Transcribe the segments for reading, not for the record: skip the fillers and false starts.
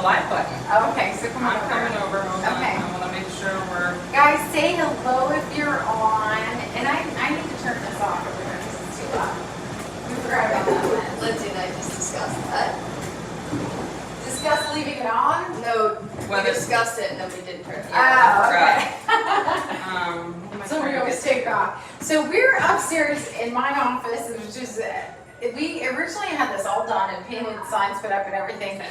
live button. Okay, so come on. I'm coming over. Hold on. Okay. I want to make sure we're. Guys, say hello if you're on. And I need to turn this off over here because it's too loud. We forgot about that. Lindsay and I just discussed that. Discuss leaving it on? No, Whether- we discussed it and then we didn't turn it Oh, okay. So we always take off. So we're upstairs in my office, which is, we originally had this all done and painted, signs put up and everything.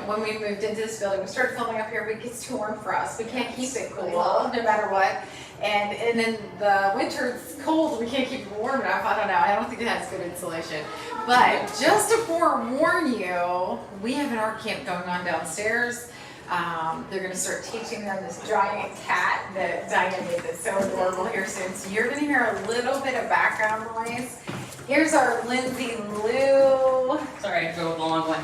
When we moved into this building, we started filming up here, but it gets too warm for us. We can't keep it cool, no matter what. And then the winter it's cold, we can't keep it warm enough. I don't know. I don't think it has good insulation. But just to forewarn you, we have an art camp going on downstairs. They're going to start teaching them this giant cat that Diane made that's so adorable here soon. So you're going to hear a little bit of background noise. Here's our Lindsay Lou. Sorry, I drove a long way.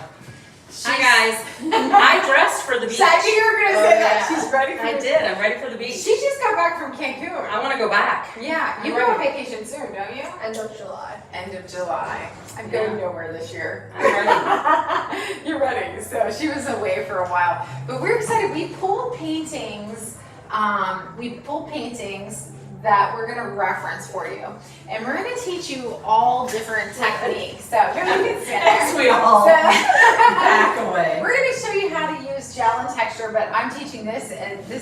Hi guys. I dressed for the beach. I knew you were going to say that. Yeah. She's ready for I did. I'm ready for the beach. She just got back from Cancun. I want to go back. Yeah, you I'm go on ready. vacation soon, don't you? End of July. End of July. I'm going nowhere this year. I'm ready. You're ready. So she was away for a while, but we're excited. We pulled paintings. That we're going to reference for you, and we're going to teach you all different techniques. So here we can stand there. Yes, we all back away. We're going to show you how to use gel and texture, but I'm teaching this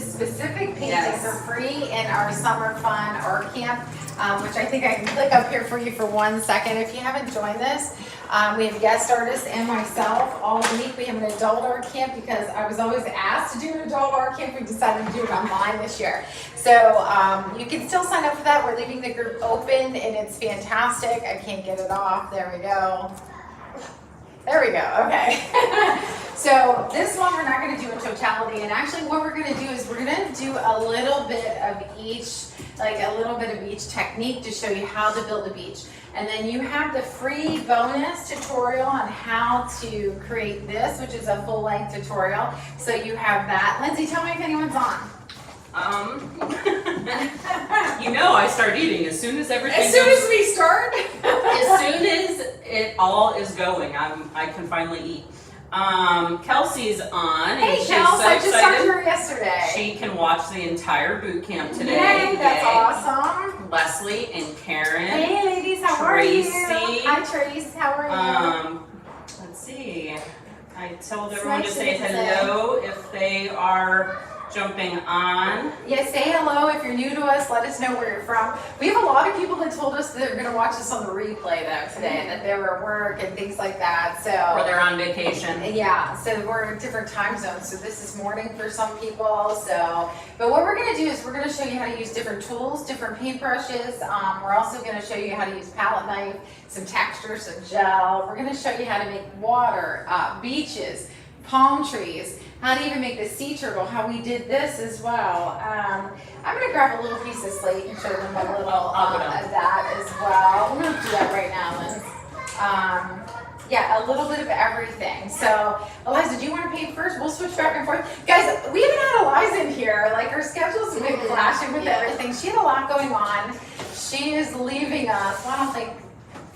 specific painting Yes. for free in our summer fun art camp, which I think I can click up here for you for 1 second. If you haven't joined this, we have guest artists and myself all week. We have an adult art camp because I was always asked to do an adult art camp. We decided to do it online this year. So you can still sign up for that. We're leaving the group open and it's fantastic. I can't get it off. There we go. There we go, okay. So this one we're not gonna do in totality, and actually what we're gonna do is we're gonna do a little bit of each, like a little bit of each technique to show you how to build a beach. And then you have the free bonus tutorial on how to create this, which is a full-length tutorial. So you have that. Lindsay, tell me if anyone's on. You know I start eating as soon as everything As soon goes. as we start. As soon as it all is going, I can finally eat. Kelsey's on. Hey, and she's Kels, so I just talked excited. to her yesterday. She can watch the entire boot camp today. Yay, that's Yay. awesome. Leslie and Karen. Hey ladies, how are you? Tracy. Hi Trace, how are you? Let's see. I told It's everyone nice to say of you to hello if they are jumping on. Yeah, say hello if you're new to us. Let us know where you're from. We have a lot of people that told us that they're going to watch us on the replay though today, and that they were at work and things like that. Or So they're on vacation. yeah, so we're in different time zones. So this is morning for some people. So, but what we're going to do is we're going to show you how to use different tools, different paintbrushes. We're also going to show you how to use palette knife, some texture, some gel. We're going to show you how to make water, beaches, palm trees, how to even make the sea turtle, how we did this as well. I'm going to grab a little piece of slate and show them a little I'll go of down. that as well. We're going to do that right now, Liz. Yeah, a little bit of everything. So, Eliza, do you want to paint first? We'll switch back and forth. Guys, we haven't had Eliza in here. Like, her schedule's been clashing with everything. She had a lot going on. She is leaving us, well, I don't think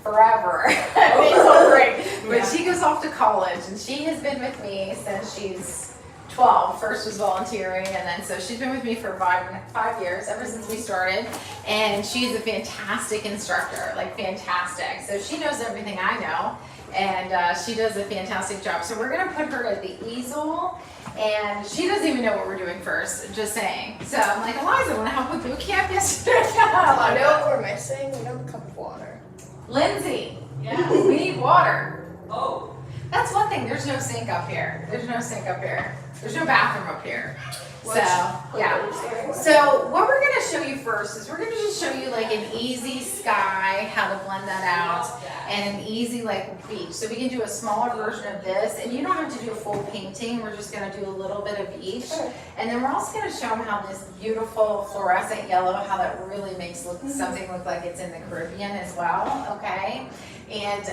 forever. It's so great. But she goes off to college, and she has been with me since she's 12. First was volunteering, and then so she's been with me for 5 years, ever since we started. And she's a fantastic instructor, like fantastic. So she knows everything I know, and she does a fantastic job. So we're gonna put her at the easel, and she doesn't even know what we're doing first, just saying. So I'm like, Eliza, wanna help with boot camp yesterday? I know what we're missing. We have a cup of water. Lindsay, Yeah. we need water. Oh. That's one thing, there's no sink up here. There's no sink up here. There's no bathroom up here. So, yeah. So what we're gonna show you first is we're gonna just show you like an easy sky, how to blend that out, and an easy like beach. So we can do a smaller version of this, and you don't have to do a full painting. We're just gonna do a little bit of each. And then we're also gonna show them how this beautiful fluorescent yellow, how that really makes something look like it's in the Caribbean as well, okay? And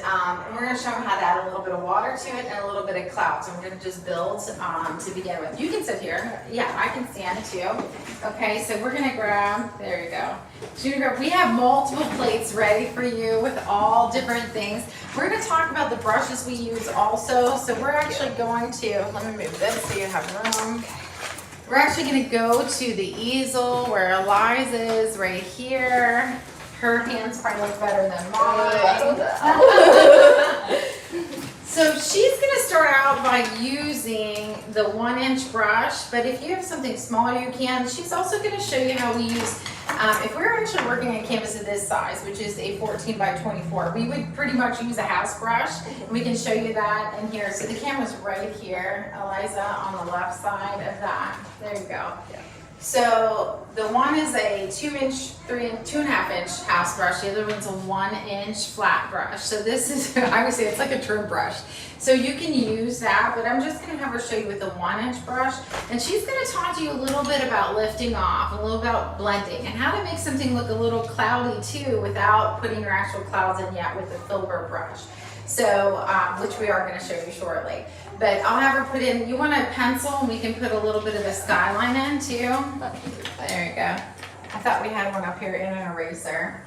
we're gonna show them how to add a little bit of water to it and a little bit of clouds. And we're gonna just build to begin with. You can sit here. Yeah, I can stand too. Okay, so we're gonna grab, there you go. So we have multiple plates ready for you with all different things. We're gonna talk about the brushes we use also. So we're actually going to, let me move this so you have room. We're actually gonna go to the easel where Eliza is right here. Her hands probably look better than mine. So she's gonna start out by using the 1-inch brush, but if you have something smaller you can. She's also gonna show you how we use, if we're actually working on a canvas of this size, which is a 14 by 24, we would pretty much use a house brush. We can show you that in here. So the camera's right here, Eliza, on the left side of that. There you go. So the one is a 2-inch, 2.5-inch house brush. The other one's a 1-inch flat brush. So this is, I would say it's like a trim brush. So you can use that, but I'm just gonna have her show you with the 1-inch brush. And she's gonna talk to you a little bit about lifting off, a little about blending, and how to make something look a little cloudy too without putting your actual clouds in yet with the filbert brush. So, which we are gonna show you shortly. But I'll have her put in, you want a pencil, and we can put a little bit of the skyline in too. There you go. I thought we had one up here in an eraser.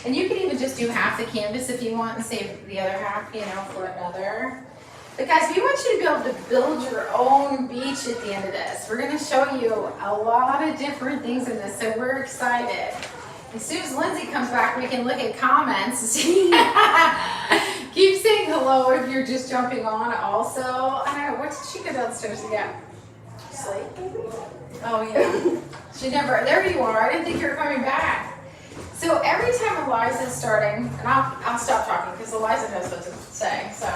And you can even just do half the canvas if you want and save the other half, you know, for another. Because we want you to be able to build your own beach at the end of this. We're gonna show you a lot of different things in this, so we're excited. As soon as Lindsay comes back, we can look at comments. Keep saying hello if you're just jumping on also. I don't know, what did she go downstairs to get? Sleep, maybe? Oh yeah. She never, there you are. I didn't think you were coming back. So every time Eliza's starting, and I'll stop talking because Eliza knows what to say, so.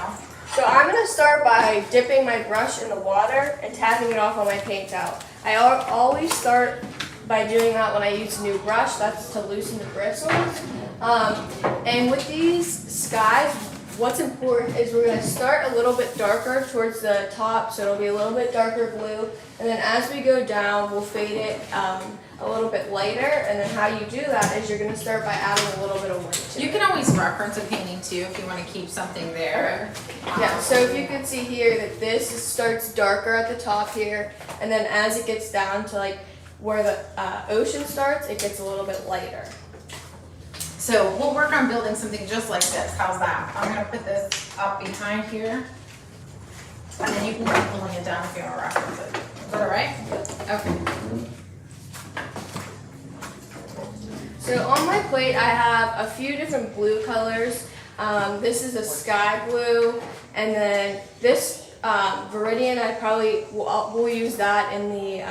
So I'm gonna start by dipping my brush in the water and tapping it off on my paint towel. I always start by doing that when I use a new brush. That's to loosen the bristles. And with these skies, what's important is we're gonna start a little bit darker towards the top, so it'll be a little bit darker blue. And then as we go down, we'll fade it a little bit lighter. And then how you do that is you're gonna start by adding a little bit of white to it. You can always reference a painting too if you want to keep something there. Yeah, so if you can see here that this starts darker at the top here, and then as it gets down to like where the ocean starts, it gets a little bit lighter. So we'll work on building something just like this. How's that? I'm gonna put this up behind here. And then you can keep pulling it down if you want to reference it. Is that all right? Okay. So on my plate I have a few different blue colors. This is a sky blue, and then this Viridian, I probably will use that in the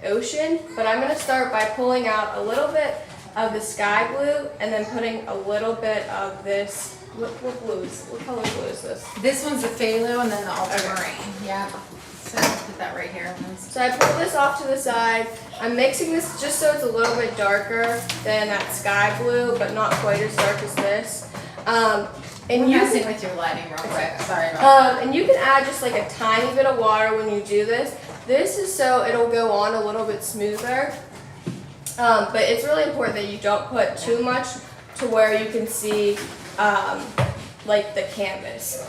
ocean, but I'm going to start by pulling out a little bit of the sky blue and then putting a little bit of this, what color blue is this? This one's the phthalo and then the ultramarine. Yeah. So put that right here. So I pull this off to the side. I'm mixing this just so it's a little bit darker than that sky blue, but not quite as dark as this. And you can with your lighting real quick. Sorry about that. And you can add just like a tiny bit of water when you do this. This is so it'll go on a little bit smoother. But it's really important that you don't put too much to where you can see like the canvas.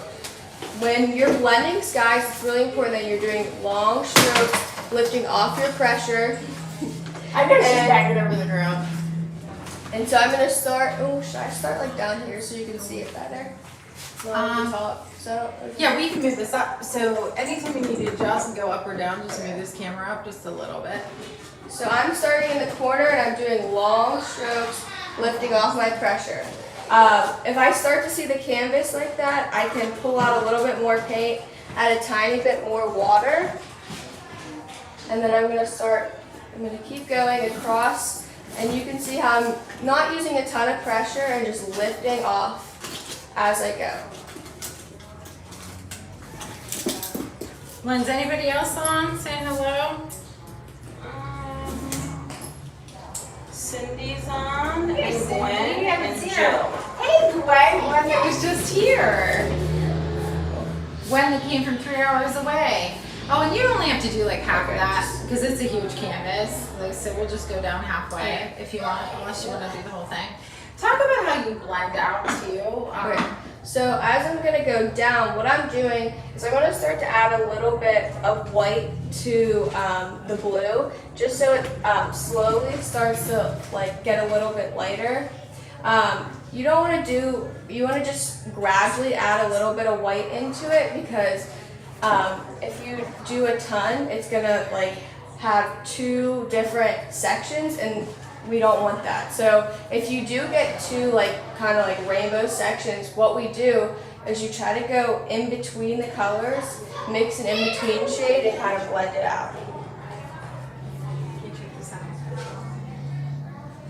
When you're blending skies, it's really important that you're doing long strokes, lifting off your pressure. I know she's banging over the ground. And so I'm gonna start. Oh, should I start like down here so you can see it better? Not at the top. So yeah, we can move this up. So anytime you need to adjust and go up or down, just move this camera up just a little bit. So I'm starting in the corner and I'm doing long strokes, lifting off my pressure. If I start to see the canvas like that, I can pull out a little bit more paint, add a tiny bit more water, and then I'm gonna keep going across, and you can see how I'm not using a ton of pressure and just lifting off as I go. Lynn's anybody else on saying hello? Cindy's on, Hey, and Cindy, Gwen, we haven't and seen Jill. her. Hey, Gwen, Gwen that was just here. Gwen that came from 3 hours away. Oh, and you only have to do like half of that because it's a huge canvas. Like, so we'll just go down halfway if you want, unless you want to do the whole thing. Talk about how you blend out too. Okay. So as I'm gonna go down, what I'm doing is I'm gonna start to add a little bit of white to the blue, just so it slowly starts to like get a little bit lighter. You don't want to you want to just gradually add a little bit of white into it, because if you do a ton, it's gonna like have two different sections, and we don't want that. So if you do get two like kind of like rainbow sections, what we do is you try to go in between the colors, mix an in-between shade, and kind of blend it out. Can you check this out?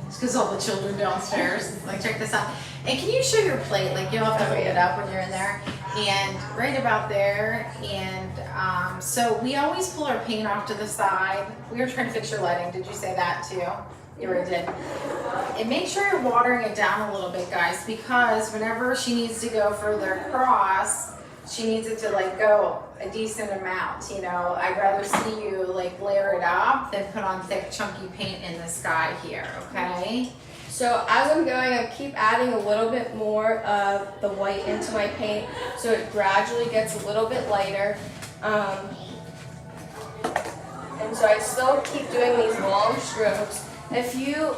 It's because all the children downstairs, like, check this out. And can you show your plate? Like, you'll have to hold it up when you're in there. And right about there. And so we always pull our paint off to the side. We were trying to fix your lighting. Did you say that too? You already did. And make sure you're watering it down a little bit, guys, because whenever she needs to go further across, she needs it to like go a decent amount, you know. I'd rather see you like layer it up than put on thick chunky paint in the sky here, okay? So as I'm going, I keep adding a little bit more of the white into my paint, so it gradually gets a little bit lighter. And so I still keep doing these long strokes. If you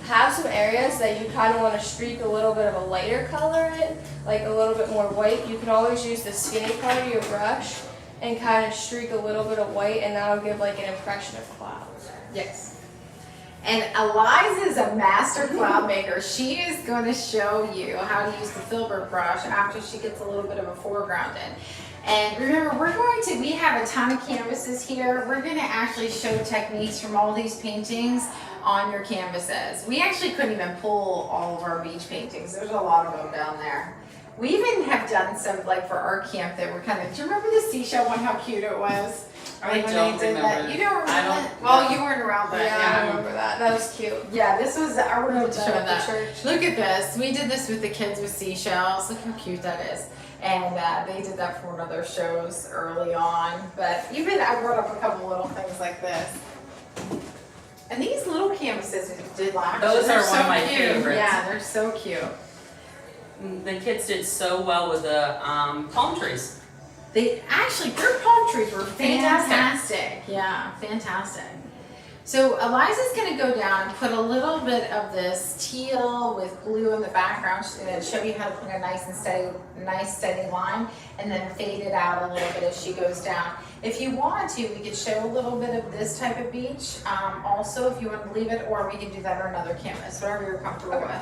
have some areas that you kind of want to streak a little bit of a lighter color in, like a little bit more white, you can always use the skinny part of your brush and kind of streak a little bit of white, and that'll give like an impression of clouds. Yes. And Eliza's a master cloud maker. She is going to show you how to use the filbert brush after she gets a little bit of a foreground in. And remember, we have a ton of canvases here. We're going to actually show techniques from all these paintings on your canvases. We actually couldn't even pull all of our beach paintings. There's a lot of them down there. We even have done some, like for our camp, that were kind of, do you remember the seashell one, how cute it was? I Like when don't they did remember. that. You don't remember I don't- that? Well, you weren't around then. Yeah, I remember that. That was cute. Yeah, this was, I wanted to show at the that. church. Look at this. We did this with the kids with seashells. Look how cute that is. And they did that for one of their shows early on. But even I brought up a couple little things like this. And these little canvases we did last year, Those they're are one so of my cute. favorites. Yeah, they're so cute. The kids did so well with the palm trees. They actually, their palm trees were Fantastic. fantastic. Yeah, fantastic. So Eliza's gonna go down and put a little bit of this teal with blue in the background. She's gonna show you how to put a nice steady line, and then fade it out a little bit as she goes down. If you want to, we could show a little bit of this type of beach. Also, if you want to leave it, or we can do that on another canvas, whatever you're comfortable with.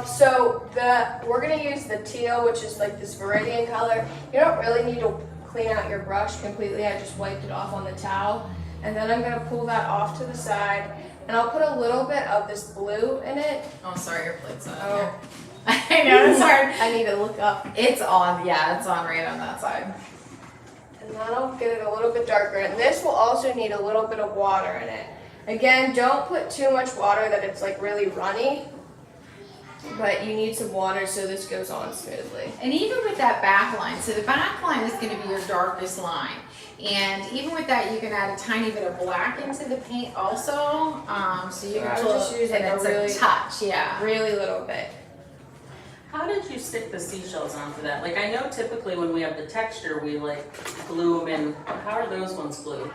So we're gonna use the teal, which is like this viridian color. You don't really need to clean out your brush completely. I just wiped it off on the towel. And then I'm gonna pull that off to the side, and I'll put a little bit of this blue in it. Oh, sorry, your plate's on Oh. there. I know, it's hard. I need to look up. It's on, yeah, it's on right on that side. And that'll get it a little bit darker. And this will also need a little bit of water in it. Again, don't put too much water that it's like really runny, but you need some water so this goes on smoothly. And even with that back line, so the back line is going to be your darkest line. And even with that, you can add a tiny bit of black into the paint also. So you So I can would just use like and a it's really- a touch, yeah. Really little bit. How did you stick the seashells onto that? Like, I know typically when we have the texture, we like glue them in. How are those ones glued?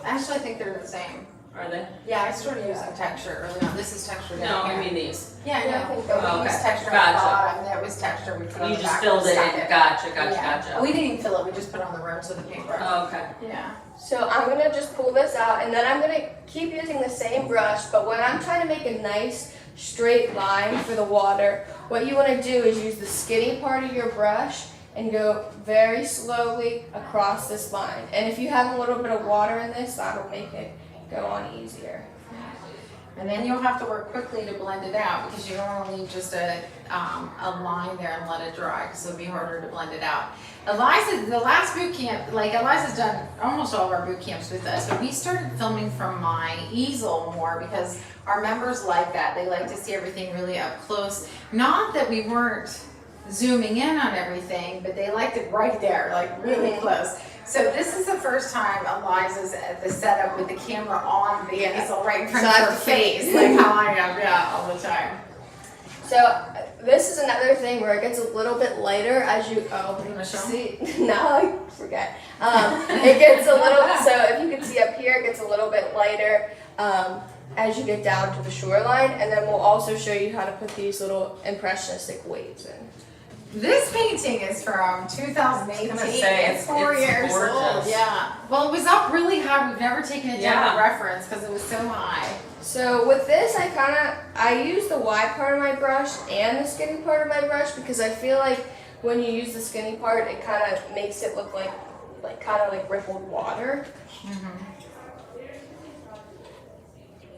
Actually, I think they're the same. Are they? Yeah, I started using texture early on. This is texture No, down I here. mean these. Yeah, Yeah, I no. think But so. we used Okay, texture on the gotcha. bottom. That was texture we put on You the just back. filled it Stuck in. Gotcha. Yeah. We didn't even fill it. We just put it on the ropes with a paintbrush. Oh, okay. Yeah. So I'm gonna just pull this out, and then I'm gonna keep using the same brush, but when I'm trying to make a nice straight line for the water, what you wanna do is use the skinny part of your brush and go very slowly across this line. And if you have a little bit of water in this, that'll make it go on easier. And then you'll have to work quickly to blend it out, because you don't want to leave just a line there and let it dry, because it'll be harder to blend it out. Eliza, the last boot camp, like Eliza's done almost all of our boot camps with us, but we started filming from my easel more because our members like that. They like to see everything really up close. Not that we weren't zooming in on everything, but they liked it right there, like really close. So this is the first time Eliza's at the setup with the camera on the easel right in front of her face, like how I am, yeah, all the time. So this is another thing where it gets a little bit lighter as you wanna show 'em? see. Now I forget. It gets a little. So if you can see up here, it gets a little bit lighter as you get down to the shoreline, and then we'll also show you how to put these little impressionistic waves in. This painting is from 2018. I was gonna say, It's 4 it's years old. gorgeous. Yeah. Well, it was up really high. We've never taken it down Yeah. to reference because it was so high. So with this, I use the wide part of my brush and the skinny part of my brush because I feel like when you use the skinny part, it kind of makes it look like kind of like rippled water.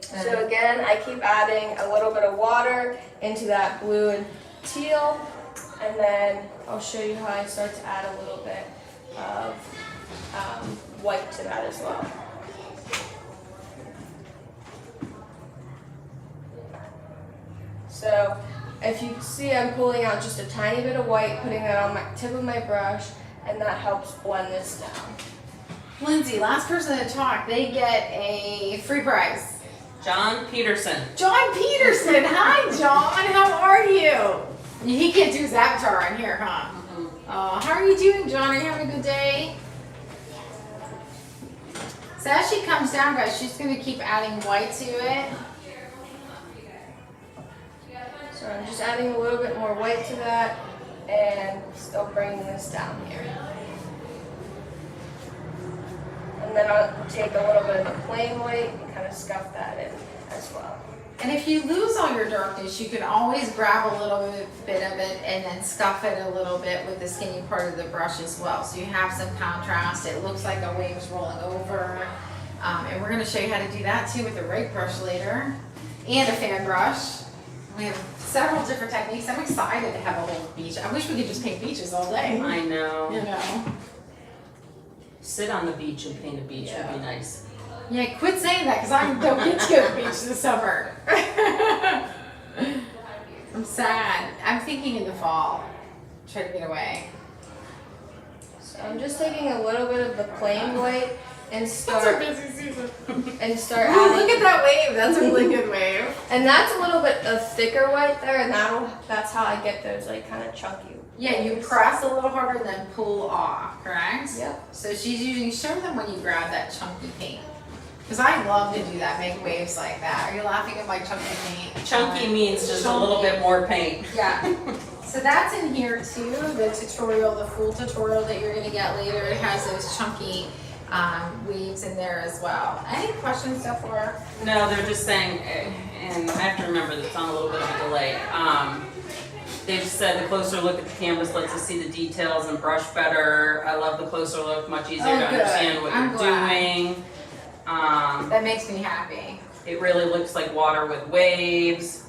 So again, I keep adding a little bit of water into that blue and teal, and then I'll show you how I start to add a little bit of white to that as well. So if you see, I'm pulling out just a tiny bit of white, putting that on my tip of my brush, and that helps blend this down. Lindsay, last person to talk, they get a free prize. John Peterson. John Peterson. Hi, John. How are you? He can't do his avatar on here, huh? How are you doing, John? Are you having a good day? So as she comes down, guys, she's going to keep adding white to it. So I'm just adding a little bit more white to that, and still bringing this down here. And then I'll take a little bit of the plain white and kind of scuff that in as well. And if you lose all your darkness, you can always grab a little bit of it and then scuff it a little bit with the skinny part of the brush as well. So you have some contrast. It looks like a wave's rolling over. And we're going to show you how to do that too with a rake brush later and a fan brush. We have several different techniques. I'm excited to have a whole beach. I wish we could just paint beaches all day. I know. You know. Sit on the beach and paint a beach Yeah. would be nice. Yeah, quit saying that because I don't get to go to the beach this summer. I'm sad. I'm thinking in the fall. Try to get away. So I'm just taking a little bit of the plain white and That's our start busy season. start Ooh, look adding. at that wave. That's a really good wave. And that's a little bit of thicker white there, and that's how I get those like kind of chunky. Yeah, you waves. press a little harder and then pull off, correct? Yep. So she's using, show them when you grab that chunky paint. Because I love to do that, make waves like that. Are you laughing at my chunky paint? Chunky means just a little bit more paint. Yeah. So that's in here too, the tutorial, the full tutorial that you're gonna get later. It has those chunky weaves in there as well. Any questions so far? No, they're just saying, and I have to remember that it's on a little bit of a delay. They just said the closer look at the canvas lets us see the details and brush better. I love the closer look, much easier Oh, to good. understand what I'm you're glad. doing. That makes me happy. It really looks like water with waves.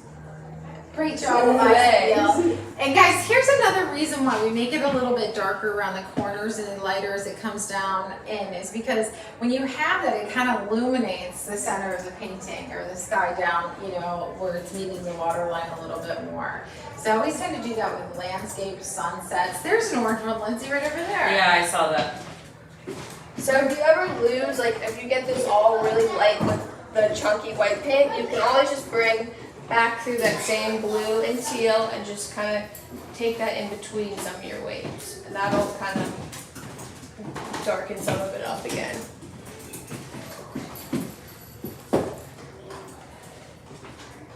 Great job, Eliza. And guys, here's another reason why we make it a little bit darker around the corners and then lighter as it comes down in is because when you have that, it kind of illuminates the center of the painting or the sky down, you know, where it's meeting the water line a little bit more. So I always tend to do that with landscapes, sunsets. There's an orange one, Lindsay, right over there. Yeah, I saw that. So if you ever lose, like if you get this all really light with the chunky white paint, you can always just bring back through that same blue and teal and just kind of take that in between some of your waves. And that'll kind of darken some of it up again.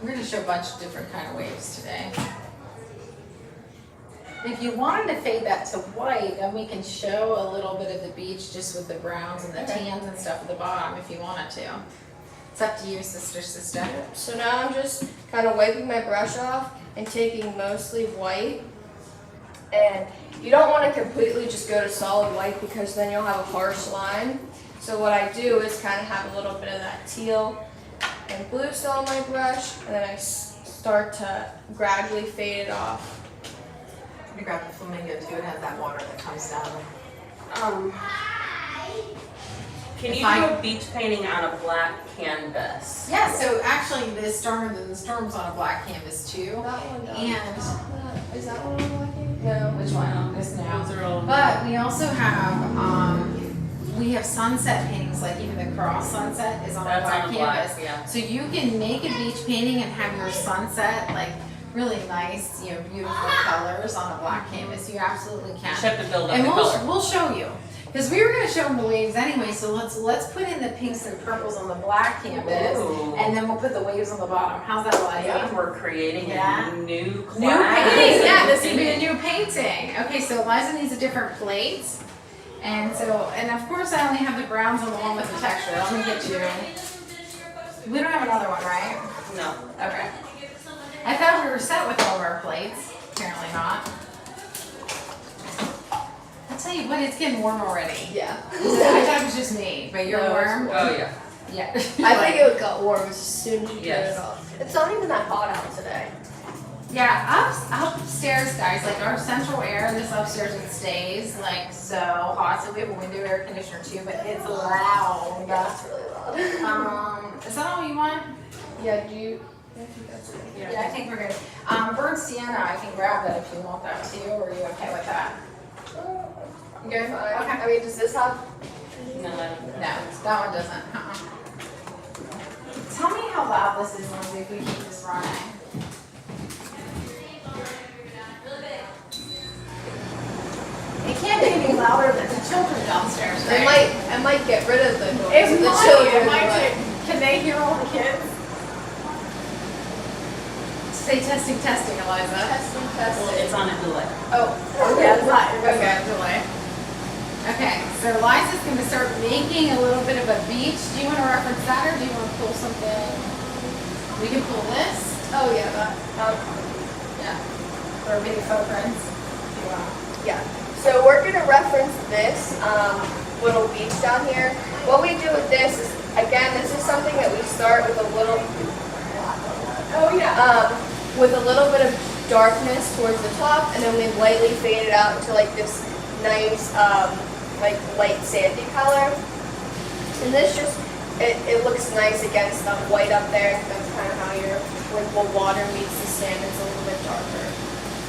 We're going to show a bunch of different kind of waves today. If you wanted to fade that to white, then we can show a little bit of the beach just with the browns and the tans and stuff at the bottom if you wanted to. It's up to you, sister. So now I'm just kind of wiping my brush off and taking mostly white. And you don't want to completely just go to solid white because then you'll have a harsh line. So what I do is kind of have a little bit of that teal and blue still on my brush, and then I start to gradually fade it off. Let me grab the flamingo too. It has that water that comes down. Can you If I- do a beach painting on a black canvas? Yeah, so actually the storm's on a black canvas too. That one does. And Is that one I'm liking? No. which one? This now. Those are all. But we also have we have sunset paintings, like even the cross sunset is on a That's black on a black, canvas. yeah. So you can make a beach painting and have your sunset like really nice, you know, beautiful colors on a black canvas. You absolutely can. Just have to build up And the we'll color. we'll show you. Because we were going to show them the waves anyway, so let's put in the pinks and purples on the black canvas, Ooh. and then we'll put the waves on the bottom. How's that, Yeah, Eliza? we're creating Yeah. a new class. New painting. Yeah, this would be a new painting. Okay, so Eliza needs a different plate, and of course I only have the browns on the one with the texture. Let me get you. We don't have another one, right? No. Okay. I thought we were set with all of our plates. Apparently not. I'll tell you what, it's getting warm already. Yeah. I thought it was just me, but you're No, it's warm. Oh yeah. Yeah. I think it got warm as soon as you Yes. turn it off. It's not even that hot out today. Yeah, upstairs, guys, like our central air, this upstairs, it stays like so hot. So we have a window air conditioner too, but it's loud. That's really loud. Is that all you want? Yeah, do you? I think that's it. Yeah, I think we're good. Burnt sienna, I can grab that if you want that too, or are you okay with that? You good? Fine. Okay. I mean, does this have? No, I don't. No, that one doesn't. Tell me how loud this is, Lindsay, if we keep this running. It can't be any louder than the children downstairs, right? I might get rid of the noise. It of the might, children. it might but- take- Can they hear all the kids? Say testing, testing, Eliza. Testing, Well, testing. it's on a delay. Oh, Yeah, okay. live. Okay, delay. Okay, so Eliza's gonna start making a little bit of a beach. Do you wanna reference that, or do you wanna pull something? We can pull this. Oh yeah, that. Yeah. Or maybe footprints, if you want. Yeah. So we're gonna reference this little beach down here. What we do with this is, again, this is something that we start with a little. Oh, yeah. With a little bit of darkness towards the top, and then we lightly fade it out to like this nice, like light sandy color. And this just, it looks nice against the white up there. That's kind of how when the water meets the sand, it's a little bit darker.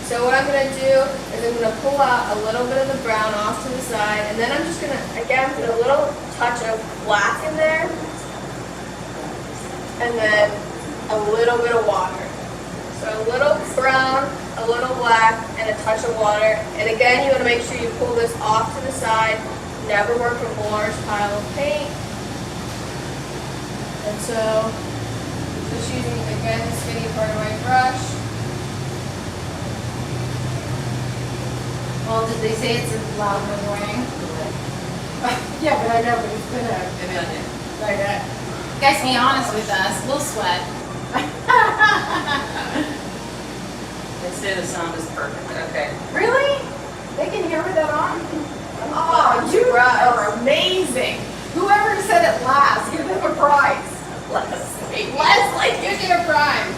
So what I'm gonna do is I'm gonna pull out a little bit of the brown off to the side, and then I'm just gonna, again, put a little touch of black in there, and then a little bit of water. So a little brown, a little black, and a touch of water. And again, you wanna make sure you pull this off to the side. Never work with a large pile of paint. And so, just using, again, the skinny part of my brush. Well, did they say it's loud in the morning? Yeah, but I know, but it's been a, guys, be honest with us, we'll sweat. They say the sound is perfect. Okay. Really? They can hear with that on? Oh, you surprised. are amazing. Whoever said it last, give them a prize. Leslie, give me a prize.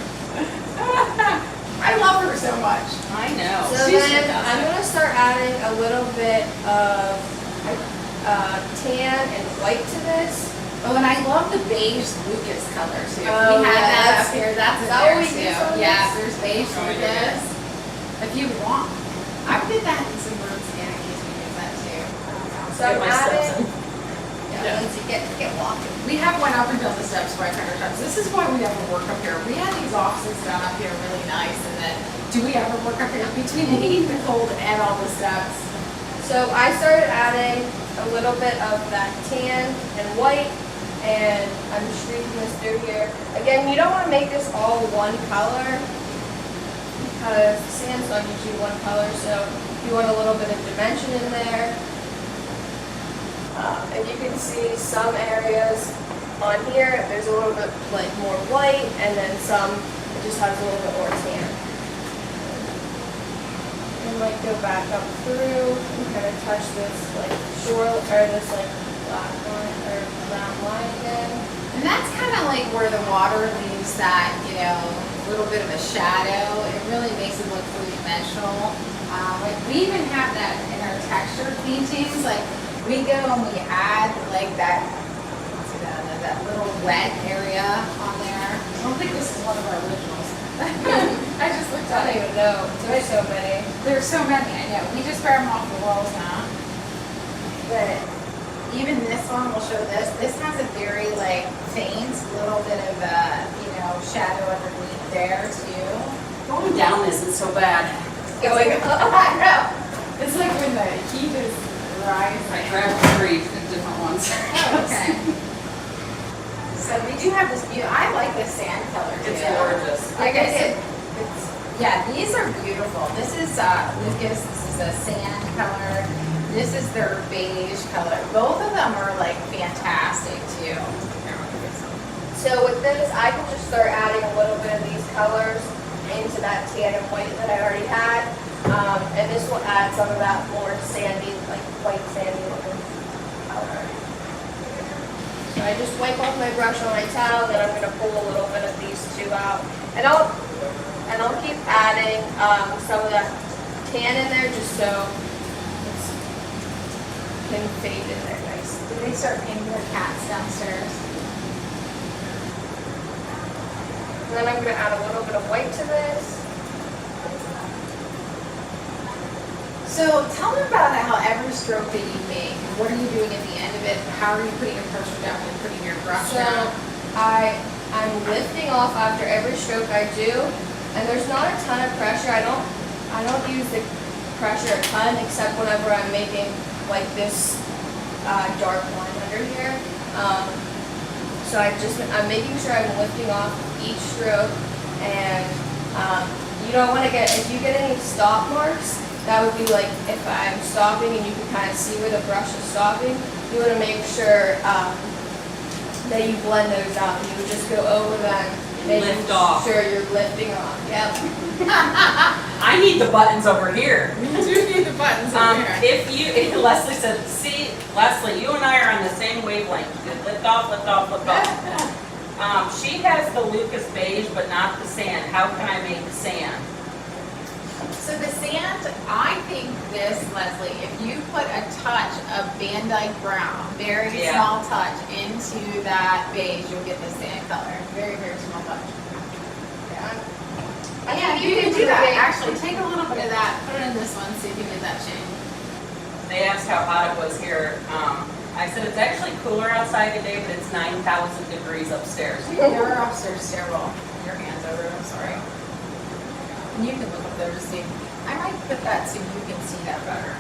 I love her so much. I know. So She's then fantastic. I'm gonna start adding a little bit of tan and white to this. Oh, and I love the beige Lucas color too. Oh, We had yeah, that that's- up here. That's in is that there what we use too. on Yeah, this? there's beige Oh, Lucas. If you want, I would get that in some burnt sienna case we use that too. So Get I'm my steps adding. in. Yeah, once you get walking. We have went up and down the steps 500 times. This is why we never work up here. We had these offices done up here really nice, and then do we ever work up here between the heat, the cold, and all the steps? So I started adding a little bit of that tan and white, and I'm streaking this through here. Again, you don't want to make this all one color because sand's not usually one color, so you want a little bit of dimension in there. And you can see some areas on here, there's a little bit like more white, and then some it just has a little bit more tan. And like go back up through and kind of touch this like shore or this like black line or brown line again. And that's kind of like where the water leaves that, you know, little bit of a shadow. It really makes it look three-dimensional. Like we even have that in our texture paintings. Like we go and we add like that, let's see that little wet area on there. I don't think this is one of our originals. I just looked I at don't it. even know. There's so many. There's so many, I know. We just grab them off the walls now. But even this one, we'll show this. This has a very like faint little bit of you know, shadow underneath there too. Going down isn't so bad. Going up. I know. It's like when the heat is rising. I grabbed 3 different ones. Oh, okay. So we do have this beauty. I like this sand color too. It's gorgeous. Like I said, yeah, these are beautiful. This is Lucas. This is a sand color. This is their beige color. Both of them are like fantastic too. So with this, I can just start adding a little bit of these colors into that tan and white that I already had. And this will add some of that more sandy, like white sandy looking color. So I just wipe off my brush on my towel, then I'm gonna pull a little bit of these two out. And I'll keep adding some of that tan in there just so it can fade in there nice. Did they start painting their cats downstairs? And then I'm gonna add a little bit of white to this. So tell me about how every stroke that you make, what are you doing at the end of it? How are you putting your pressure down and putting your brush So down? I'm lifting off after every stroke I do, and there's not a ton of pressure. I don't use the pressure a ton except whenever I'm making like this dark line under here. So I'm making sure I'm lifting off each stroke, and you don't want to if you get any stop marks, that would be like if I'm stopping and you can kind of see where the brush is stopping, you want to make sure that you blend those out. You would just go over them, making Lift off. sure you're lifting off. Yep. I need the buttons over here. We do need the buttons over here. Leslie said, see, Leslie, you and I are on the same wavelength. You lift off, lift off, lift off. She has the Lucas beige, but not the sand. How can I make the sand? So the sand, I think this, Leslie, if you put a touch of Van Dyke brown, very Yeah. small touch into that beige, you'll get the sand color. Very, very small touch. Yeah, you can do that. Actually, take a little bit of that, put it in this one, see if you get that shade. They asked how hot it was here. I said it's actually cooler outside today, but it's 9,000 degrees upstairs. You're upstairs stairwell. Your hands over it, I'm sorry. And you can look up there to see. I might put that so you can see that better.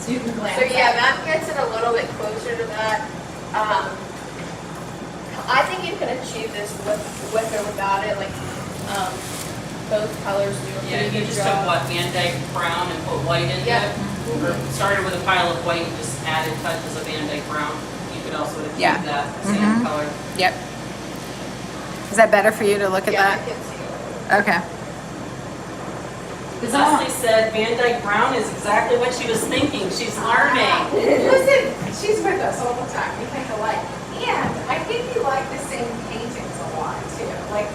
So you can glance So yeah, at it. that gets it a little bit closer to that. I think you can achieve this with or without it. Like both colors do a Yeah, pretty you good just job. took what, Van Dyke brown and put white into Yeah. it? Or started with a pile of white and just added touches of Van Dyke brown. You could also achieve Yeah. that same color. Yep. Is that better for you to look at Yeah, I that? can see it. Okay. Leslie said Van Dyke brown is exactly what she was thinking. She's learning. Listen, she's with us all the time. We think alike. And I think you like the same paintings a lot too. Like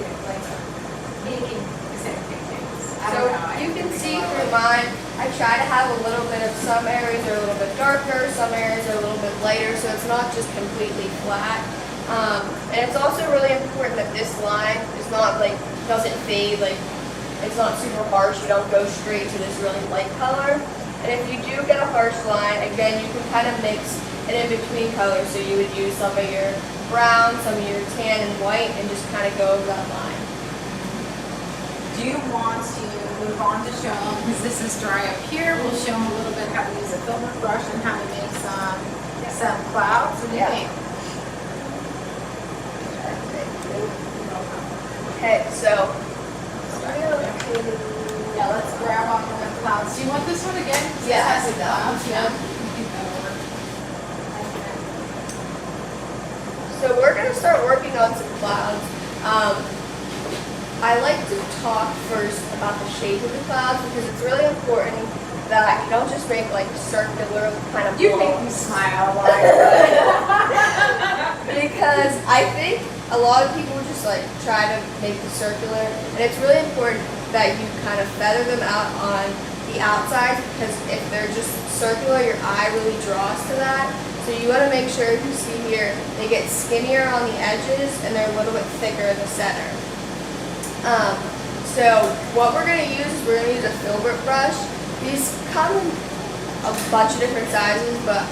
making the same paintings. I So don't know. I you can think see we through love mine, I try to have a little bit of some areas are a little bit darker, some areas are a little bit lighter, so it's not just completely flat. And it's also really important that this line is not like, doesn't fade, like it's not super harsh, you don't go straight to this really light color. And if you do get a harsh line, again, you can kind of mix an in-between color, so you would use some of your brown, some of your tan and white, and just kind of go over that line. Do you want to move on to show them, because this is dry up here, we'll show them a little bit how to use a filbert brush and how to make some clouds. What do you Yeah. think? Okay, so Yeah, let's grab on the clouds. Do you want this one again? 'Cause Yeah, this has I the think that clouds. one, Yeah. yeah. Keep that over. So we're going to start working on some clouds. I like to talk first about the shape of the clouds because it's really important that you don't just make like circular kind of You make me blobs. smile a lot. Because I think a lot of people just like try to make the circular, and it's really important that you kind of feather them out on the outside because if they're just circular, your eye really draws to that. So you want to make sure, if you see here, they get skinnier on the edges and they're a little bit thicker in the center. So what we're going to use is we're going to use a filbert brush. These come in a bunch of different sizes, but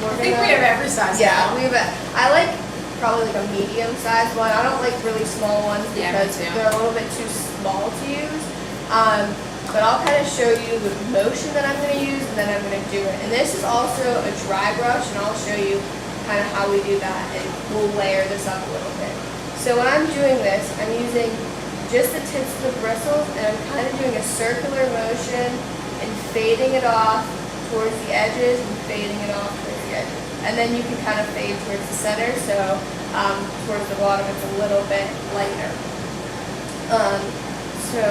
we're I think gonna, we have every size. yeah, now. we have I like probably like a medium sized one. I don't like really small ones Yeah, me because too. they're a little bit too small to use. But I'll kind of show you the motion that I'm going to use and then I'm going to do it. And this is also a dry brush, and I'll show you kind of how we do that, and we'll layer this up a little bit. So when I'm doing this, I'm using just the tips of the bristles, and I'm kind of doing a circular motion and fading it off towards the edges and fading it off towards the edges. And then you can kind of fade towards the center, so towards the bottom it's a little bit lighter. So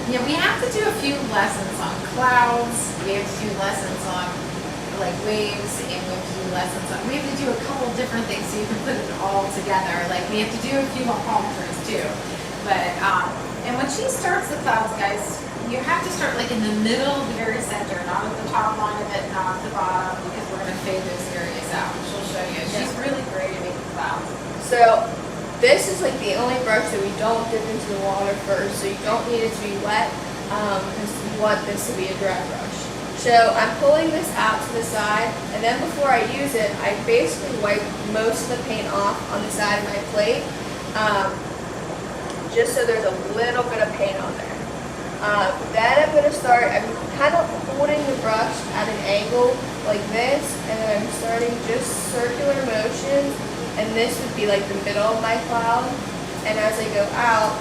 Yeah, we have to do a few lessons on clouds, we have to do lessons on like waves, and we have to do lessons on, we have to do a couple different things so you can put it all together. Like we have to do a few on palm trees too. But, and when she starts the clouds, guys, you have to start like in the middle, the very center, not at the top line of it, not at the bottom, because we're gonna fade those areas out. She'll show you. She's really great at making clouds. So this is like the only brush that we don't dip into the water first, so you don't need it to be wet, because you want this to be a dry brush. So I'm pulling this out to the side, and then before I use it, I basically wipe most of the paint off on the side of my plate, just so there's a little bit of paint on there. Then I'm going to start, I'm kind of holding the brush at an angle like this, and then I'm starting just circular motions. And this would be like the middle of my cloud. And as I go out,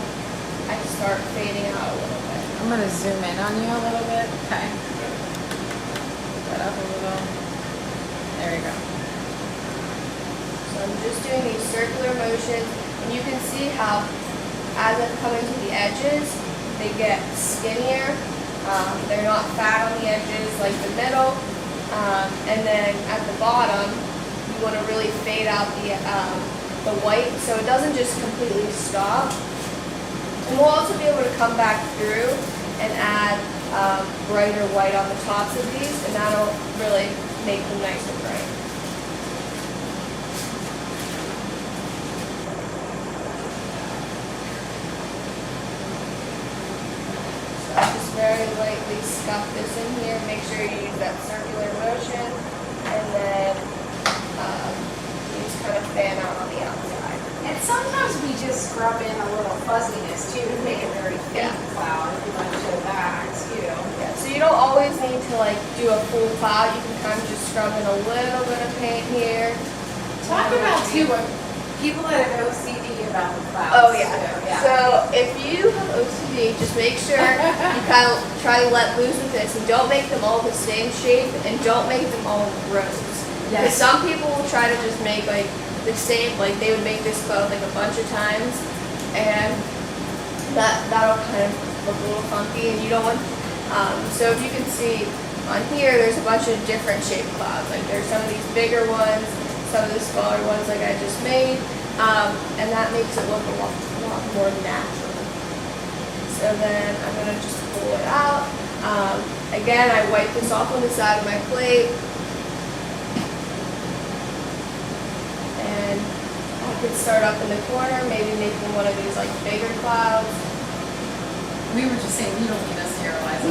I start fading out a little bit. I'm gonna zoom in on you a little bit. Okay. Put that up a little. There we go. So I'm just doing these circular motions. And you can see how as I'm coming to the edges, they get skinnier. They're not fat on the edges like the middle. And then at the bottom, you want to really fade out the white so it doesn't just completely stop. And we'll also be able to come back through and add brighter white on the tops of these, and that'll really make them nice and bright. So I just very lightly scuff this in here. Make sure you use that circular motion, and then you just kind of fan out on the outside. And sometimes we just scrub in a little fuzziness too to make a very faint cloud, if you want to show that too. Yeah, so you don't always need to like do a full cloud. You can kind of just scrub in a little bit of paint here. Talk about too what people that have OCD about the clouds. Oh yeah. too. So if you have OCD, just make sure you kind of try to let loose with this, and don't make them all the same shape, and don't make them all rows. Because some people will try to just make like the same, like they would make this cloud like a bunch of times, and that'll kind of look a little funky, and you don't want. So if you can see on here, there's a bunch of different shaped clouds. Like there's some of these bigger ones, some of the smaller ones like I just made, and that makes it look a lot more natural. So then I'm gonna just pull it out. Again, I wipe this off on the side of my plate. And I could start up in the corner, maybe making one of these like bigger clouds. We were just saying, you don't need us here, Eliza.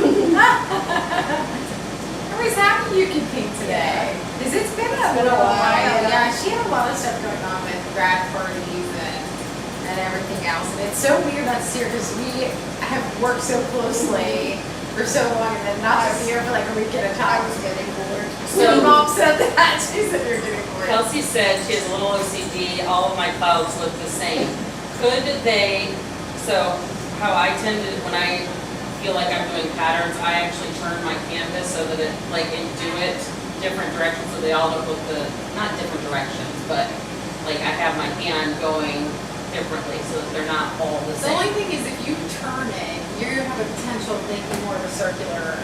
I was happy you could paint today. Because it's been a little while. Yeah, she had a lot of stuff going on with grad parties and everything else. And it's so weird not to see her because we have worked so closely for so long and then not to see her for like a week at a time. I was getting bored. So mom said that. She said you're getting bored. Kelsey said she has a little OCD, all of my clouds look the same. Could they, so how I tend to, when I feel like I'm doing patterns, I actually turn my canvas so that it, like, and do it different directions so they all look the, not different directions, but like I have my hand going differently so that they're not all the The same. only thing is if you turn it, you have a potential of making more of a circular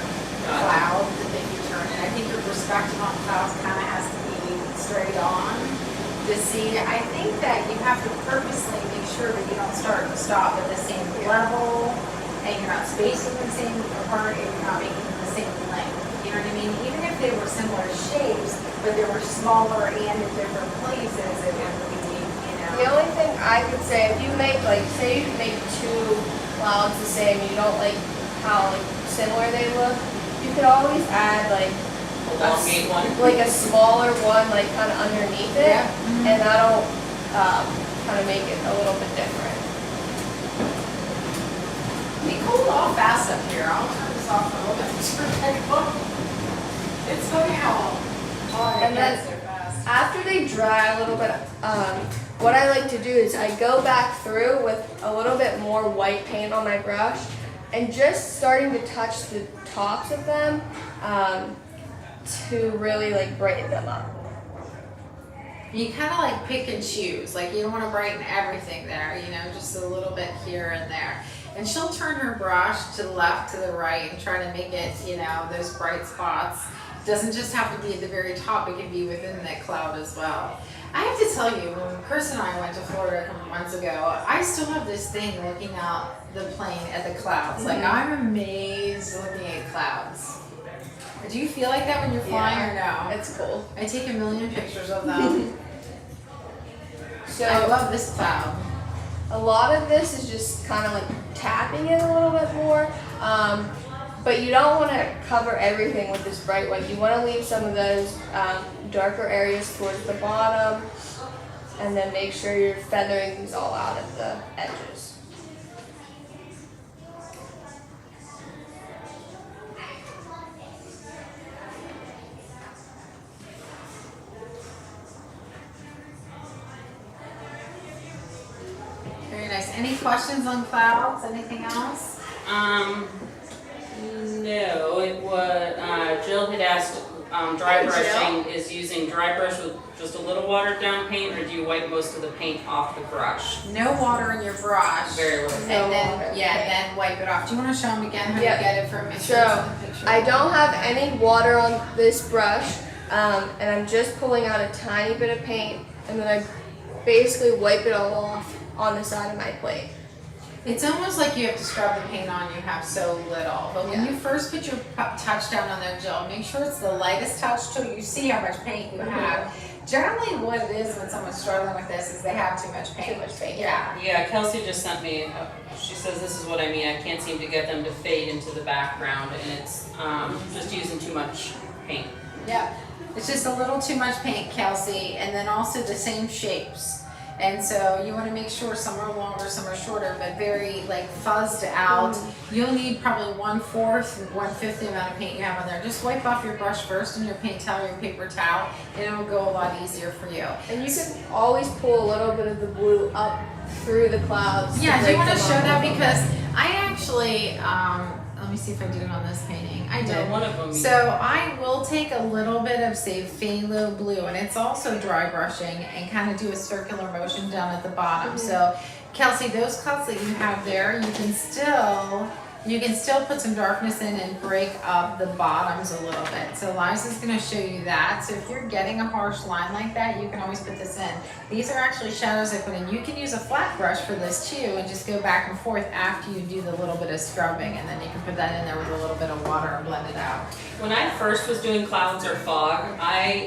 cloud than if you turn it. I think your perspective on clouds kind of has to be straight on to see. I think that you have to purposely make sure that you don't start and stop at the same level, and you're not spacing them the same apart, and you're not making them the same length. You know what I mean? Even if they were similar shapes, but they were smaller and in different places, it would be, you know. The only thing I could say, if you make like, say you make two clouds the same, you don't like how like similar they look, you could always add like Elongate one. like a smaller one, like kind of underneath it, Yeah. and that'll kind of make it a little bit different. They cooled off fast up here. I'll turn this off for a little bit. It's funny how it And then gets so fast. after they dry a little bit, what I like to do is I go back through with a little bit more white paint on my brush and just starting to touch the tops of them to really like brighten them up. You kind of like pick and choose. Like you don't want to brighten everything there, you know, just a little bit here and there. And she'll turn her brush to the left, to the right, and try to make it, you know, those bright spots. Doesn't just have to be at the very top, it can be within that cloud as well. I have to tell you, when Chris and I went to Florida a couple months ago, I still have this thing looking out the plane at the clouds. Like I'm amazed looking at clouds. Do you feel like that when you're flying or no? It's cool. I take a million pictures of them. So I love this cloud. a lot of this is just kind of like tapping it a little bit more. But you don't want to cover everything with this bright white. You want to leave some of those darker areas towards the bottom, and then make sure you're feathering these all out at the edges. Very nice. Any questions on clouds? Anything else? No, it was, Jill had asked, dry Hey, Jill. brushing is using dry brush with just a little watered down paint, or do you wipe most of the paint off the brush? No water in your brush. Very little. And No then, water. then wipe it off. Do you want to show them again how Yep. you get it from me? So, I don't have any water on this brush, and I'm just pulling out a tiny bit of paint, and then I basically wipe it all off on the side of my plate. It's almost like you have to scrub the paint on, you have so little. But when Yeah. you first put your touch down on there, Jill, make sure it's the lightest touch till you see how much paint you have. Generally what it is when someone's struggling with this is they have too much paint. Too much paint, Yeah. Yeah, Kelsey just sent me, she says this is what I mean, I can't seem to get them to fade into the background, and it's, just using too much paint. Yep. It's just a little too much paint, Kelsey, and then also the same shapes. And so you want to make sure some are longer, some are shorter, but very like fuzzed out. You'll need probably 1/4, 1/5 the amount of paint you have on there. Just wipe off your brush first and your paint towel, your paper towel, and it will go a lot easier for you. And you can always pull a little bit of the blue up through the clouds. Yeah, do break you want to them show up a that? little Because bit. I actually, let me see if I did it on this painting. I did. No, one of them. So I will take a little bit of, say, phthalo blue, and it's also dry brushing, and kind of do a circular motion down at the bottom. So Kelsey, those clouds that you have there, you can still put some darkness in and break up the bottoms a little bit. So Liza's gonna show you that. So if you're getting a harsh line like that, you can always put this in. These are actually shadows I put in. You can use a flat brush for this too, and just go back and forth after you do the little bit of scrubbing, and then you can put that in there with a little bit of water and blend it out. When I first was doing clouds or fog,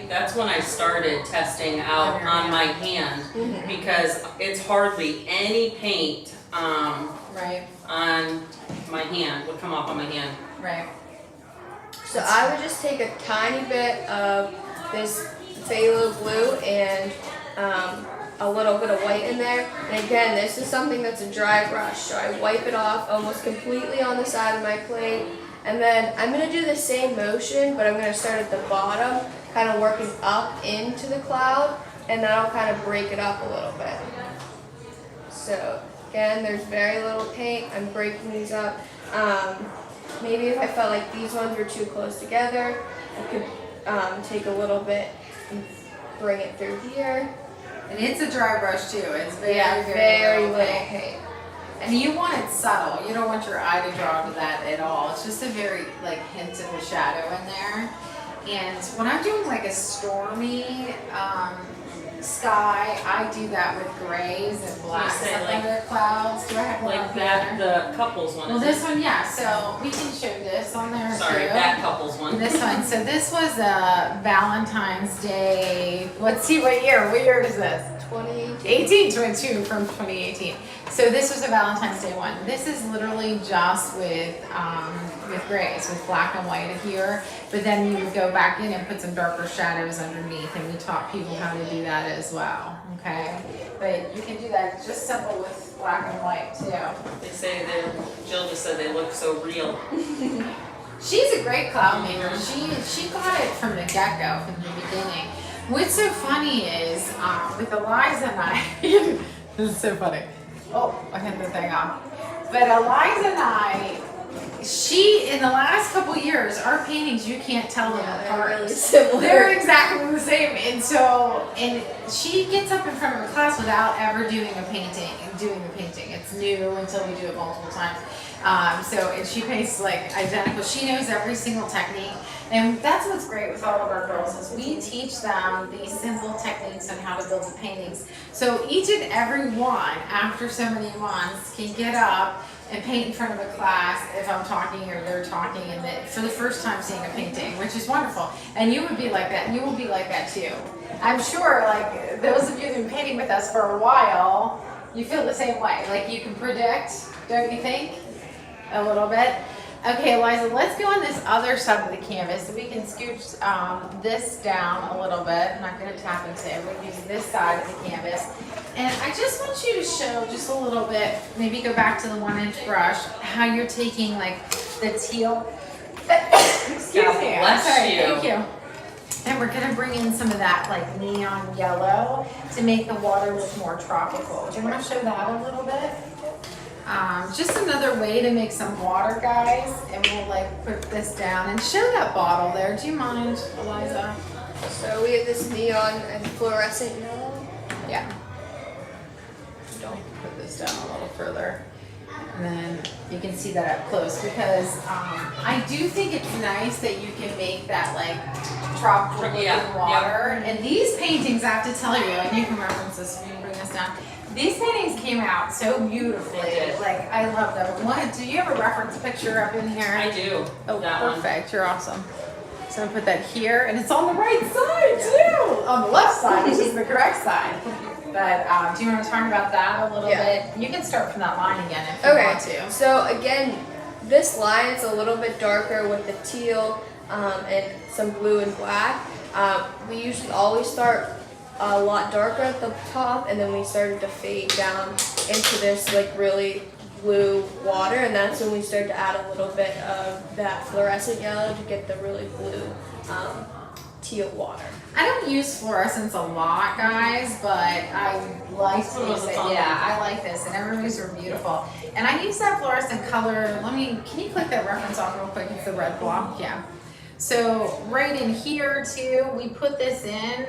that's when I started testing out on my hand, because it's hardly any paint, Right, on my hand, would come off on my hand. right. So I would just take a tiny bit of this phthalo blue and a little bit of white in there. And again, this is something that's a dry brush, so I wipe it off almost completely on the side of my plate. And then I'm going to do the same motion, but I'm going to start at the bottom, kind of working up into the cloud, and that'll kind of break it up a little bit. So again, there's very little paint. I'm breaking these up. Maybe if I felt like these ones were too close together, I could take a little bit and bring it through here. And it's a dry brush too. It's very, very little little paint. paint. And you want it subtle. You don't want your eye to draw to that at all. It's just a very like hint of a shadow in there. And when I'm doing like a stormy sky, I do that with grays and blacks say, up like- under clouds. Do I have one Like up that, here? the couples one. Well, is this one, yeah. So we can show this on there Sorry, too. that couples one. This one, one. So this was a Valentine's Day. Let's see what year. What year is this? 2018. 22 from 2018. So this was a Valentine's Day one. This is literally just with grays, with black and white here. But then you would go back in and put some darker shadows underneath, and we taught people how to do that as well. Okay, but you can do that just simple with black and white too. They say Jill just said they look so real. She's a great cloud maker. She got it from the get-go, from the beginning. What's so funny is with Eliza and I, this is so funny. Oh, I hit the thing off. But Eliza and I, in the last couple years, our paintings, you can't tell them apart. They're really similar. They're exactly the same. And she gets up in front of a class without ever doing the painting. It's new until we do it multiple times. And she paints like identical. She knows every single technique. And that's what's great with all of our girls is we teach them these simple techniques on how to build the paintings. So each and every one, after so many months, can get up and paint in front of a class if I'm talking or they're talking, and for the first time seeing a painting, which is wonderful. And you would be like that, and you will be like that too. I'm sure, like those of you who've been painting with us for a while, you feel the same way. Like you can predict, don't you think? A little bit. Okay, Eliza, let's go on this other side of the canvas so we can scooch this down a little bit. I'm not going to tap into it. We're going to use this side of the canvas. And I just want you to show just a little bit, maybe go back to the 1-inch brush, how you're taking like the teal. Excuse me. Bless Sorry, you. thank you. And we're going to bring in some of that like neon yellow to make the water look more tropical. Do you want to show that a little bit? Just another way to make some water, guys, and we'll like put this down and show that bottle there. Do you mind, Eliza? So we have this neon and fluorescent yellow. Yeah. Don't put this down a little further. And then you can see that up close because I do think it's nice that you can make that like tropical looking water. And these paintings, I have to tell you, and you can reference this if you bring this down. These paintings came out so beautifully. Like, I love them. Do you have a reference picture up in here? I do. Oh, that perfect. You're awesome. So I'm gonna put that here, and it's on the right side too. On the left side, which is the correct side. But do you want to talk about that a little bit? You can start from that line again if you want to. So again, this line is a little bit darker with the teal and some blue and black. We usually always start a lot darker at the top, and then we started to fade down into this like really blue water, and that's when we started to add a little bit of that fluorescent yellow to get the really blue teal water. I don't use fluorescents a lot, guys, but I like to use it. Yeah, I like this, and everybody's are beautiful. And I use that fluorescent color. Can you click that reference off real quick? It's the red block, yeah. So right in here too, we put this in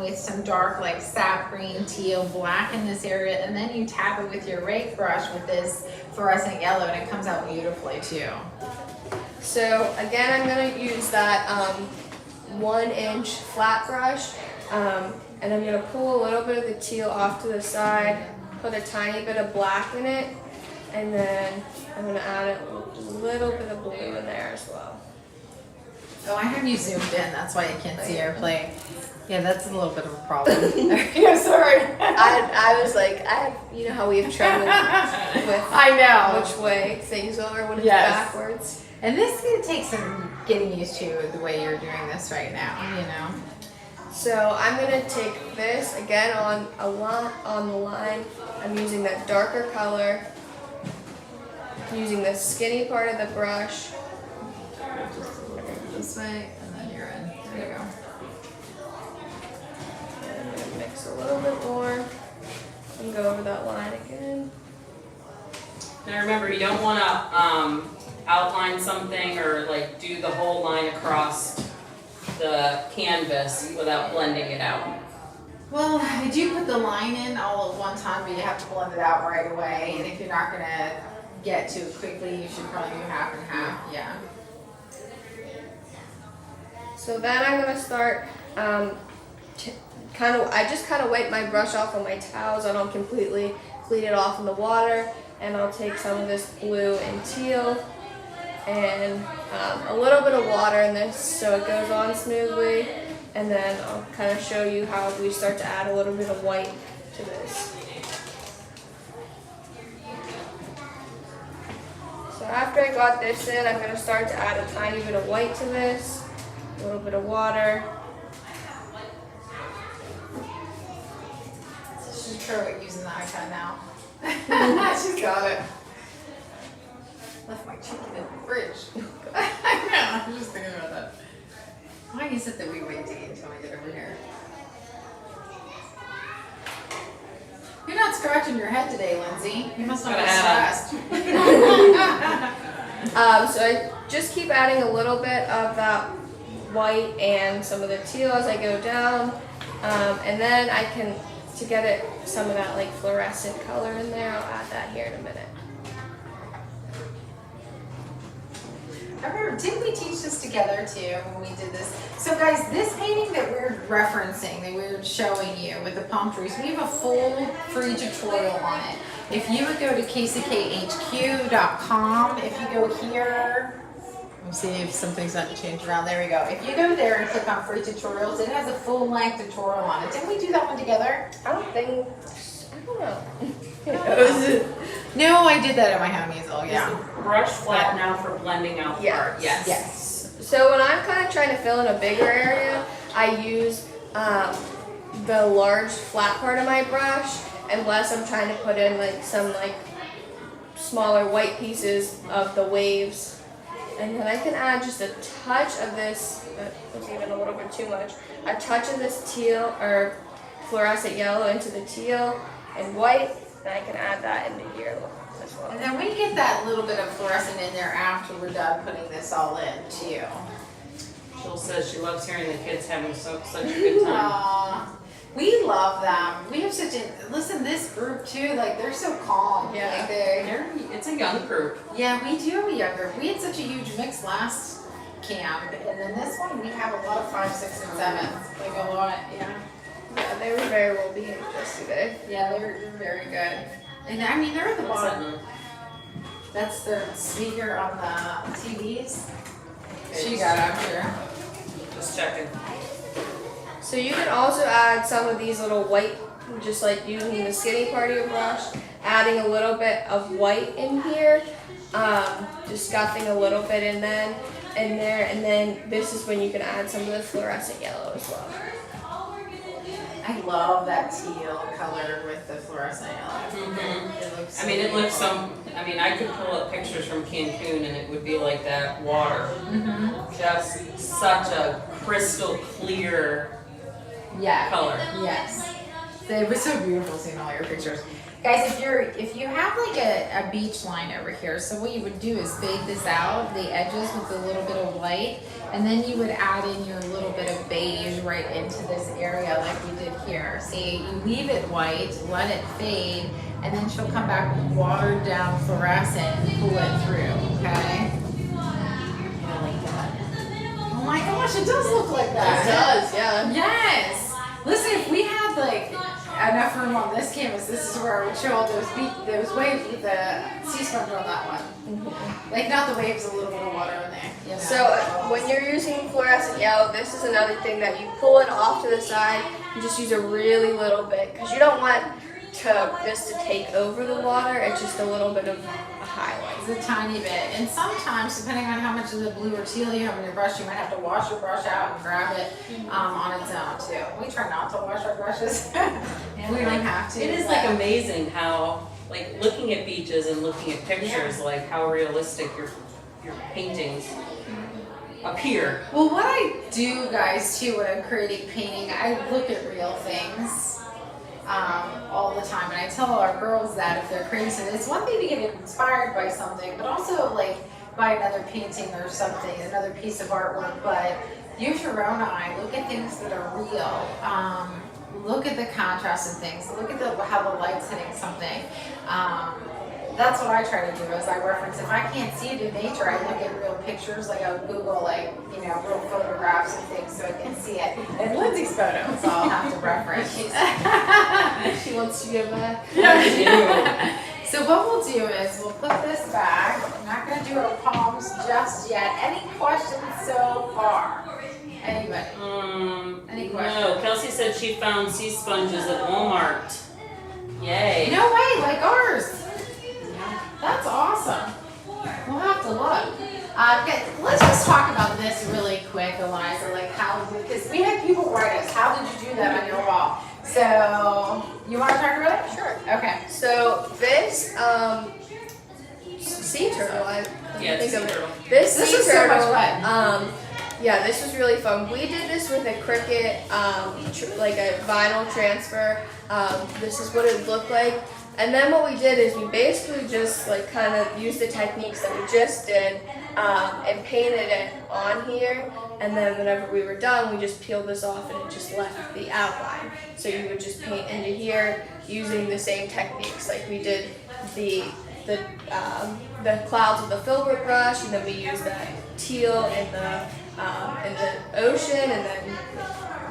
with some dark like sap green, teal, black in this area, and then you tap it with your rake brush with this fluorescent yellow, and it comes out beautifully too. So again, I'm gonna use that 1-inch flat brush, and I'm gonna pull a little bit of the teal off to the side, put a tiny bit of black in it, and then I'm gonna add a little bit of blue in there as well. Oh, I have you zoomed in. That's why you can't see our plate. Yeah, that's a little bit of a problem. I'm sorry. I was like, you know how we have trouble with I know which way things are when it's backwards. And this is going to take some getting used to the way you're doing this right now, you know. So I'm going to take this again on the line. I'm using that darker color, using the skinny part of the brush. This way, and then you're in. There you go. And I'm going to mix a little bit more and go over that line again. Now remember, you don't want to outline something or like do the whole line across the canvas without blending it out. Well, I do put the line in all at one time, but you have to blend it out right away. And if you're not going to get to it quickly, you should probably do half and half. Yeah. So then I'm going to start I just kind of wipe my brush off on my towels. I don't completely clean it off in the water. And I'll take some of this blue and teal and a little bit of water in this so it goes on smoothly. And then I'll kind of show you how we start to add a little bit of white to this. So after I got this in, I'm going to start to add a tiny bit of white to this, a little bit of water. She's perfect using the iPad now. She's got it. Left my chicken in the fridge. I know, I'm just thinking about that. Why is it that we wait to eat until we get over here? You're not scratching your head today, Lindsay. You must not be stressed. So I just keep adding a little bit of that white and some of the teal as I go down. And then I can, to get it some of that like fluorescent color in there, I'll add that here in a minute. I remember, didn't we teach this together too when we did this? So guys, this painting that we're referencing, that we're showing you with the palm trees, we have a full free tutorial on it. If you would go to kckhq.com, if you go here, let me see if something's not changed around, there we go. If you go there and click on free tutorials, it has a full length tutorial on it. Didn't we do that one together? I don't know. No, I did that at my homies, oh yeah. Brush flat now for blending out parts. Yes. So when I'm kind of trying to fill in a bigger area, I use the large flat part of my brush, unless I'm trying to put in like some like smaller white pieces of the waves. And then I can add just a touch of this, that's even a little bit too much, a touch of this teal or fluorescent yellow into the teal and white, and I can add that into here as well. And then we get that little bit of fluorescent in there after we're done putting this all in too. Jill says she loves hearing the kids having such a good time. We love them. We have such a, listen, this group too, like they're so calm. Yeah. Like It's a young group. yeah, we do have a young group. We had such a huge mix last camp, and then this one we have a lot of 5, 6, and 7s. Like a lot, yeah. Yeah, they were very well behaved yesterday. Yeah, they're very good. And I mean, they're at the What's that bottom. mean? That's the speaker on the TVs. Okay, She got it, I'm sure. Just checking. So you can also add some of these little white, just like using the skinny part of your brush, adding a little bit of white in here, just scuffing a little bit in there, and then this is when you can add some of the fluorescent yellow as well. I love that teal color with the fluorescent yellow. Mhm. It looks I mean, it looks beautiful. I could pull up pictures from Cancun and it would be like that water. Just such a crystal clear Yeah. color. Yes. It was so beautiful seeing all your pictures. Guys, if you have like a beach line over here, so what you would do is fade this out, the edges with a little bit of white, and then you would add in your little bit of beige right into this area like we did here. See, you leave it white, let it fade, and then she'll come back with watered down fluorescent and pull it through, okay? Oh my gosh, it does look like that. It does, yeah. Yes. Listen, if we had like enough room on this canvas, this is where I would show all those waves with the sea sponge on that one. Like not the waves, a little bit of water in there. You know? So when you're using fluorescent yellow, this is another thing that you pull it off to the side and just use a really little bit, because you don't want this to take over the water. It's just a little bit of a highlight. It's a tiny bit. And sometimes, depending on how much of the blue or teal you have in your brush, you might have to wash your brush out and grab it on its own too. We try not to wash our brushes. And we don't have to. It is like amazing how, like looking at beaches and looking at pictures, like how realistic your paintings appear. Well, what I do, guys, too, when I'm creating painting, I look at real things all the time, and I tell our girls that if they're creating something, it's one thing to get inspired by something, but also like by another painting or something, another piece of artwork. But use your own eye. Look at things that are real. Look at the contrast in things. Look at how the light's hitting something. That's what I try to do as I reference. If I can't see it in nature, I look at real pictures, like I would Google real photographs and things so I can see it. And Lindsay's photos, so I'll have to reference. She wants to get back. Yeah. So what we'll do is we'll put this back. I'm not gonna do our palms just yet. Any questions so far? Anybody? Any questions? No, Kelsey said she found sea sponges at Walmart. Yay. No way, like ours. That's awesome. We'll have to look. Okay, let's just talk about this really quick, Eliza. Like how, because we had people write us, how did you do that on your wall? So, you want to talk about it? Sure. Okay. So this sea turtle, I Yeah, think it's a of sea it. turtle. This This sea was so much turtle, fun. yeah, this was really fun. We did this with a Cricut, like a vinyl transfer. This is what it looked like. And then what we did is we basically just like kind of used the techniques that we just did and painted it on here. And then whenever we were done, we just peeled this off and it just left the outline. So you would just paint into here using the same techniques. Like we did the clouds with the filbert brush, and then we used that teal in the ocean, and then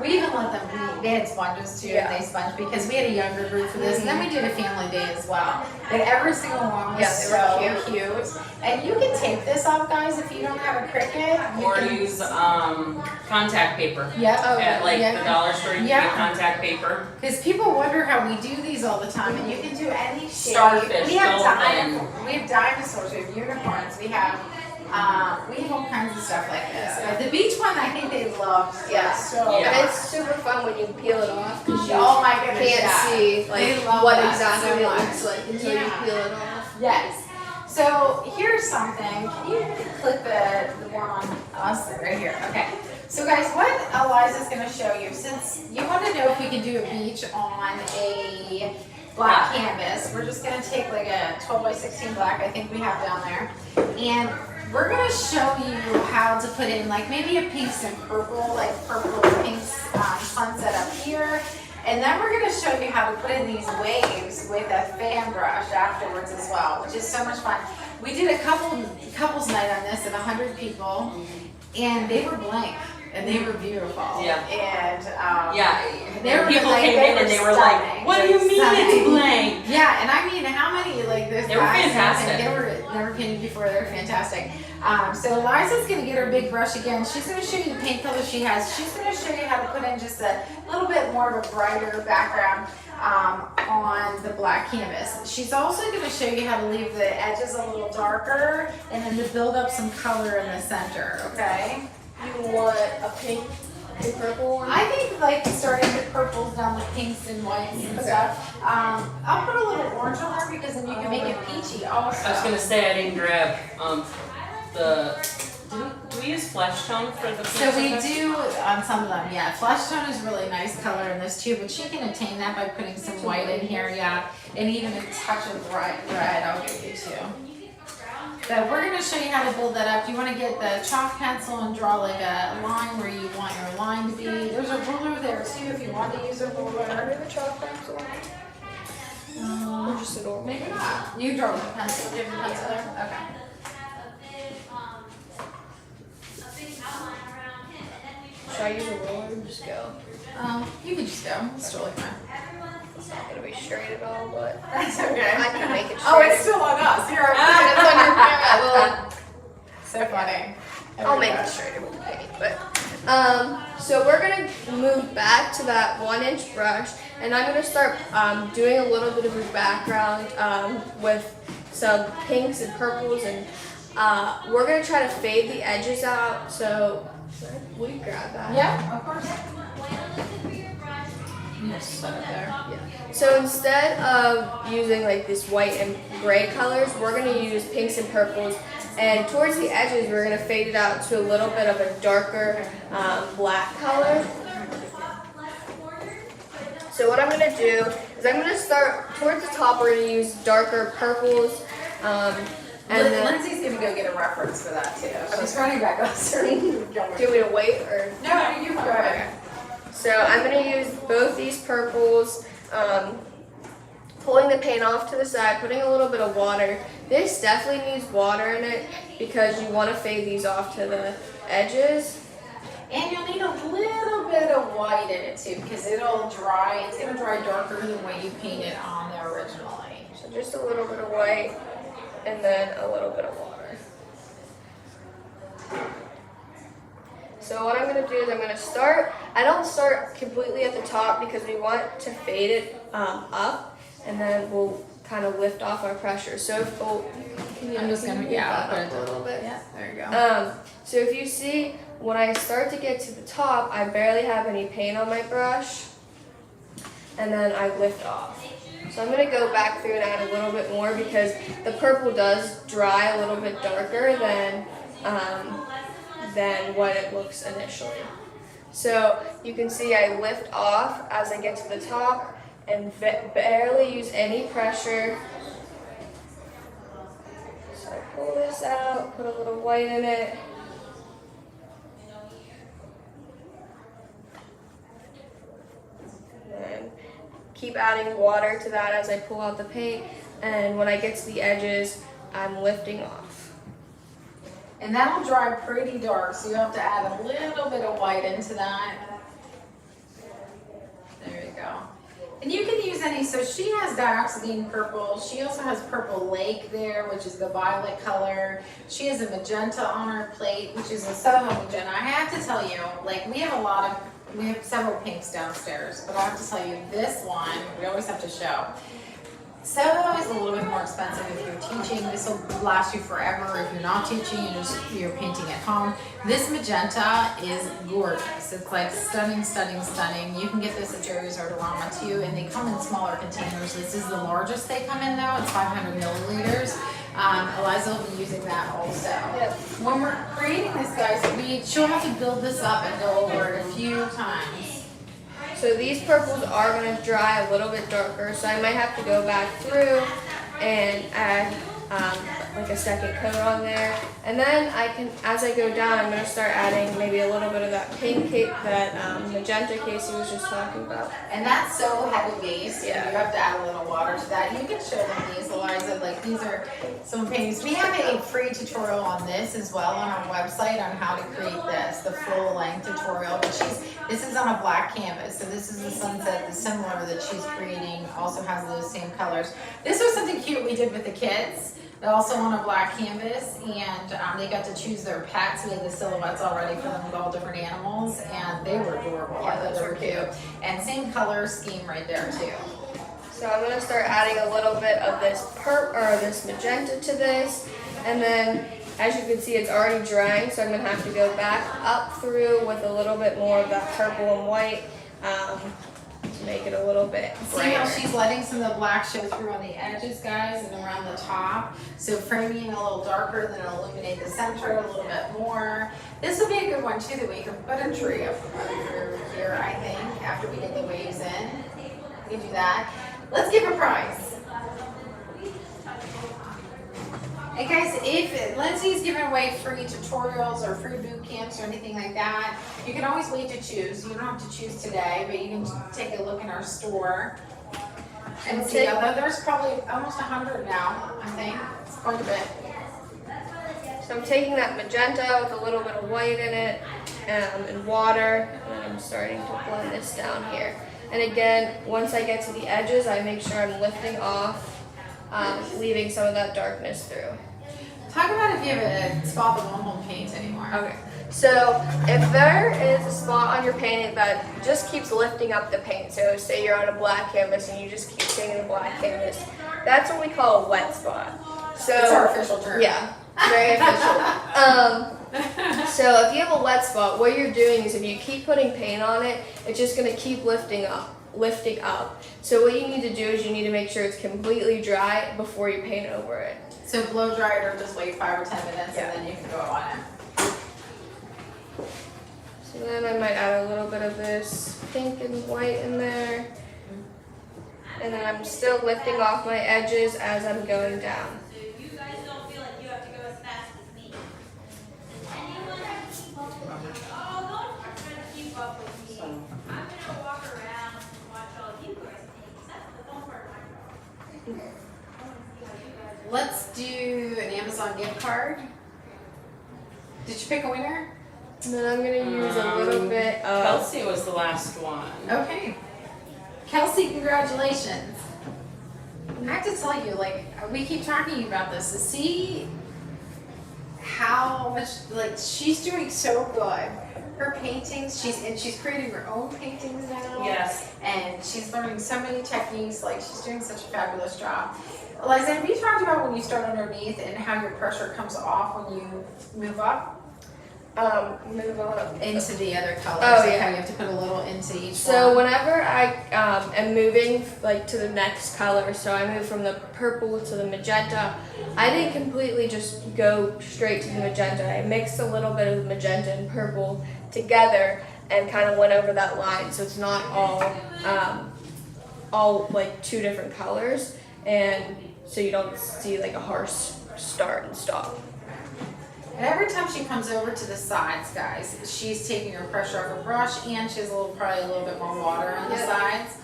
We even let them read. They had sponges too, Yeah. and they sponged because we had a younger group for this. And then we did a family day as well. And every single one was Yeah, they were so cute. And you can tape this off, guys, if you don't have a Cricut. You Or can, use contact paper. Yep. Oh, At like yeah. the dollar store, you Yeah. can get contact paper. Because people wonder how we do these all the time, and you can do any shape. Starfish, We have dolphin. we have dinosaurs, we have unicorns, we have all kinds of stuff like this. Yeah. The beach one, I think they loved. Yeah. So Yeah. and it's super fun when you peel it off because you Oh my goodness, can't yeah. see They like love what that exactly so it much. looks like until you Yeah. peel it off. Yes. So here's something. Can you click the one on us right here? Okay. So guys, what Eliza's going to show you, since you want to know if we can do a beach on a black canvas, we're just going to take like a 12 by 16 black, I think we have down there, and we're going to show you how to put in like maybe a pinks and purple, like purple pinks sunset up here. And then we're going to show you how to put in these waves with a fan brush afterwards as well, which is so much fun. We did a couples night on this of 100 people, and they were blank, and they were beautiful. Yeah. And They were people like, came in and they were like, stunning. "What do you mean Stunning. it's blank?" Yeah, and I mean, how many like this? They were fantastic. They were never painted before. They're fantastic. So Eliza's gonna get her big brush again. She's gonna show you the paint color she has. She's gonna show you how to put in just a little bit more of a brighter background on the black canvas. She's also gonna show you how to leave the edges a little darker and then to build up some color in the center. Okay. You want a pink and purple one? I think like starting with purples down with pinks and whites and stuff. I'll put a little orange on there because then you can make it peachy also. I was gonna say I didn't grab do we use flesh tone for the So we pizza? do on some of them, yeah. Flesh tone is really nice color in this too, but she can attain that by putting some white in here, yeah, and even a touch of red. I'll give you too. So we're gonna show you how to build that up. You want to get the chalk pencil and draw like a line where you want your line to be. There's a ruler there too if you want to use a ruler. Under the chalk pencil? Or just a normal? Maybe not. You draw with a pencil. Do you have a pencil there? Okay. Should I use a ruler or just go? You can just go. It's totally fine. It's not gonna be straight at all, but That's okay. I can make it straight. Oh, it's still on us. Here, It's on your camera. so funny. I'll make it straighter with the paint, but so we're gonna move back to that 1-inch brush, and I'm gonna start doing a little bit of a background with some pinks and purples, and we're gonna try to fade the edges out. So will you grab that? Yeah, of course. Just set it there. Yeah. So instead of using like this white and gray colors, we're gonna use pinks and purples. And towards the edges, we're going to fade it out to a little bit of a darker black color. So what I'm going to do is I'm going to start towards the top. We're going to use darker purples. And then, Lindsay's going to go get a reference for that too. She's running back upstairs. do you want me to wait or? No, you go ahead. So I'm going to use both these purples, pulling the paint off to the side, putting a little bit of water. This definitely needs water in it because you want to fade these off to the edges. And you'll need a little bit of white in it too because it'll dry. It's going to dry darker than what you painted on there originally. So So just a little bit of white and then a little bit of water. So what I'm going to do is I'm going to start, I don't start completely at the top because we want to fade it up, and then we'll kind of lift off our pressure. So if, I'm just gonna, move yeah, that I'll up put a little bit. Yeah, there you go. So if you see, when I start to get to the top, I barely have any paint on my brush, and then I lift off. So I'm going to go back through and add a little bit more because the purple does dry a little bit darker than what it looks initially. So you can see I lift off as I get to the top and barely use any pressure. So I pull this out, put a little white in it. And then keep adding water to that as I pull out the paint. And when I get to the edges, I'm lifting off. And that'll dry pretty dark, so you have to add a little bit of white into that. There you go. And you can use any, so she has dioxazine purple. She also has purple lake there, which is the violet color. She has a magenta on her plate, which is a Soho magenta. I have to tell you, like, we have several pinks downstairs, but I have to tell you, this one, we always have to show. Soho is a little bit more expensive if you're teaching. This will last you forever. If you're not teaching, you're painting at home. This magenta is gorgeous. It's like stunning, stunning, stunning. You can get this at Jerry's Artorama too, and they come in smaller containers. This is the largest they come in though. It's 500 milliliters. Eliza will be using that also. Yep. When we're creating this, guys, she'll have to build this up and go over it a few times. So these purples are going to dry a little bit darker, so I might have to go back through and add like a second coat on there. And then I can, as I go down, I'm going to start adding maybe a little bit of that pink, that magenta Casey was just talking about. And that's so heavy base, Yeah. you have to add a little water to that. You can show them these, Eliza, like these are some paintings. We have a free tutorial on this as well on our website on how to create this, the full length tutorial. But this is on a black canvas, so this is the sunset, the similar that she's creating, also has those same colors. This was something cute we did with the kids. They're also on a black canvas, and they got to choose their pets. We had the silhouettes already for them with all different animals, and they were adorable. I thought they were cute. And same color scheme right there too. So I'm going to start adding a little bit of this this magenta to this, and then as you can see it's already drying, so I'm going to have to go back up through with a little bit more of that purple and white to make it a little bit See how brighter. she's letting some of the black show through on the edges, guys, and around the top. So framing a little darker, then it'll illuminate the center a little bit more. This will be a good one too that we can put a tree up through here, I think, after we get the waves in. We can do that. Let's give a prize. Hey guys, if Lindsay's giving away free tutorials or free boot camps or anything like that, you can always wait to choose. You don't have to choose today, but you can take a look in our store and see. Although there's probably almost 100 now, I think. It's quite a bit. So I'm taking that magenta with a little bit of white in it and water, and I'm starting to blend this down here. And again, once I get to the edges, I make sure I'm lifting off, leaving some of that darkness through. Talk about if you have a spot that won't hold paint anymore. Okay, so if there is a spot on your painting that just keeps lifting up the paint, so say you're on a black canvas and you just keep painting the black canvas, that's what we call a wet spot. So It's our official term. yeah, very official. So if you have a wet spot, what you're doing is if you keep putting paint on it, it's just going to keep lifting up. So what you need to do is you need to make sure it's completely dry before you paint over it. So blow dry it or just wait 5 or 10 minutes Yeah. and then you can go on it. So then I might add a little bit of this pink and white in there. And then I'm still lifting off my edges as I'm going down. So you guys don't feel like you have to go as fast as me. Does anyone keep up with me? Oh, don't try to keep up with me. I'm gonna walk around and watch all of you guys paint. That's the fun part of my job. Let's do an Amazon gift card. Did you pick a winner? And then I'm going to use a little bit of... Kelsey was the last one. Okay. Kelsey, congratulations. I have to tell you, like, we keep talking about this to see how much, like, she's doing so good. Her paintings, she's creating her own paintings now. Yes. And she's learning so many techniques, like, she's doing such a fabulous job. Liza, have you talked about when you start underneath and how your pressure comes off when you move up? Move on. Into the other colors, Oh, like yeah. how you have to put a little into each So one. whenever I am moving like to the next color, so I move from the purple to the magenta, I didn't completely just go straight to the magenta. I mixed a little bit of the magenta and purple together and kind of went over that line, so it's not all like two different colors, and so you don't see like a harsh start and stop. And every time she comes over to the sides, guys, she's taking her pressure off her brush, and she has probably a little bit more water on the sides.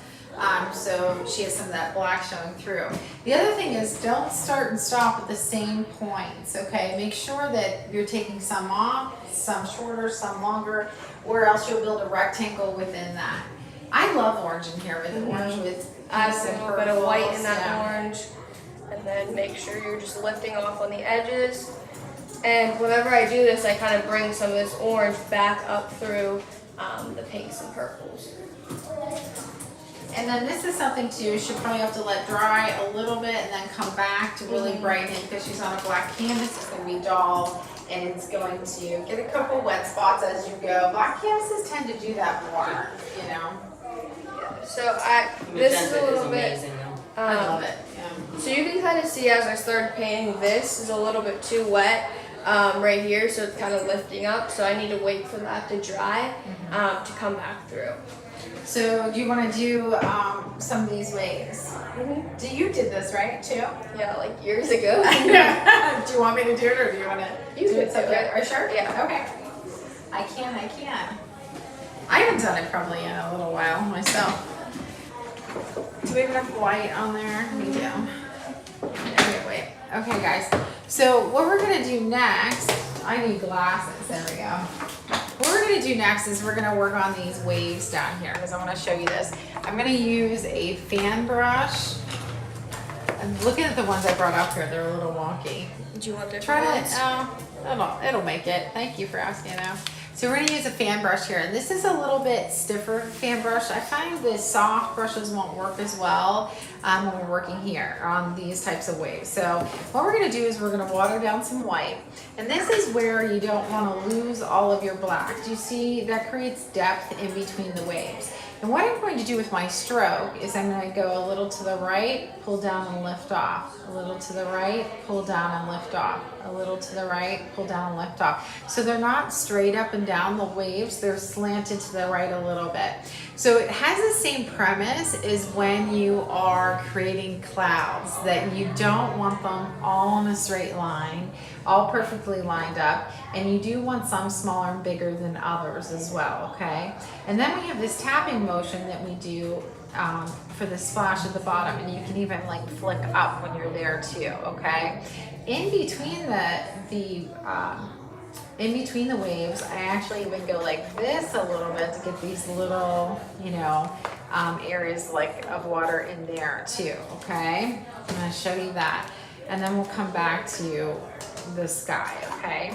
So she has some of that black showing through. The other thing is, don't start and stop at the same points, okay? Make sure that you're taking some off, some shorter, some longer, or else you'll build a rectangle within that. I love orange in here with orange with Add peace a and little bit of white in purples, that yeah. orange, and then make sure you're just lifting off on the edges. And whenever I do this, I kind of bring some of this orange back up through the pinks and purples. And then this is something too, she'll probably have to let dry a little bit and then come back to really brighten it, because she's on a black canvas, it's going to be dull, and it's going to get a couple wet spots as you go. Black canvases tend to do that more, you know. So this is a Magenta little bit. amazing, though. I love it, yeah. So you can kind of see as I started painting, this is a little bit too wet right here, so it's kind of lifting up. So I need to wait for that to dry to come back through. So do you want to do some of these waves? You did this, right, too? Yeah, like years ago. Do you want me to do it, or do you want to You do can it do separate? it. Are you sure? Yeah. Okay. I can. I haven't done it probably in a little while myself. Do we have enough white on there? We do. Anyway, okay guys. So what we're gonna do next, I need glasses, there we go. What we're gonna do next is we're gonna work on these waves down here, because I wanna show you this. I'm gonna use a fan brush. I'm looking at the ones I brought up here, they're a little wonky. Do you want different Try ones? to, it'll make it. Thank you for asking though. So we're gonna use a fan brush here, and this is a little bit stiffer fan brush. I find the soft brushes won't work as well when we're working here on these types of waves. So what we're gonna do is we're gonna water down some white, and this is where you don't wanna lose all of your black. Do you see that creates depth in between the waves? And what I'm going to do with my stroke is I'm going to go a little to the right, pull down and lift off. A little to the right, pull down and lift off. A little to the right, pull down and lift off. So they're not straight up and down the waves, they're slanted to the right a little bit. So it has the same premise as when you are creating clouds, that you don't want them all in a straight line, all perfectly lined up, and you do want some smaller and bigger than others as well, okay? And then we have this tapping motion that we do for the splash at the bottom, and you can even like flick up when you're there too, okay? In between the waves, I actually even go like this a little bit to get these little, areas like of water in there too, okay? I'm gonna show you that. And then we'll come back to the sky, okay?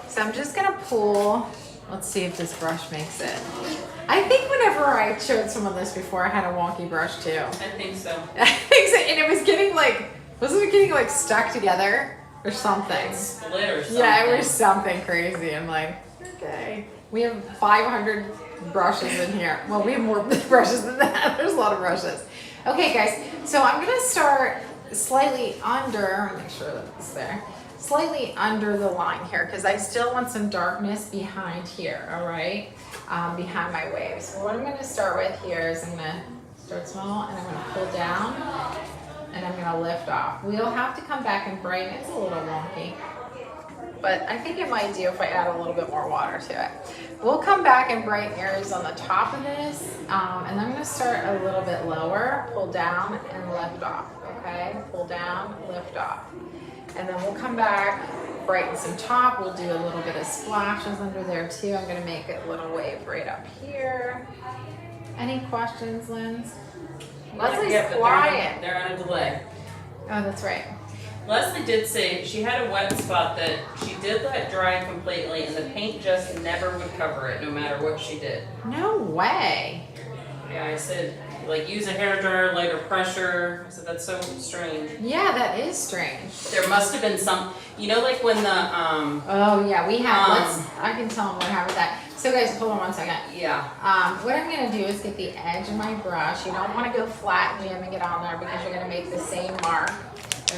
So I'm just gonna pull, let's see if this brush makes it. I think whenever I showed someone this before, I had a wonky brush too. I think so. I think so, and it was getting wasn't it getting like stuck together or something? Split or something. Yeah, it was something crazy. I'm like, okay. We have 500 brushes in here. Well, we have more brushes than that. There's a lot of brushes. Okay, guys, so I'm gonna start slightly under, make sure that it's there, slightly under the line here, because I still want some darkness behind here, all right? Behind my waves. So what I'm gonna start with here is I'm gonna start small, and I'm gonna pull down, and I'm gonna lift off. We'll have to come back and brighten it. It's a little wonky, but I think it might do if I add a little bit more water to it. We'll come back and brighten areas on the top of this, and I'm gonna start a little bit lower, pull down and lift off, okay? Pull down, lift off. And then we'll come back, brighten some top. We'll do a little bit of splashes under there too. I'm gonna make a little wave right up here. Any questions, Linz? Leslie's Yeah, but quiet. They're on a delay. Oh, that's right. Leslie did say she had a wet spot that she did let dry completely, and the paint just never would cover it, no matter what she did. No way. Yeah, I said, like, use a hairdryer, lighter pressure. I said, that's so strange. Yeah, that is strange. There must have been some, you know, like when the, Oh yeah, we have, I can tell them what happened with that. So guys, hold on one second. yeah. What I'm gonna do is get the edge of my brush. You don't wanna go flat and jamming it on there because you're gonna make the same mark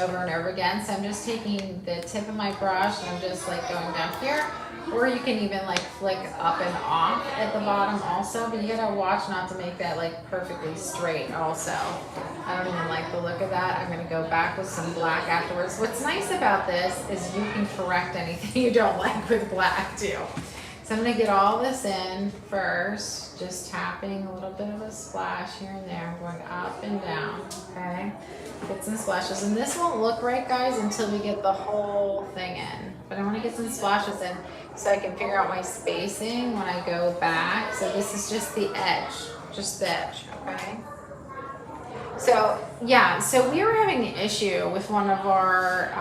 over and over again. So I'm just taking the tip of my brush and I'm just like going down here. Or you can even like flick up and off at the bottom also, but you gotta watch not to make that like perfectly straight also. I don't even like the look of that. I'm gonna go back with some black afterwards. What's nice about this is you can correct anything you don't like with black too. So I'm gonna get all this in first, just tapping a little bit of a splash here and there. I'm going up and down, okay? Get some splashes, and this won't look right, guys, until we get the whole thing in. But I wanna get some splashes in so I can figure out my spacing when I go back. So this is just the edge, okay? So, yeah, so we were having an issue with one of our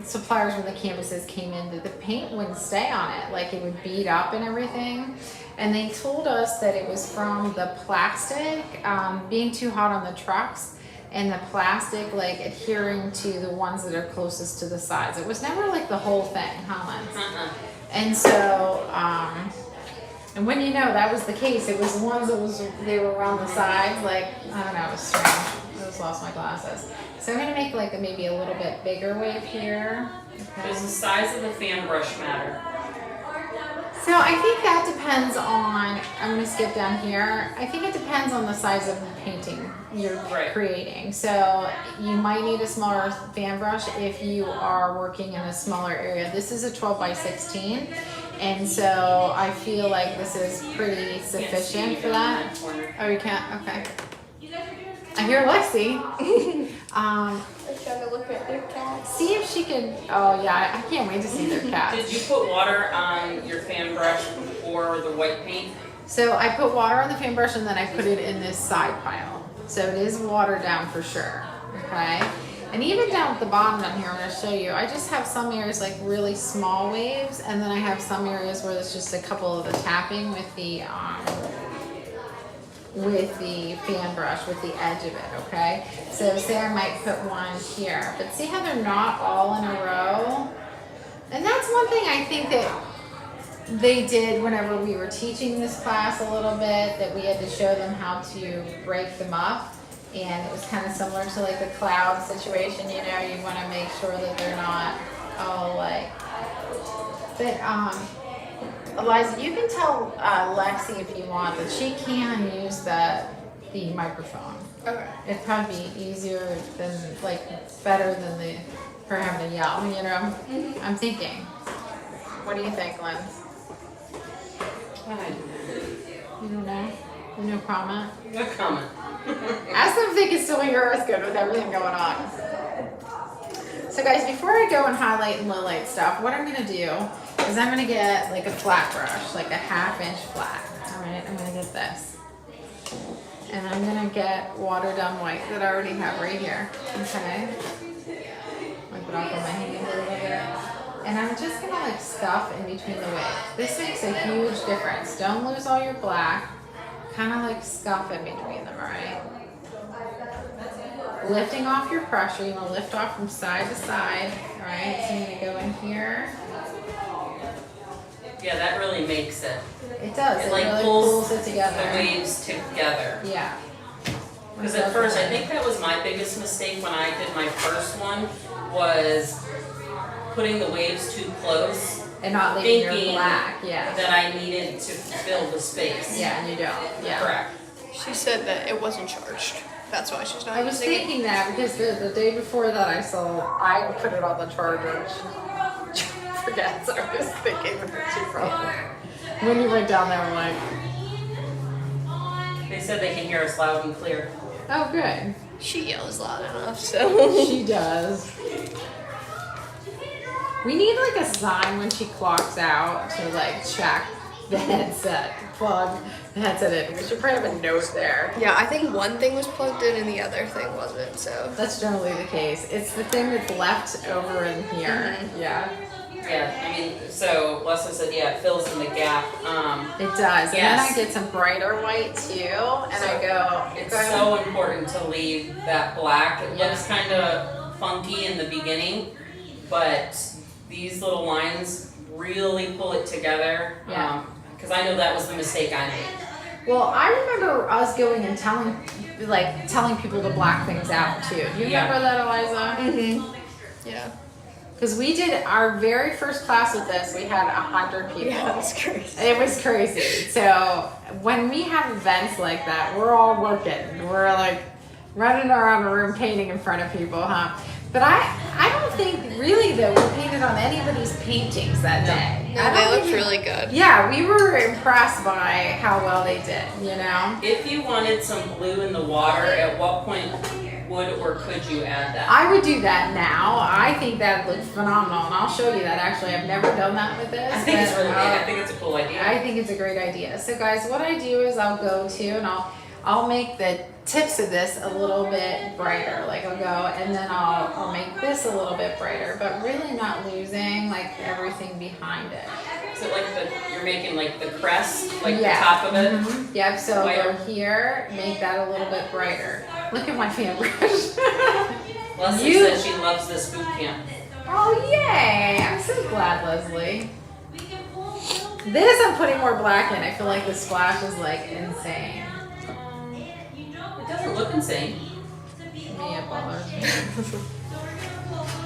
suppliers when the canvases came in that the paint wouldn't stay on it, like it would bead up and everything. And they told us that it was from the plastic being too hot on the trucks and the plastic like adhering to the ones that are closest to the sides. It was never like the whole thing, huh, Lynn? And so, and when you know that was the case, it was the ones that they were around the sides, like, I don't know, it was strange. I just lost my glasses. So I'm gonna make like maybe a little bit bigger wave here. Okay. Does the size of the fan brush matter? So I think that depends on, I'm gonna skip down here. I think it depends on the size of the painting you're creating. So you might need a smaller fan brush if you are working in a smaller area. This is a 12 by 16. And so I feel like this is pretty sufficient for that. Oh, you can't? Okay. I hear Lexi. I'm trying to look at their cats. See if she can, oh yeah, I can't wait to see their cats. Did you put water on your fan brush before the white paint? So I put water on the fan brush and then I put it in this side pile. So it is watered down for sure, okay? And even down at the bottom down here, I'm gonna show you, I just have some areas like really small waves, and then I have some areas where it's just a couple of the tapping with the fan brush, with the edge of it, okay? So say I might put one here, but see how they're not all in a row? And that's one thing I think that they did whenever we were teaching this class a little bit, that we had to show them how to break them up. And it was kind of similar to like the cloud situation, you know, you want to make sure that they're not all like, but Eliza, you can tell Lexi if you want that she can use the microphone. Okay. It'd probably be easier than, like, better than her having to yell, you know? Mm-hmm. I'm thinking. What do you think, Lynn? You don't know? No comment? No comment. Ask them if they can still hear us good with everything going on. So guys, before I go and highlight and low light stuff, what I'm gonna do is I'm gonna get like a flat brush, like a 1/2 inch flat. All right, I'm gonna get this. And I'm gonna get watered down white that I already have right here, okay? Wipe it off on my hand a little bit. And I'm just gonna like stuff in between the waves. This makes a huge difference. Don't lose all your black. Kind of like scuff in between them, all right? Lifting off your pressure, you want to lift off from side to side, all right? So I'm going to go in here. Yeah, that really makes it. It does, it like really pulls pulls it together. the waves together. Yeah. Because at first, I think that was my biggest mistake when I did my first one, was putting the waves too close. And not leaving your Thinking black, yeah. that I needed to fill the space. Yeah, and you don't, yeah. Correct. She said that it wasn't charged. That's why she's not I was using it. thinking that because the day before that I put it on the charger. Forget, so I was thinking that she probably. When you went down there, I'm like, They said they can hear us loud and clear. oh, good. She yells loud enough, so. She does. We need like a sign when she clocks out to like check the headset plug the headset in. We should probably have a note there. Yeah, I think one thing was plugged in and the other thing wasn't, so. That's generally the case. It's the thing that's left over in here. Yeah, Yeah, I mean, so Leslie said, yeah, it fills in the gap. it does. And then I Yes. get some brighter white too, and I go. It's go ahead. so important to leave that black. It Yeah. looks kind of funky in the beginning, but these little lines really pull it together. Yeah. Because I know that was the mistake I made. Well, I remember us going and telling people to black things out too. Do you Yeah. remember that, Eliza? Mm-hmm. Yeah. Because we did our very first class with this, we had 100 people. Yeah, that's crazy. It was crazy. So when we have events like that, we're all working. We're like running around the room painting in front of people, huh? But I don't think really though we painted on anybody's paintings that day. Yeah, I they don't looked think- really good. Yeah, we were impressed by how well they did, you know? If you wanted some blue in the water, at what point would or could you add that? I would do that now. I think that looks phenomenal, and I'll show you that actually. I've never done that with this. I think it's but, really neat. I think it's a cool idea. I think it's a great idea. So guys, what I do is I'll go to and I'll make the tips of this a little bit brighter. Like I'll go and then I'll make this a little bit brighter, but really not losing like everything behind it. So like you're making like the crest, like Yeah. the top of it. Mhm. Yep, so I'll go Whiter. here, make that a little bit brighter. Look at my fan brush. Leslie You- says she loves this boot camp. Oh yay! I'm so glad, Leslie. This I'm putting more black in. I feel like the splash is like insane. It doesn't look insane. Me, it bothers me.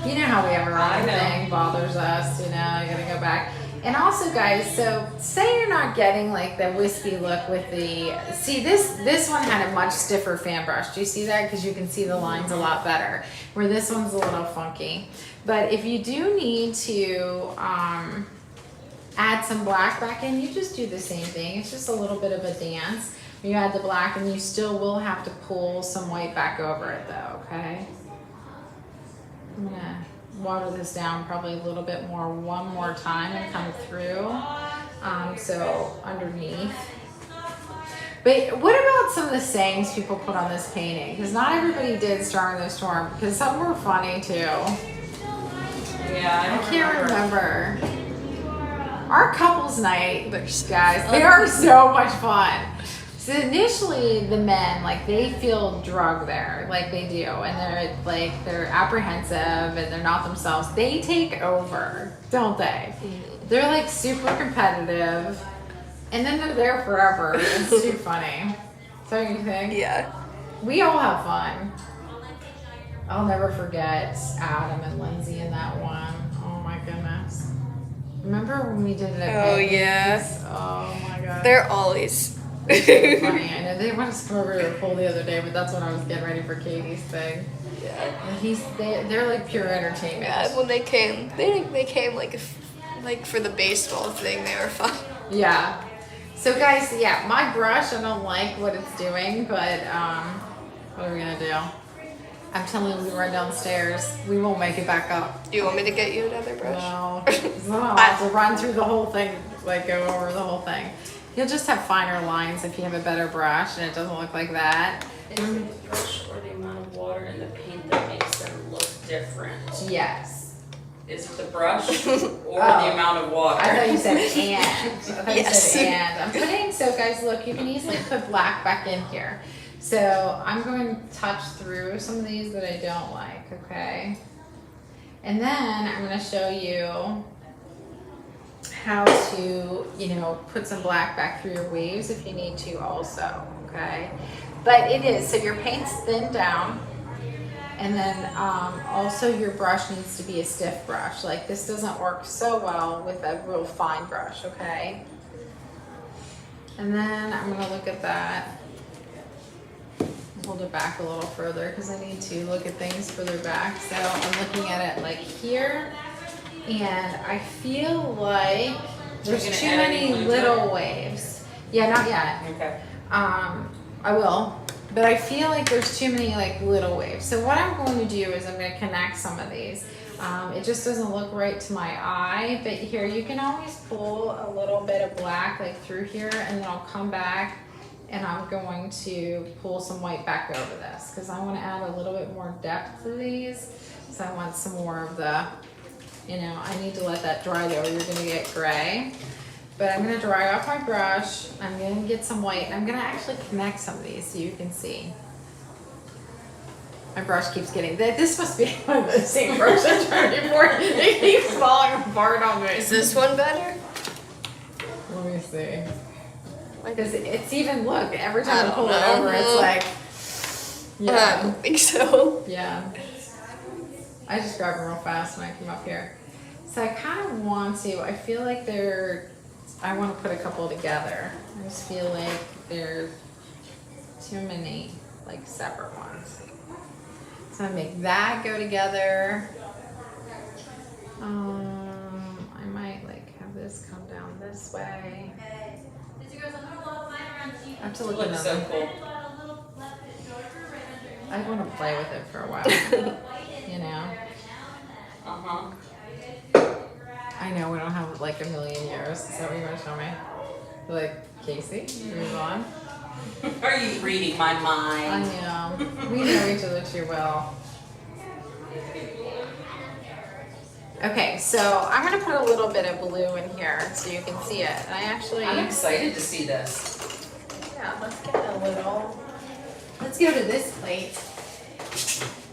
You know how we have our I own know. thing bothers us, you know, you gotta go back. And also guys, so say you're not getting like the wispy look with the, see this one had a much stiffer fan brush. Do you see that? Because you can see the lines a lot better. Where this one's a little funky. But if you do need to add some black back in, you just do the same thing. It's just a little bit of a dance. You add the black and you still will have to pull some white back over it though, okay? I'm gonna water this down probably a little bit more one more time and come through. So underneath. But what about some of the sayings people put on this painting? Because not everybody did Star in the Storm, because some were funny too. Yeah, I can't remember. Our couples night, There's guys, they are so much fun. So initially the men, like they feel drugged there, like they do, and they're apprehensive and they're not themselves. They take over, don't they? They're like super competitive, and then they're there forever. It's too funny. So you think? Yeah. We all have fun. I'll never forget Adam and Lindsay in that one. Oh my goodness. Remember when we did it at Oh, Peggy's? yeah. Oh my god. They're always. So funny. I know they wanted to come over to the pool the other day, but that's when I was getting ready for Katie's thing. Yeah. And they're like pure entertainment. Yeah, when they came like for the baseball thing, they were fun. Yeah. So guys, yeah, my brush, I don't like what it's doing, but what are we gonna do? I'm telling you, we run downstairs. We won't make it back up. Do you want me to get you another brush? No, it's not allowed to run through the whole thing, like go over the whole thing. You'll just have finer lines if you have a better brush and it doesn't look like that. Is it the brush or the amount of water in the paint that makes them look different? Yes. Is it the brush or Oh. the amount of water? I thought you said and. I thought you Yes. said and. I'm putting, so guys, look, you can easily put black back in here. So I'm going to touch through some of these that I don't like, okay? And then I'm going to show you how to, put some black back through your waves if you need to also, okay? But it is, so your paint's thinned down, and then also your brush needs to be a stiff brush. Like this doesn't work so well with a real fine brush, okay? And then I'm gonna look at that. Hold it back a little further because I need to look at things further back. So I'm looking at it like here, and I feel like there's gonna too add any many glue to little waves. Yeah, not yet. Okay. I will, but I feel like there's too many like little waves. So what I'm going to do is I'm going to connect some of these. It just doesn't look right to my eye, but here you can always pull a little bit of black like through here, and then I'll come back and I'm going to pull some white back over this because I want to add a little bit more depth to these. So I want some more of the, I need to let that dry though, or you're gonna get gray. But I'm gonna dry off my brush. I'm gonna get some white. I'm gonna actually connect some of these so you can see. My brush keeps getting, this must be one of the same brush I tried before. It keeps falling apart on me. Is this one better? Let me see. Because it's even, look, every time I I pull don't it know. over, it's like, I yeah, don't think so. yeah. I just grabbed them real fast when I came up here. So I kind of want to, I feel like I want to put a couple together. I just feel like there's too many, like, separate ones. So I make that go together. I might like have this come down this way. I have to look at Looks so them. cool. I want to play with it for a while. Uh-huh. I know we don't have like a million years. Is that what you want to show me? You're like, Casey, move on. Are you reading my I mind? know. We know each other too well. Okay, so I'm gonna put a little bit of blue in here so you can see it. And I actually, I'm excited to see this. yeah, let's get a little. Let's go to this plate.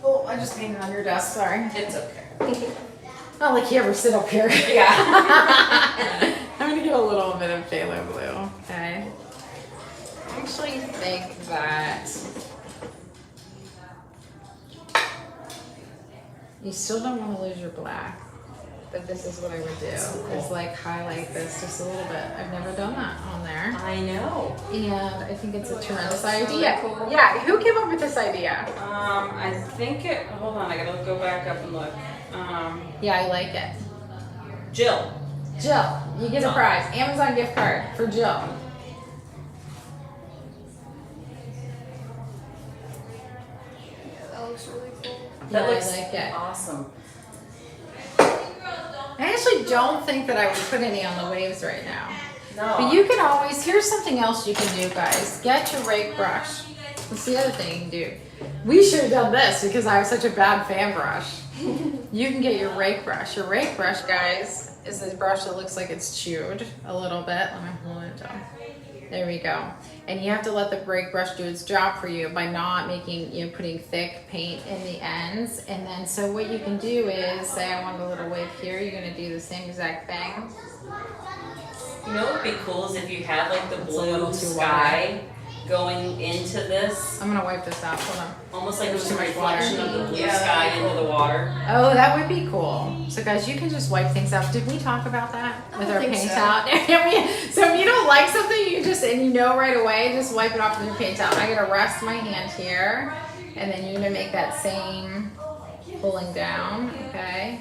Oh, I just painted on your desk. Sorry. It's okay. Not like you ever sit up here. Yeah. I'm gonna get a little bit of phthalo blue. Okay. I actually think that you still don't want to lose your black, but this is what I would do. Is like highlight this just a little bit. I've never done that on there, I know. and I think it's a tremendous really idea. cool. Yeah, who came up with this idea? I think hold on, I gotta go back up and look. Yeah, I like it. Jill. Jill, you get a prize. Amazon gift card for Jill. That looks really cool. That Yeah, looks I like it. awesome. I actually don't think that I would put any on the waves right now. No. But you can always, here's something else you can do, guys. Get your rake brush. That's the other thing you can do. We should have done this because I have such a bad fan brush. You can get your rake brush. Your rake brush, guys, is this brush that looks like it's chewed a little bit. Let me hold it down. There we go. And you have to let the rake brush do its job for you by not making, putting thick paint in the ends. And then, so what you can do is, say I want a little wave here, you're gonna do the same exact thing. You know what would be cool is if you had like the It's a little blue too sky going into this, I'm gonna wipe this out, hold on. almost like it was a Too much reflection water. of the blue Yeah, sky cool. into the water. Oh, that would be cool. So guys, you can just wipe things out. Did we talk about that I with don't our think paint so. out? So if you don't like something, you just, and you know right away, just wipe it off with your paint out. I'm gonna rest my hand here, and then you're gonna make that same pulling down, okay?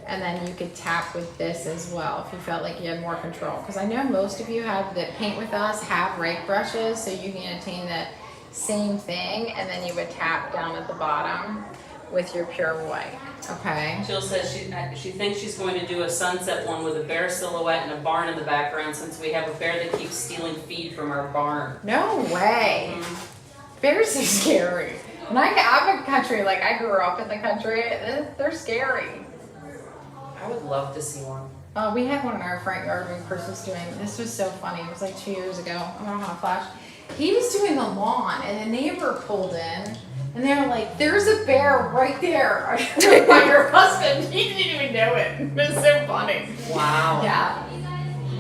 And then you could tap with this as well if you felt like you had more control. Because I know most of you that paint with us have rake brushes, so you can attain the same thing, and then you would tap down at the bottom with your pure white, okay? Jill says she thinks she's going to do a sunset one with a bear silhouette and a barn in the background since we have a bear that keeps stealing feed from our barn. No way. Bears are scary. When I'm in country, like I grew up in the country, they're scary. I would love to see one. We had one in our front yard when Chris was doing, this was so funny, it was like 2 years ago, I don't know how to flash. He was doing the lawn and a neighbor pulled in and they were like, there's a bear right there by your husband. He didn't even know it. It was so funny. Wow.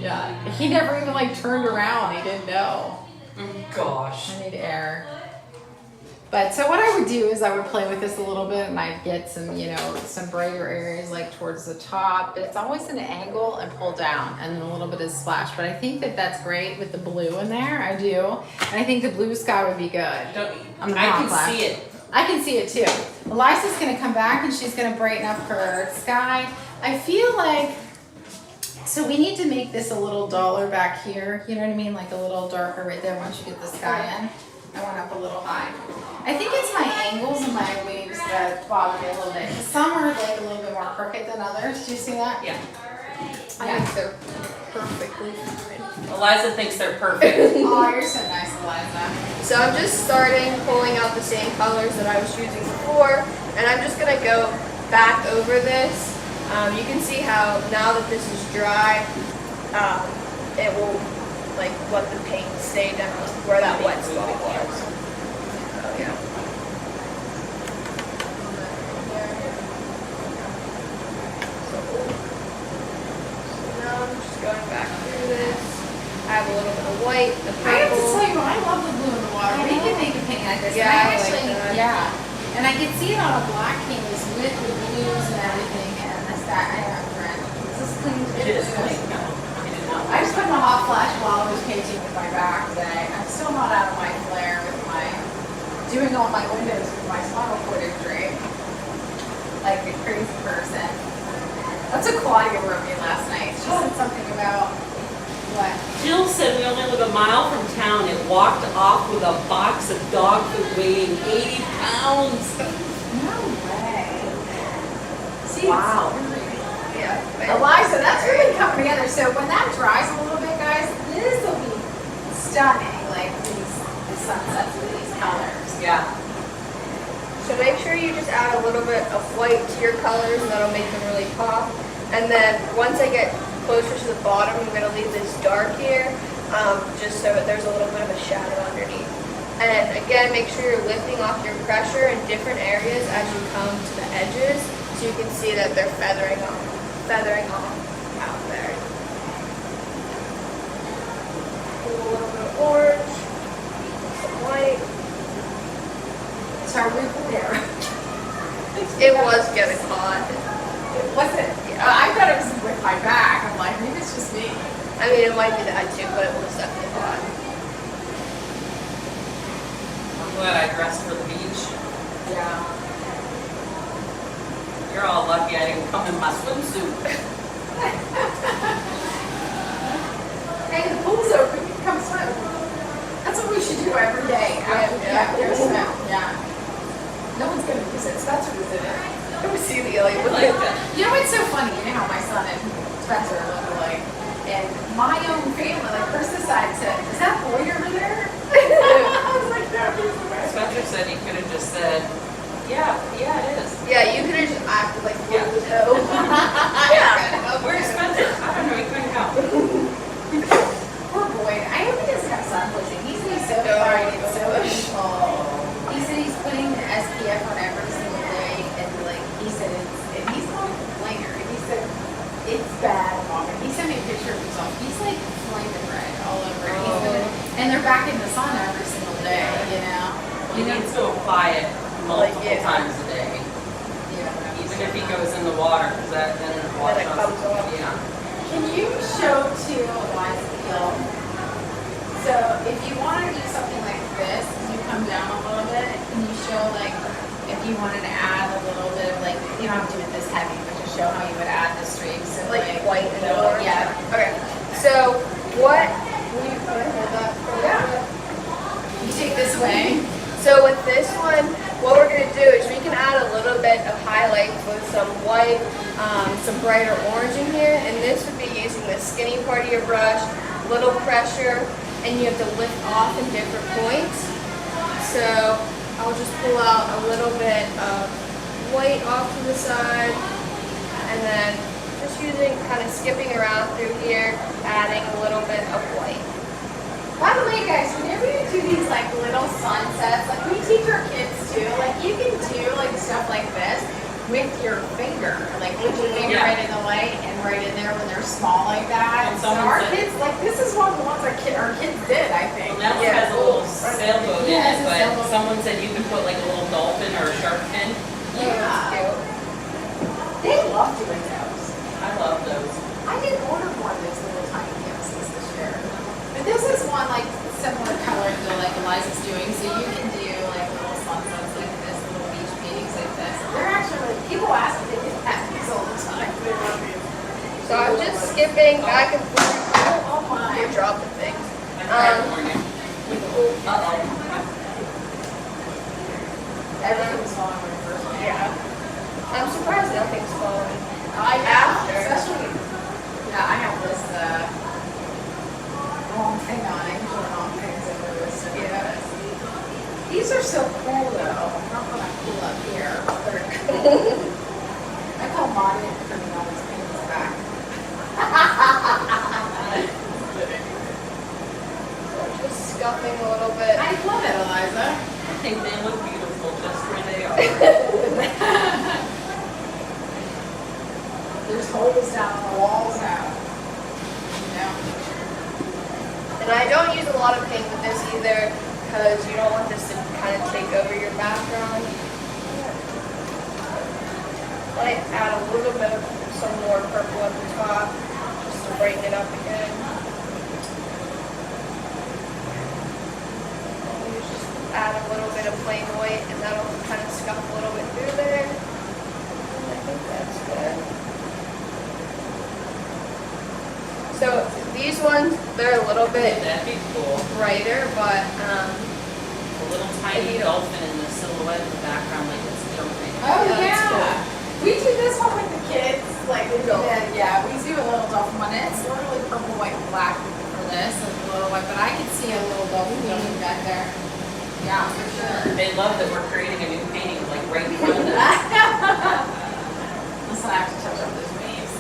Yeah. He never even like turned around, he didn't know. Gosh. I need air. But so what I would do is I would play with this a little bit and I'd get some, some brighter areas like towards the top, but it's always an angle and pull down and then a little bit of splash. But I think that that's great with the blue in there, I do. And I think the blue sky would be good. I can see it. I can see it too. Eliza's gonna come back and she's gonna brighten up her sky. I feel like, so we need to make this a little duller back here, you know what I mean? Like a little darker right there once you get the sky in. I went up a little high. I think it's my angles and my waves that bother me a little bit. Some are like a little bit more crooked than others. Do you see that? Yeah. I think they're perfectly fine. Eliza thinks they're perfect. Oh, you're so nice, Eliza. So I'm just starting pulling out the same colors that I was using before, and I'm just gonna go back over this. You can see how now that this is dry, it will like let the paint stay down where that wet spot was. So yeah. So now I'm just going back through this. I have a little bit of white, the I have to purple. tell you, I love the blue in the water. We can make a painting like this. Yeah, And I like actually, that. yeah. And I can see it on a black canvas with the blues and everything. And that's that. I have a friend. This is clean. It is clean. No, I did not. I just put in a hot flash while I was painting with my back today. I'm still not out of my flare with my doing all my windows with my spinal cord injury. Like a crazy person. That's what Claudia wrote me last night. She said something about what? Jill said we only live a mile from town. It walked off with a box of dog food weighing 80 pounds. No way. See, Wow. it's really Yeah. Eliza, that's really coming together. So when that dries a little bit, guys, this will be stunning. Like the sunsets with these colors. Yeah. So make sure you just add a little bit of white to your colors, and that'll make them really pop. And then once I get closer to the bottom, I'm going to leave this dark here, just so that there's a little bit of a shadow underneath. And again, make sure you're lifting off your pressure in different areas as you come to the edges, so you can see that they're feathering off out there. A little bit of orange, some white. It's our roof there. It was getting hot. Was it? Yeah. I thought it was with my back. I'm like, maybe it's just me. I mean, it might be that too, but it was definitely hot. I'm glad I dressed for the beach. Yeah. You're all lucky I didn't come in my swimsuit. Hey, the pool's open. You can come swim. That's what we should do every day. Yeah. Go swim. Yeah. No one's gonna use it. Spencer was in it. Let me see the alien. I like that. You know what's so funny? You know how my son and Spencer look alike. And my own family, like her side said, "Is that boy over there?" I was like, "No, he's the best." Spencer said he could have just said, yeah, it is. Yeah, you could have just Acted like Yeah. no. Yeah. Where's Spencer? I don't know, he couldn't help. Poor boy. I hope he doesn't have sun poisoning. He's gonna be so No. bright and so tall. He said he's putting the SPF on every single day, and like he said and he's not a complainer. He said it's bad walking. He sent me a picture of himself. He's like flaming red all over. And they're back in the sun every single day, you know. He needs to apply it multiple yeah. times a day, even if he goes in the water, because then it Then washes it comes off. Yeah. Can you show to Eliza the hill? So if you want to do something like this, you come down a little bit, can you show like, if you wanted to add a little bit of like, you don't have to do it this heavy, but just show how you would add the streaks and Like white and little- orange? Yeah. Okay. So what? Will you hold that for a Yeah. minute? You take this away. So with this one, what we're gonna do is we can add a little bit of highlights with some white, some brighter orange in here, and this would be using the skinny part of your brush, little pressure, and you have to lift off in different points. So I'll just pull out a little bit of white off to the side, and then just using, kind of skipping around through here, adding a little bit of white. By the way, guys, whenever you do these like little sunsets, like we teach our kids too, like you can do like stuff like this with your finger, like put your finger Yeah. right in the light and right in there when they're small like that. And So someone our said- kids, like this is one of the ones our kids did, I think. Well, that one Yeah. has a little sailboat in Yeah, it, it's a but sailboat. someone said you could put like a little dolphin or a shark fin. Yeah, they love doing those. I love those. I did order one of those little tiny canvases this year. But this is one like similar color to like Eliza's doing, so you can do like little sunsets like this, little beach paintings like this. They're actually, people ask if they can have these all the time. They love these. So I'm just skipping back and forth. Oh my. You're dropping things. I tried to warn you. Uh-oh. These are so cool though. I'm not gonna pull up here. I call Monty and putting all his paintings back. Just scuffing a little bit. I love it, Eliza. I think they look beautiful just where they are. There's holes down on the walls now. And I don't use a lot of paint with this either, because you don't want this to kind of take over your background. I add a little bit of some more purple at the top, just to brighten it up again. And you just add a little bit of plain white, and that'll kind of scuff a little bit through there. And I think that's good. So these ones, they're a little bit That'd be cool. brighter, but A little tiny dolphin in the silhouette in the background, like it's jumping. Oh, Yeah, that's yeah. We do this one with the kids, like, we do Dolphin. that, yeah, we do a little dolphin one. It's literally purple, white, and black for this, and a little white, but I can see a little dolphin jumping back there. Yeah, for sure. They love that we're creating a new painting, like right in front of them. Listen, I have to touch up those waves.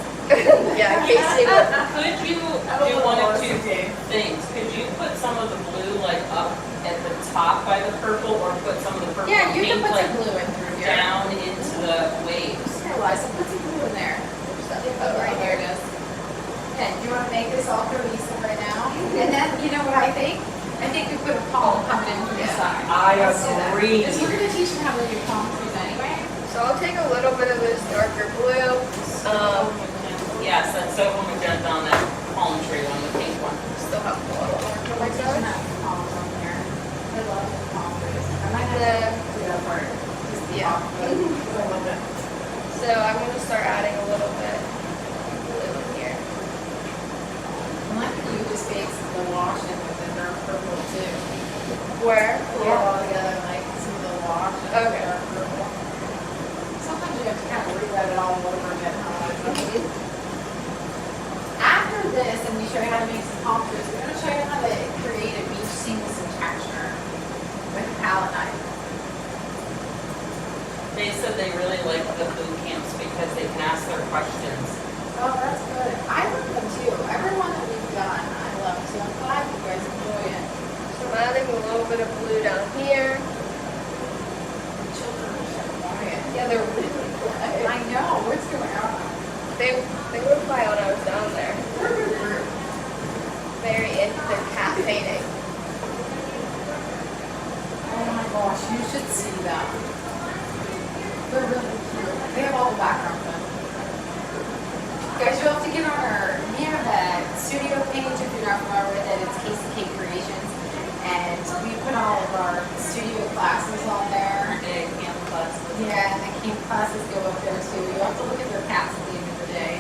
yeah, in case they would. Could you do one of two things? Could you put some of the blue like up at the top by the purple, or put some of the purple Yeah, you can pink put like some blue in through here. down into the waves? Here, Liza, put some blue in there. Oh, right here it is. Okay, do you want to make this all cohesive right now? And then, you know what I think? I think we put a palm coming in from the side. I Let's do that. agree. Because we're gonna teach them how to do palm trees anyway. So I'll take a little bit of this darker blue. Yes, that's so when we jumped on that palm tree one, the pink one. Still have a little darker We're like teaching that. them palms on here. I love the palm trees. I might have Then, to do that part. Just the Yeah. palm, but I love it. so I'm gonna start adding a little bit of blue in here. I like that you just mix the wash in with the dark purple too. Where? Pull it all together, like some of the wash and the Okay. dark purple. Sometimes you have to kind of reread it all over again, huh? After this, and we show you how to make some palm trees, we're going to show you how to create a beach scene with some texture with a palette knife. They said they really like the boot camps because they can ask their questions. Oh, that's good. I love them too. Everyone that we've done, I love too. I'm glad you guys enjoy it. So I'm adding a little bit of blue down here. The children are so quiet. Yeah, they're really quiet. I know. What's going on? They were quiet when I was down there. Very into their cat painting. Oh my gosh, you should see them. They're really cute. They have all the background done. Guys, you'll have to get on we have a studio page if you're not familiar with it. It's KCK Creations. And we put all of our studio classes on there. Big camp classes. Yeah, and the camp classes go up there too. You have to look at their cats at the end of the day.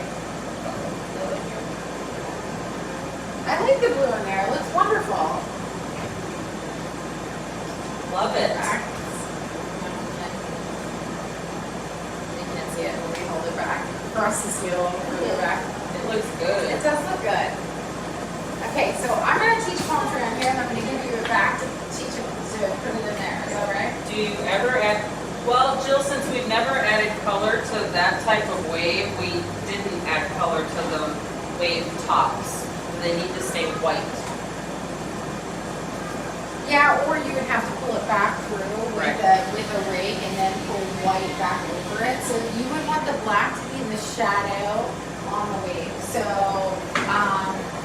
I like the blue in there. It looks wonderful. Love it. Back. You can't see it when we hold it back. For us to see it a little further back. It looks good. It does look good. Okay, so I'm going to teach palm tree on here, and I'm going to give you it back to teach it to put it in there. Is that right? Do you ever add, well, Jill, since we've never added color to that type of wave, we didn't add color to the wave tops. They need to stay white. Yeah, or you would have to pull it back through Right. with a rake and then pull white back over it. So you would want the black to be in the shadow on the wave. So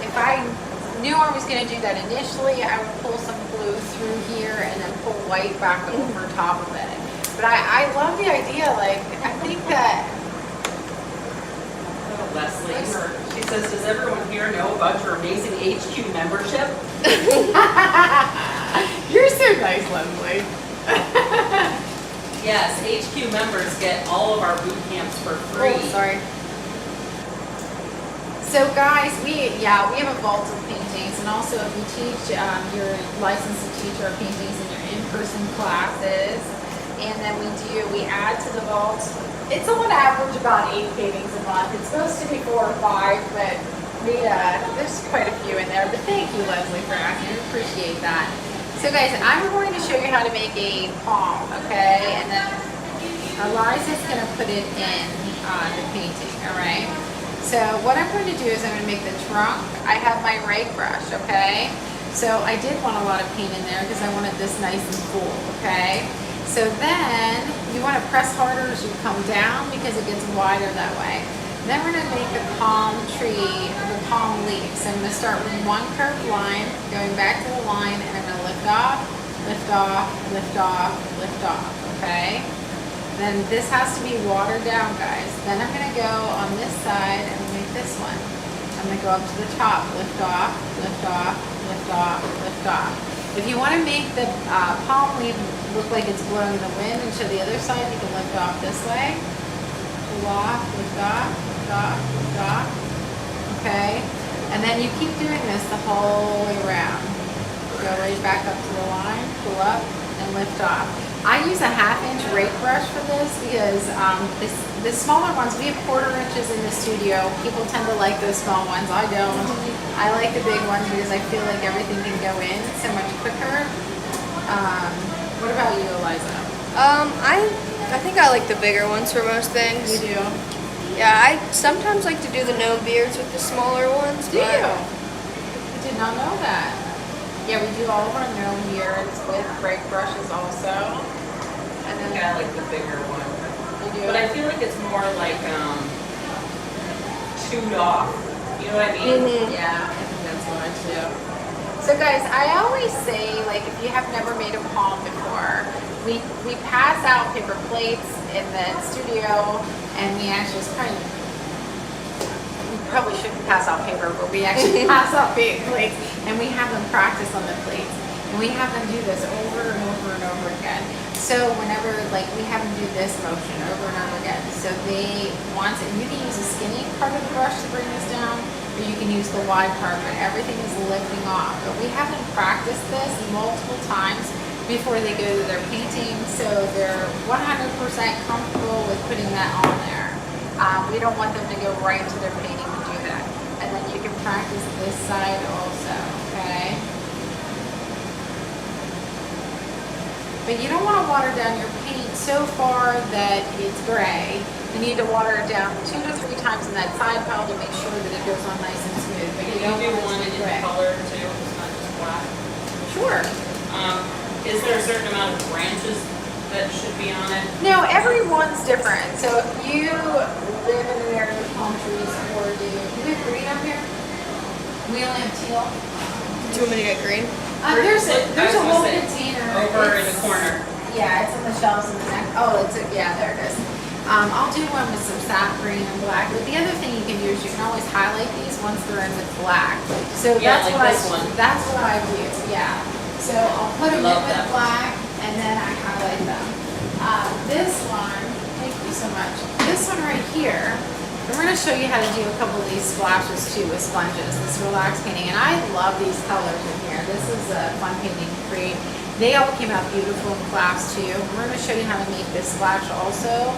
if I knew I was going to do that initially, I would pull some blue through here and then pull white back over top of it. But I love the idea. Like, I think that Leslie, she says, does everyone here know about your amazing HQ membership? you're so nice, Leslie. Yes, HQ members get all of our boot camps for free. Oh, sorry. So guys, we have a vault of paintings, and also if you teach, you're licensed to teach our paintings in your in-person classes, and then we add to the vault. It's on average about 8 paintings a month. It's supposed to be 4 or 5, but there's quite a few in there. But thank you, Leslie, for asking. I appreciate that. So guys, I'm going to show you how to make a palm, okay? And then Eliza's gonna put it in the painting, all right? So what I'm going to do is I'm gonna make the trunk. I have my rake brush, okay? So I did want a lot of paint in there because I wanted this nice and full, okay? So then you want to press harder as you come down because it gets wider that way. Then we're going to make the palm tree, the palm leaves. So I'm going to start with one curved line, going back to the line, and I'm going to lift off, lift off, lift off, lift off, okay? Then this has to be watered down, guys. Then I'm going to go on this side and make this one. I'm going to go up to the top, lift off, lift off, lift off, lift off. If you want to make the palm leaf look like it's blowing the wind and show the other side, you can lift off this way. Pull off, lift off, lift off, lift off. Okay? And then you keep doing this the whole way around. Go right back up to the line, pull up, and lift off. I use a 1/2 inch rake brush for this because the smaller ones, we have 1/4 inches in the studio. People tend to like those small ones. I don't. I like the big ones because I feel like everything can go in so much quicker. What about you, Eliza? I think I like the bigger ones for most things. You do? Yeah, I sometimes like to do the gnome beards with the smaller ones. Do you? I did not know that. Yeah, we do all of our gnome beards with rake brushes also. I think I like the bigger one. You do? But I feel like it's more like chewed off. You know what I mean? Mm-hmm. Yeah, I think that's what I do. So guys, I always say, like, if you have never made a palm before, we pass out paper plates in the studio, and we actually we probably shouldn't pass out paper, but we actually pass out big plates, and we have them practice on the plates, and we have them do this over and over and over again. So whenever, like, we have them do this motion over and over again, so they want it. You can use a skinny part of the brush to bring this down, or you can use the wide part, but everything is lifting off. But we have them practice this multiple times before they go to their painting, so they're 100% comfortable with putting that on there. We don't want them to go right to their painting and do that. And then you can practice this side also, okay? But you don't want to water down your paint so far that it's gray. You need to water it down 2 to 3 times in that side pile to make sure that it goes on nice and smooth. But you don't do want one it to in be gray. color too, it's not just black. Sure. Is there a certain amount of branches that should be on it? No, everyone's different. So if you live in an area with palm trees, or do we have green up here? We only have teal. Do you want me to get green? There's I a was whole gonna say, container. over in the It's- corner. Yeah, it's in the shelves in the neck. Oh, yeah, there it is. I'll do one with some sap green and black. But the other thing you can do is you can always highlight these once they're in with black. So Yeah, that's like what this one. That's what I do. Yeah. So I'll put them in Love with that. black and then I highlight them. This one, thank you so much. This one right here, we're going to show you how to do a couple of these splashes too with sponges. This relaxed painting, and I love these colors in here. This is a fun painting to create. They all came out beautiful in class too. We're going to show you how to make this splash also.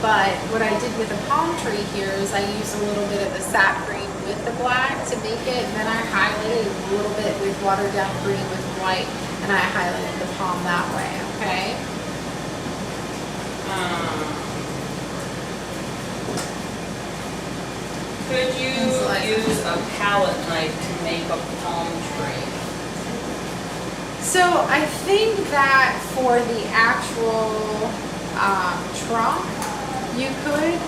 But what I did with the palm tree here is I used a little bit of the sap green with the black to make it, and then I highlighted a little bit with watered down green with white, and I highlighted the palm that way, okay? Could you use a palette knife to make a palm tree? So I think that for the actual trunk, you could,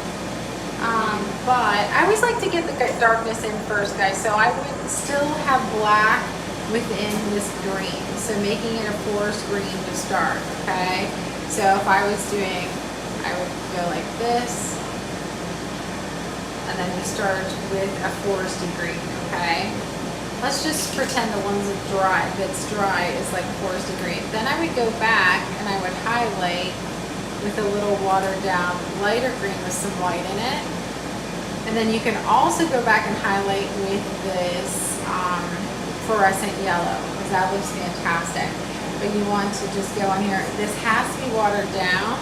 but I always like to get the darkness in first, guys. So I would still have black within this green. So making it a forest green to start, okay? So if I was doing, I would go like this, and then we start with a foresty green, okay? Let's just pretend the ones that's dry is like foresty green. Then I would go back and I would highlight with a little watered down lighter green with some white in it. And then you can also go back and highlight with this fluorescent yellow, because that looks fantastic. But you want to just go on here. This has to be watered down.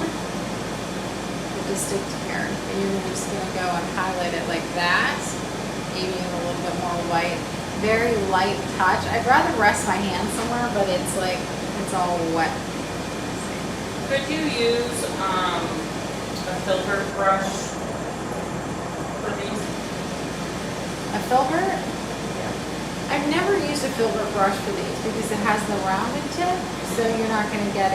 It just stick to here. And you're just gonna go and highlight it like that. Maybe in a little bit more white. very light touch. I'd rather rest my hand somewhere, but it's like, it's all wet. Could you use, a filter brush for these? A filbert? I've never used a filbert brush for these because it has the rounded tip, so you're not gonna get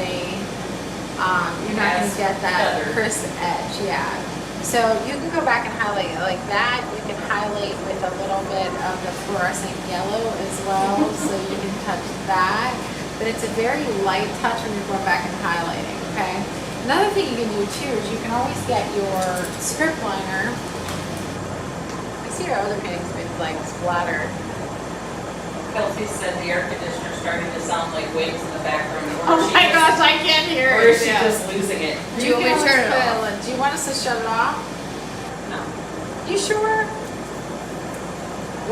that Feathered. crisp edge, yeah. So you can go back and highlight it like that. You can highlight with a little bit of the fluorescent yellow as well, so you can touch that. But it's a very light touch when you're going back and highlighting, okay? Another thing you can do too is you can always get your script liner. I see your other paintings with like splatter. Kelsey said the air conditioner's starting to sound like waves in the background. Oh my gosh, I can't hear Or it. is she just losing it? Do you want me to turn it off? Do you want us to shut it off? No. You sure?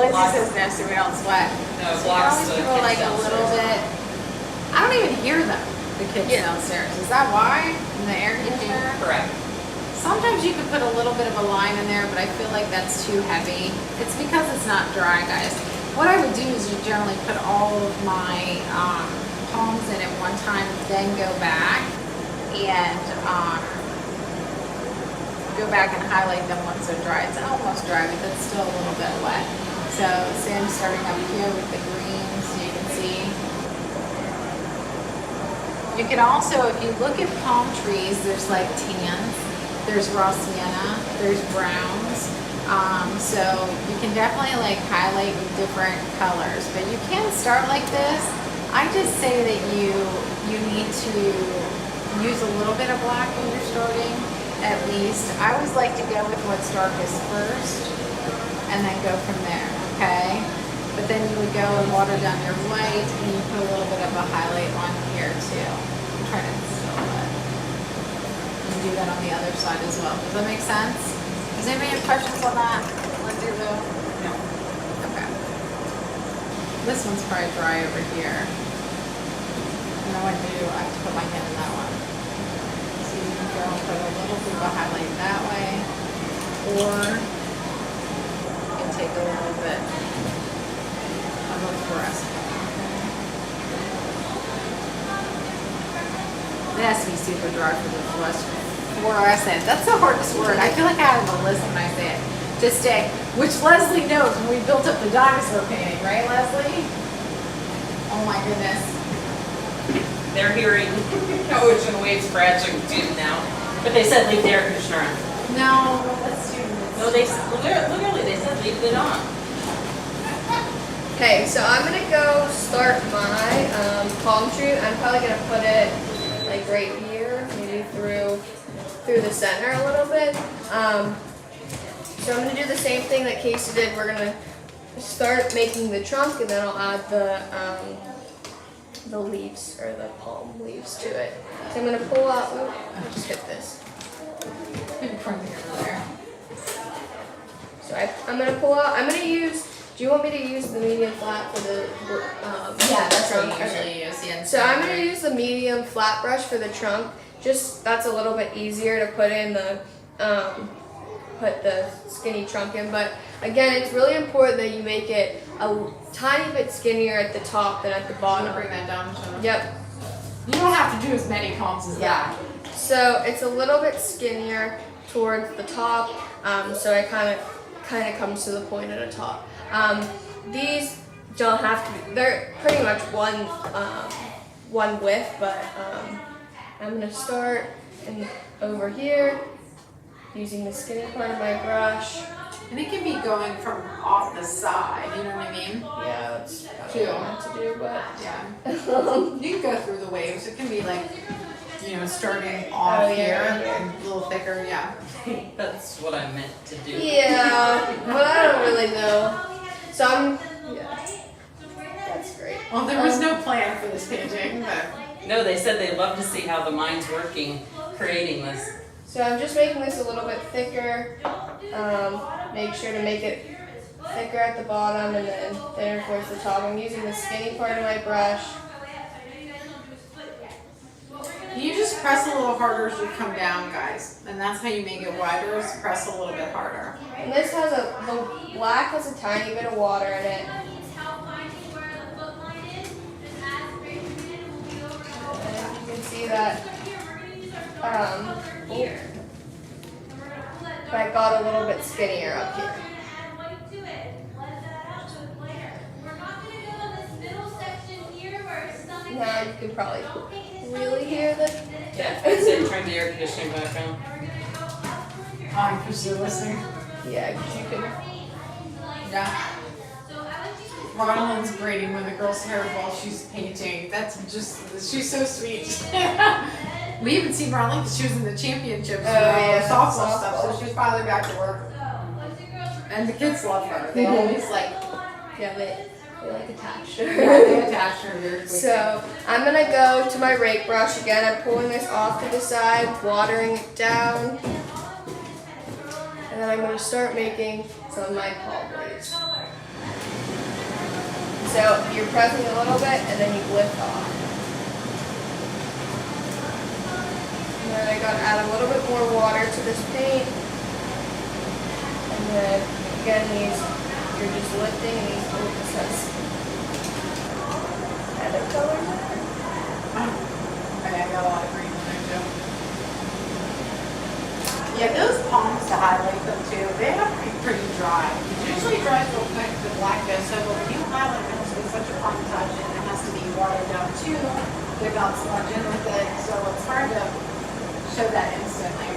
Lindsay Blocks. says no, so we don't sweat. No, So you blocks always the feel kids like a little downstairs. bit. I don't even hear them, the kids Yeah. downstairs. Is that why? In the air conditioner? Correct. Sometimes you can put a little bit of a line in there, but I feel like that's too heavy. It's because it's not dry, guys. What I would do is you generally put all of my palms in at one time, then go back and highlight them once they're dry. It's almost dry, but it's still a little bit wet. So say I'm starting up here with the green, so you can see. You can also, if you look at palm trees, there's like tans, there's raw sienna, there's browns. So you can definitely like highlight with different colors, but you can start like this. I just say that you need to use a little bit of black when you're starting, at least. I always like to go with what's darkest first and then go from there, okay? But then you would go and water down your white and you put a little bit of a highlight on here too. I'm trying to distill it. And do that on the other side as well. Does that make sense? Does anybody have questions on that? Let's do the. No. Okay. This one's probably dry over here. And I want to I have to put my hand in that one. So you can go and put a little bit of a highlight that way. Or you can take a little bit of a fluorescent. It has to be super dry for the fluorescent. That's the hardest word. I feel like I have a list when I say it. Just say, which Leslie knows when we built up the dinosaur painting, right, Leslie? Oh my goodness. They're hearing ocean waves crashing too now. But they said leave the air conditioner on. No, let's do this. No, literally, they said leave it on. Okay, so I'm gonna go start my palm tree. I'm probably gonna put it like right here, maybe through the center a little bit. So I'm gonna do the same thing that Casey did. We're gonna start making the trunk, and then I'll add the leaves or the palm leaves to it. So I'm gonna pull out. Oh, I just hit this. From here to there. So I'm gonna pull out. I'm gonna use. Do you want me to use the medium flat for the? Yeah, that's what trunk? you Okay. usually use. Yeah. So I'm gonna use the medium flat brush for the trunk. Just that's a little bit easier to put in the put the skinny trunk in. But again, it's really important that you make it a tiny bit skinnier at the top than at the I'm bottom. gonna bring that down. Jonah. Yep. You don't have to do as many palms as that. So it's a little bit skinnier towards the top. So it kind of comes to the point at the top. These don't have to be. They're pretty much one width, but I'm gonna start over here using the skinny part of my brush. And it can be going from off the side, you know what I mean? Yeah, that's Two. what I meant to do, but Yeah. You can go through the waves. It can be like, you know, starting off Oh, yeah, here, right here. and a little thicker, yeah. That's what I meant to do. yeah, but I don't really know. So yeah, that's great. Well, there was no plan for this painting, but No, they said they love to see how the mind's working, creating this. So I'm just making this a little bit thicker. Make sure to make it thicker at the bottom and then thinner towards the top. I'm using the skinny part of my brush. you just press a little harder as you come down, guys. And that's how you make it wider, is press a little bit harder. And this has the black has a tiny bit of water in it. that I got a little bit skinnier up here. Add white to it. Let that out so it's lighter. We're not gonna go in this middle section here where his stomach is. Now you can probably really hear the. Yeah, I said turn the air conditioning back on. And we're gonna go up towards your Oh, because you're listening. Yeah, 'cause you can. Yeah. So I want you to Ronald's braiding when the girl's hair while she's painting. That's just, she's so sweet. We even seen Ronald because she was in the championships for yeah, softball stuff, softball. so she's finally back to work. what's your girl's And the kids love her. They always like, Yeah, they like attached. yeah, they attach her very quickly. So I'm gonna go to my rake brush again. I'm pulling this off to the side, watering it down, and then I'm gonna start making some of my palm blades. So you're pressing a little bit, and then you lift off. And then I gotta add a little bit more water to this paint, and then again you're just lifting, and these says other colors in there. I got a lot of green in there too. Yeah, those palms to highlight them too, they have to be pretty dry. It usually dries real quick, the black does, so when you highlight it has to be such a fine touch and it has to be watered down too. They're not smudged in with it, so it's hard to show that instantly.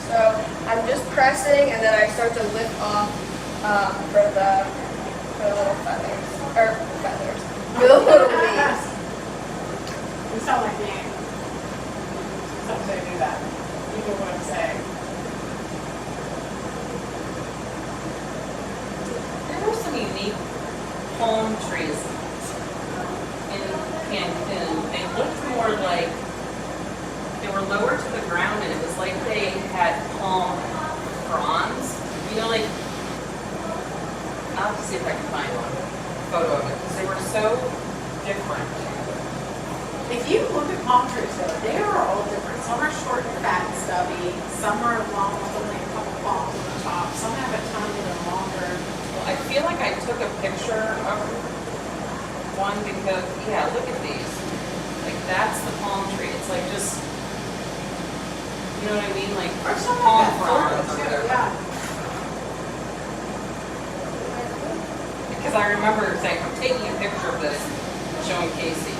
So I'm just pressing, and then I start to lift off for the little feathers, for the little leaves. You sound like me. Sometimes I do that. You know what I'm saying. There were some unique palm trees in Cancun. They looked more like, they were lower to the ground and it was like they had palm fronds. You know, like, I'll have to see if I can find one photo of it because they were so different. If you look at palm trees though, they are all different. Some are short and fat and stubby. Some are long with only a couple palms on the top. Some have a ton that are longer. Well, I feel like I took a picture of one because, yeah, look at these. Like, that's the palm tree. It's like just, you know what I mean? Like, Or some palm have fronds that or too, whatever. yeah. Because I remember saying, I'm taking a picture of this, showing Casey.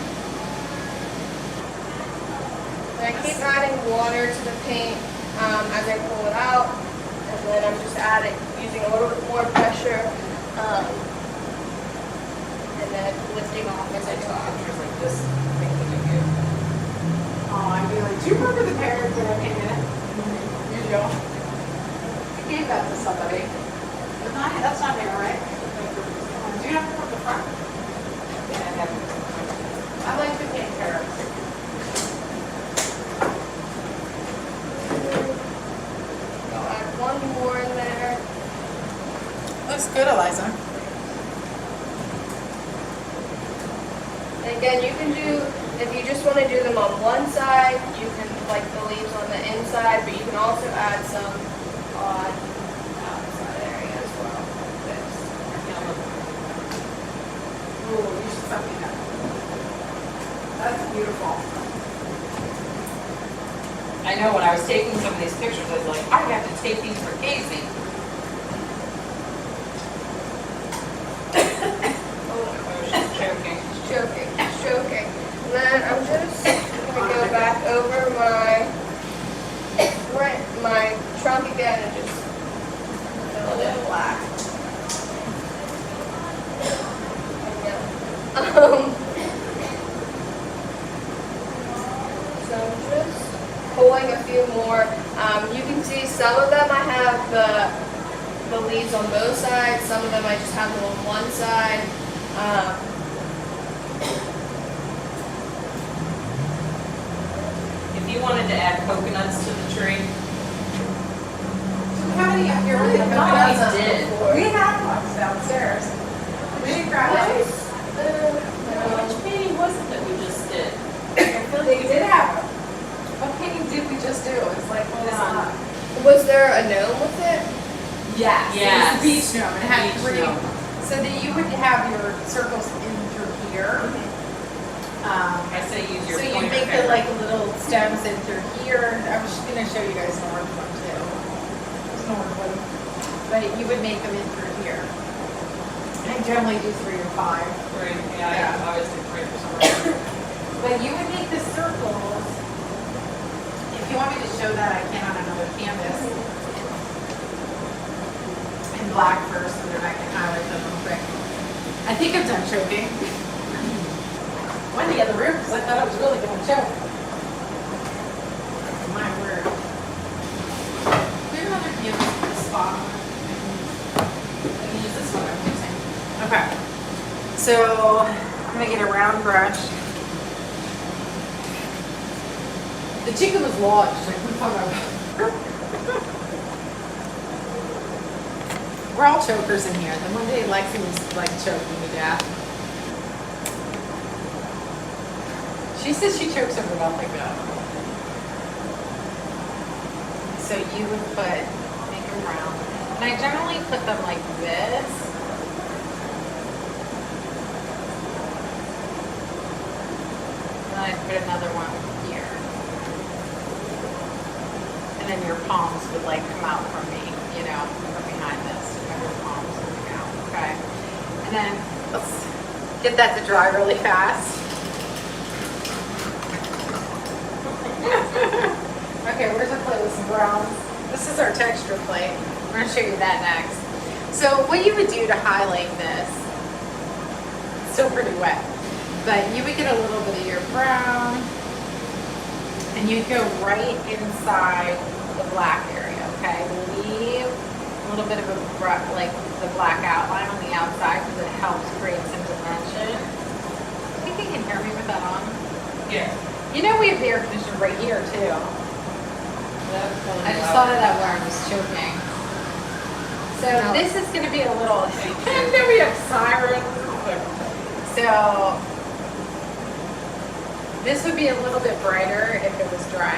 And I keep adding water to the paint as I pull it out, and then I'm just using a little bit more pressure, and then lifting off as I talk. Pictures like this, thinking of you. Oh, I'd be like, do you remember the parents that I painted? You do. I gave that to somebody. But that's not here, right? Do you have to put the front? Yeah, I have. I like to paint parents. I'll add one more in there. Looks good, Eliza. And again, you can do, if you just want to do them on one side, you can like the leaves on the inside, but you can also add some on the outside area as well, like this. Ooh, you should send me that. That's beautiful. I know when I was taking some of these pictures, I was like, I have to take these for Casey. Oh, she's choking. Stroking. And then I'm just gonna go back over my trunk again and just fill it in black. So I'm just pulling a few more. You can see some of them I have the leaves on both sides. Some of them I just have them on one side. If you wanted to add coconuts to the tree, Do we have any up here? We Coconuts? did. We have ones downstairs. We didn't grab those. which painting was it that we just did? I feel They like did have. What painting did we just do? It's like, hold on. Was there a gnome with it? Yes. It was the beach gnome. It had Beach three. gnome. So that you would have your circles in through here. I say the like little stems in through here. I was just gonna show you guys north one too. There's north one. But you would make them in through here. I generally do 3 or 5. Right, Yeah. yeah, I always do 3 for some reason. But you would make the circles. If you want me to show that, I can on another canvas. In black first, and then I can highlight them real quick. I think I'm done choking. Went in the other room because I thought I was really going to choke. My word. We have another canvas for this spot. I can use this one I'm using. Okay. So I'm going to get a round brush. The chicken was lodged. Like, what are you talking about? We're all chokers in here. The one day Lexi was like choking to death. She says she chokes over nothing though. So you would make them round. And I generally put them like this. And then I put another one here. And then your palms would like come out from me, you know, from behind this. Your palms coming out, okay? And then let's get that to dry really fast. Okay, where's our plate with some browns? This is our texture plate. I'm going to show you that next. So what you would do to highlight this, it's still pretty wet, but you would get a little bit of your brown and you'd go right inside the black area, okay? Leave a little bit of like the black outline on the outside because it helps create some dimension. I think you can hear me with that on. Yeah. You know we have the air conditioner right here too. I just thought of that where I was choking. So this is going to be a little, and then we have sirens. So this would be a little bit brighter if it was dry.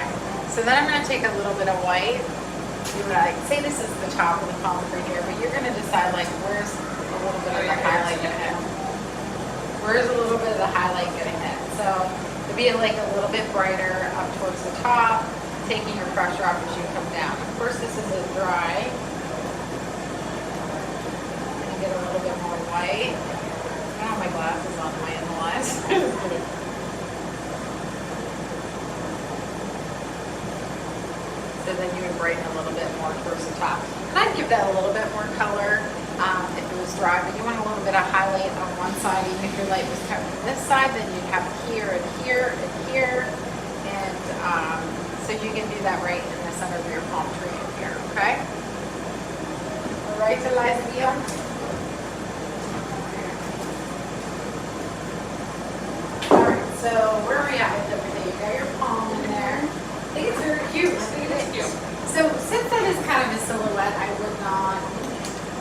So then I'm going to take a little bit of white. You would like, say this is the top of the palm right here, but you're going to decide like where's a little bit of the highlight going to hit. Where's a little bit of the highlight going to hit? So it'd be like a little bit brighter up towards the top, taking your pressure off as you come down. Of course, this is a dry. And get a little bit more white. I don't have my glasses on, my analyze. So then you would brighten a little bit more towards the top. And I'd give that a little bit more color if it was dry, but you want a little bit of highlight on one side. Even if your light was coming from this side, then you'd have here and here and here. And so you can do that right in the center of your palm tree in here, okay? All right, Eliza Dion. All right, so where are we at with everything? You got your palm in there. I think it's very cute. Look at it. So since that is kind of a silhouette, I would not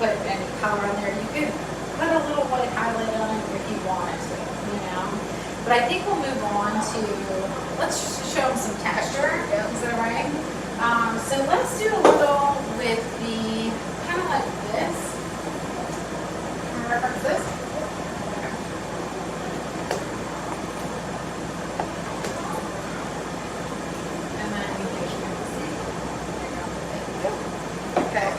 put any color on there. You could put a little white highlight on it if you wanted to, you know. But I think we'll move on to, let's show them some texture. Is that right? So let's do a little with the, kind of like this. Can I reference this? Okay.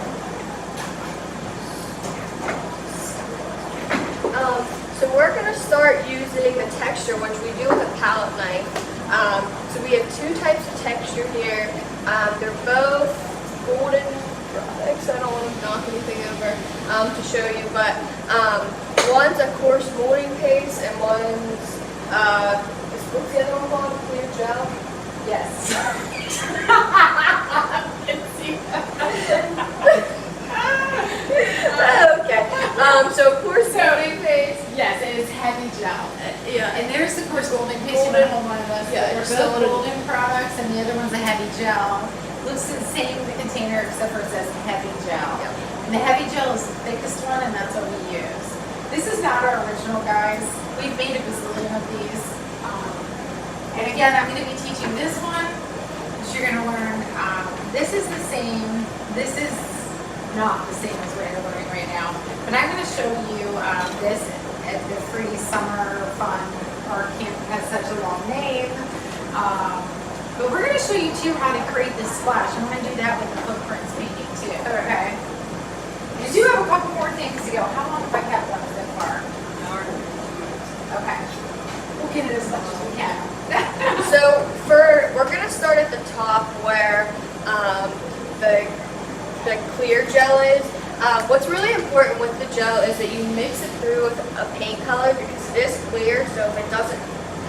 So we're going to start using the texture, which we do with a palette knife. So we have 2 types of texture here. They're both golden products. I don't want to knock anything over to show you, but one's a coarse molding paste and one's, what's the other one called? Clear gel? Yes. Okay. So coarse molding paste. Yes, and it's heavy gel. Yeah. And there's the coarse golden paste in the whole one of us. Yeah, They're it's still both in a- golden products, and the other one's a heavy gel. Looks the same in the container, except for it says heavy gel. Yep. And the heavy gel is the thickest one, and that's what we use. This is not our original, guys. We've made a bazillion of these. And again, I'm going to be teaching this one, which you're going to learn. This is the same. This is not the same as what you're learning right now. But I'm going to show you this at the free summer fun. Our camp has such a long name. But we're gonna show you too how to create this splash. I'm gonna do that with the footprints painting too, okay? You do have a couple more things to go. How long have I kept them so far? Okay. We'll get it as much as we can. So we're gonna start at the top where the clear gel is. What's really important with the gel is that you mix it through with a paint color because it is clear. So if it doesn't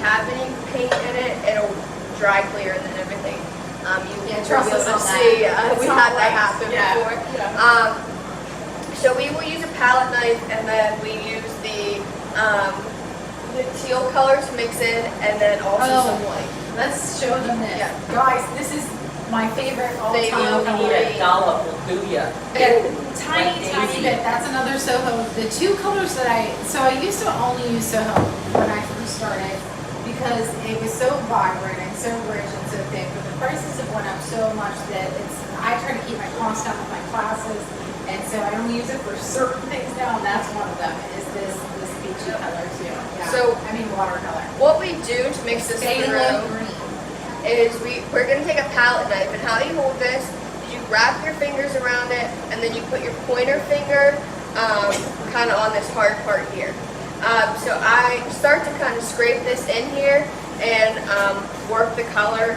have any paint in it, it'll dry clear and then everything. You Yeah, will trust be us able on to that. see. It's We not had that right. happen Yeah. before. Yeah. So we will use a palette knife and then we use the teal color to mix in and then also Oh. some white. Let's show them this. Yeah. Guys, this is my favorite all-time They You color. need a dollop will do ya. Tiny, Like tiny Daisy. bit. That's another Soho. The two colors that so I used to only use Soho when I first started because it was so vibrant and so rich and so thick. But the prices have went up so much that I try to keep my costs down with my classes. And so I only use it for certain things now, and that's one of them, is this peachy color too. Yeah. So- watercolor. What we do to mix this Phthalo through green. is we're going to take a palette knife, and how you hold this is you wrap your fingers around it and then you put your pointer finger kind of on this hard part here. So I start to kind of scrape this in here and work the color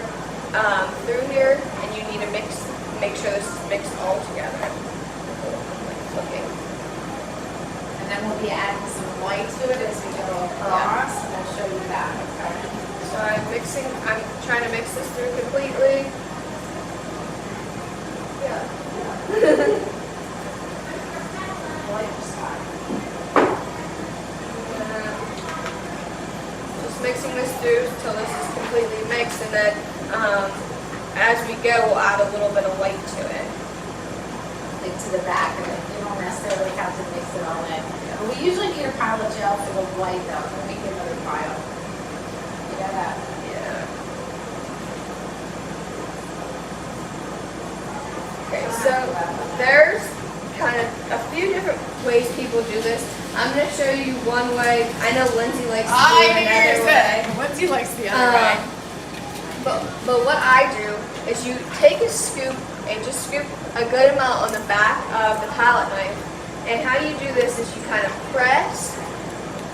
through here, and you need to make sure this is mixed all together. Like looking. And then we'll be adding some light to it as we go across, and I'll show you that, okay? So I'm trying to mix this through completely. Yeah. Light spot. Just mixing this through until this is completely mixed, and then as we go, we'll add a little bit of white to it. Like to the back of it. You don't necessarily have to mix it all in. But we usually need a pile of gel for the white though, we'll make another pile. You got that? Yeah. Okay, so there's kind of a few different ways people do this. I'm going to show you one way. I know Lindsay likes to do it another way. Lindsay likes the But what I do is you take a scoop and just scoop a good amount on the back of the palette knife. And how you do this is you kind of press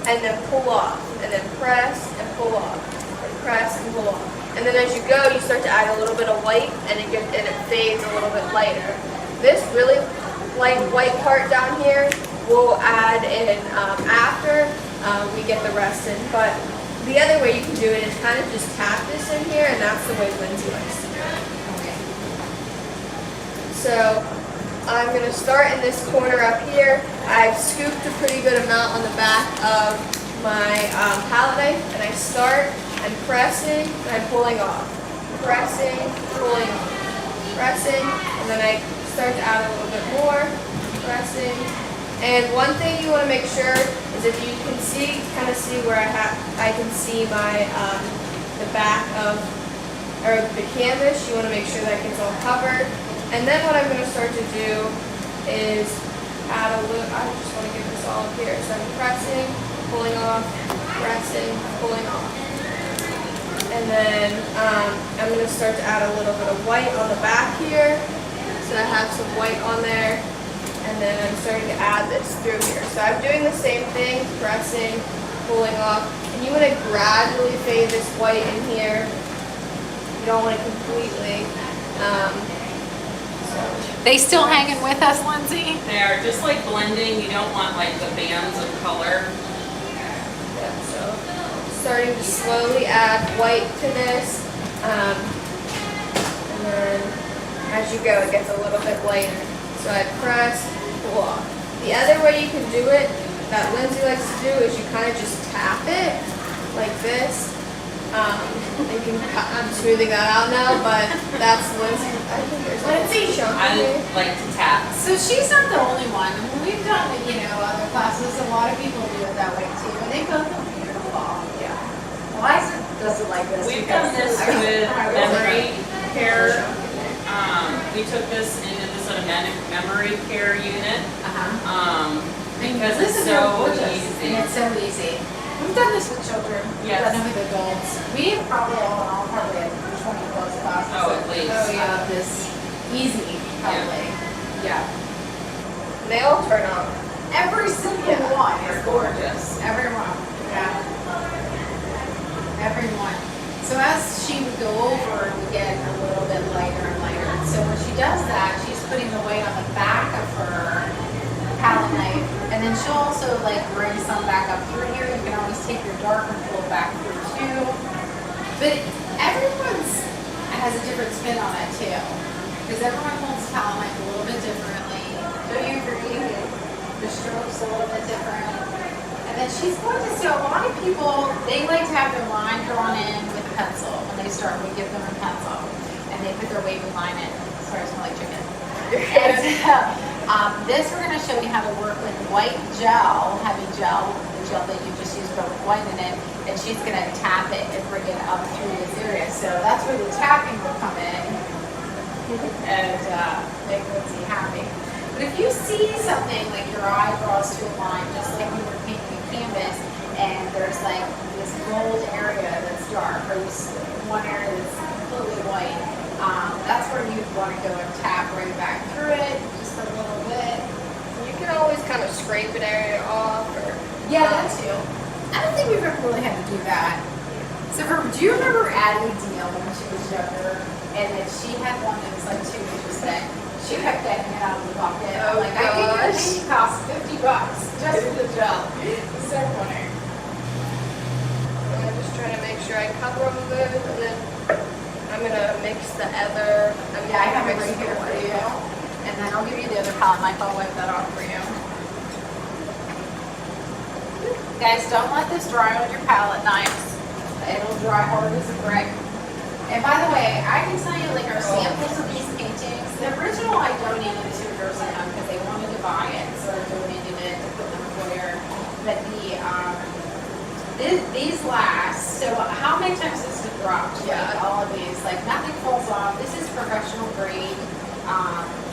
and then pull off, and then press and pull off, and press and pull off. And then as you go, you start to add a little bit of white, and it fades a little bit lighter. This really light white part down here we'll add in after we get the rest in. But the other way you can do it is kind of just tap this in here, and that's the way Lindsay likes to do it. Okay. So I'm going to start in this corner up here. I've scooped a pretty good amount on the back of my palette knife, and I start, I'm pressing, and I'm pulling off. Pressing, pulling off. Pressing, and then I start to add a little bit more. Pressing. And one thing you want to make sure is if you can see, kind of see where I can see my, the back of, or the canvas, you want to make sure that gets all covered. And then what I'm going to start to do is add a little, I just want to get this all up here. So I'm pressing, pulling off, pressing, pulling off. And then I'm going to start to add a little bit of white on the back here. So I have some white on there. And then I'm starting to add this through here. So I'm doing the same thing, pressing, pulling off. And you want to gradually fade this white in here. You don't want it completely. They still hanging with us, Lindsay? They are just like blending, you don't want like the bands of color. Yeah, so starting to slowly add white to this. And then as you go, it gets a little bit lighter. So I press, pull off. The other way you can do it, that Lindsay likes to do, is you kind of just tap it like this. I'm smoothing that out now, but that's Lindsay. I think there's a Lindsay, chunk I here. like to tap. So she's not the only one. When we've done, other classes, a lot of people do it that way too, and they both look beautiful. Yeah. Liza does it like this. We've because done this I- with I really memory like care. We took this into the sort of memory care unit Uh-huh. because This it's is real so gorgeous, easy. and it's so easy. We've done this with children, we've Yes. done it with adults. We have probably all in all probably had 20 plus classes. Oh, at least. Of this easy, probably. Yeah. They all turn on. Every single one is gorgeous. Gorgeous. Everyone. Yeah. Everyone. So as she would go over, it would get a little bit lighter and lighter. So when she does that, she's putting the weight on the back of her palette knife. And then she'll also like bring some back up through here. You can always take your dark and pull it back through too. But everyone's has a different spin on it too. Because everyone holds the palette knife a little bit differently. Don't you agree? The strokes a little bit different. And then she's going to, so a lot of people, they like to have their line drawn in with a pencil when they start. We give them a pencil and they put their wavy line in. Sorry, I smell like chicken. And, this we're going to show you how to work with white gel, heavy gel, the gel that you just used but with white in it. And she's going to tap it and bring it up through this area. So that's where the tapping will come in and make Lindsay happy. But if you see something like your eye draws to a line, just like you were painting a canvas, and there's like this gold area that's dark, or this one area that's completely white, that's where you want to go and tap right back through it, just a little bit. You can always kind of scrape an area off, or Yeah, that too. I don't think we've ever really had to do that. So do you remember Addie Deal when she was younger, and then she had one that was like 2 inches thick? She kept getting it out of the bucket. Oh, like, I think your gosh. painting cost $50 just for the gel. It's so funny. I'm just trying to make sure I cover them good, and then I'm gonna mix the other. Yeah, I have it right here for you. And then I'll give you the other palette knife. I'll wipe that off for you. Guys, don't let this dry on your palette knives. It'll dry hard as a brick. And by the way, I can tell you, like, our samples of these paintings, the original I donated to Nursing Home because they wanted to buy it, so I donated it to put them where. But these last, so how many times has it dropped? Yeah. Like, all of these, like, nothing falls off. This is professional grade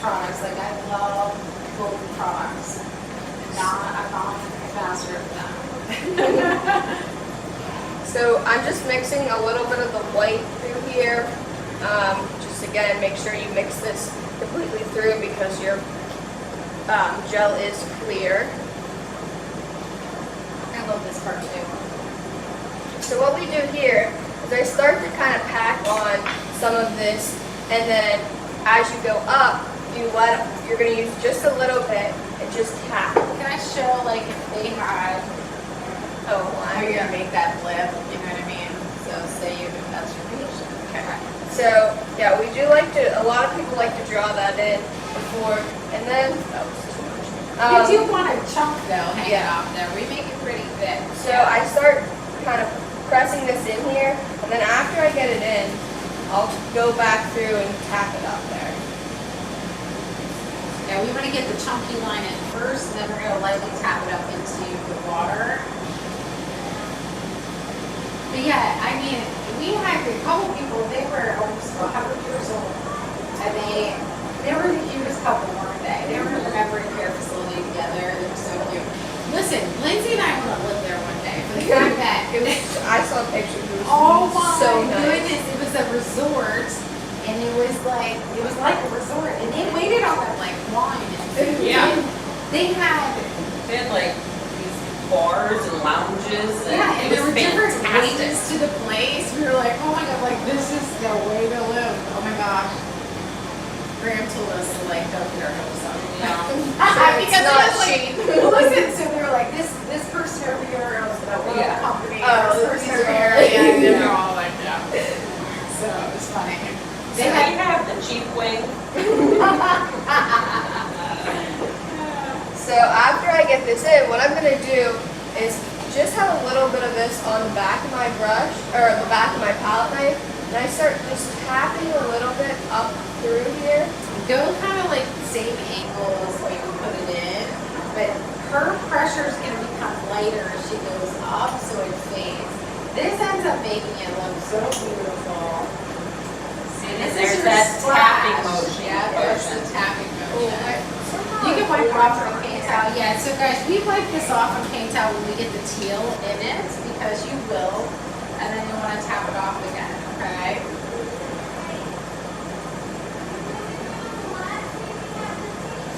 products. Like, I love gold products. I'm not a master of them. So I'm just mixing a little bit of the white through here. Just again, make sure you mix this completely through because your gel is clear. I love this part too. So what we do here is I start to kind of pack on some of this, and then as you go up, you're going to use just a little bit and just tap. Can I show, like, if they had, Oh, how you're gonna make that flip, you know what I mean? So say that's your patient. Okay. So yeah, we do like to. A lot of people like to draw that in before, and then that was too much. You do want a chunk though, hanging yeah. off there. We make it pretty thick. So I start kind of pressing this in here, and then after I get it in, I'll go back through and tap it up there. Yeah, we want to get the chunky line in first, and then we're gonna lightly tap it up into the water. But yeah, I mean, we had a couple people, they were almost 100 years old, and they were the cutest couple, weren't they? They were in a memory care facility together, they were so cute. Listen, Lindsay and I want to live there one day, for the fact that It was. I saw pictures. It was oh my so nice. goodness, it was a resort, and it was like a resort, and they waited on them like wine and food. Yeah. They had like these bars and lounges and yeah, and it there was were different fantastic. wings to the place. We were like, oh my god, like this is the way to live. Oh my gosh. Graham told us to like don't get our hopes up. Yeah. Because not it was like, cheap. listen, so they were like, this person over here owns the whole Yeah. company. Oh, this this person is over rare. here, yeah, and they were all like, yeah. So it was funny. So we have the cheap wing. So after I get this in, what I'm gonna do is just have a little bit of this on the back of my brush, or the back of my palette knife, and I start just tapping a little bit up through here. Go kind of like the same angle as when you put it in, but her pressure is going to become lighter as she goes up, so it fades. This ends up making it look so beautiful. See, This there's is your that splash. tapping motion. Yeah, there's the tapping Oh, motion. somehow You can it wipe it off forms her on face towel, yeah, so guys, we wipe this off on paint towel when we get the teal in it, because you will, and then you wanna tap it off again, okay?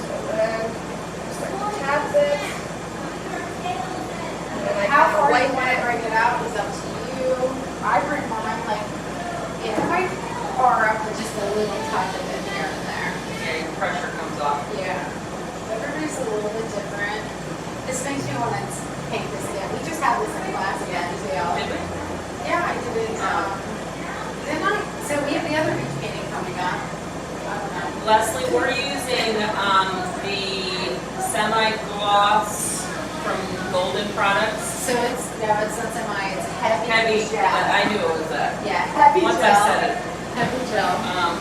So then, start to tap this. And then I How kinda far you wipe wanna it. bring it up is up to you. I bring mine like, quite far up, but just a little touch of it here and there. Yeah, your pressure comes off. Yeah. Everybody's a little bit different. This makes me wanna paint this again. We just had this in class again, too. Did we? Yeah, I did it, didn't I? So we have the other beach painting coming up. I don't know. Leslie, we're using the semi-gloss from Golden Products. So it's, no, it's not semi, it's heavy Heavy, gel. but I knew it was that. Yeah, heavy Once I gel. said it. Heavy gel.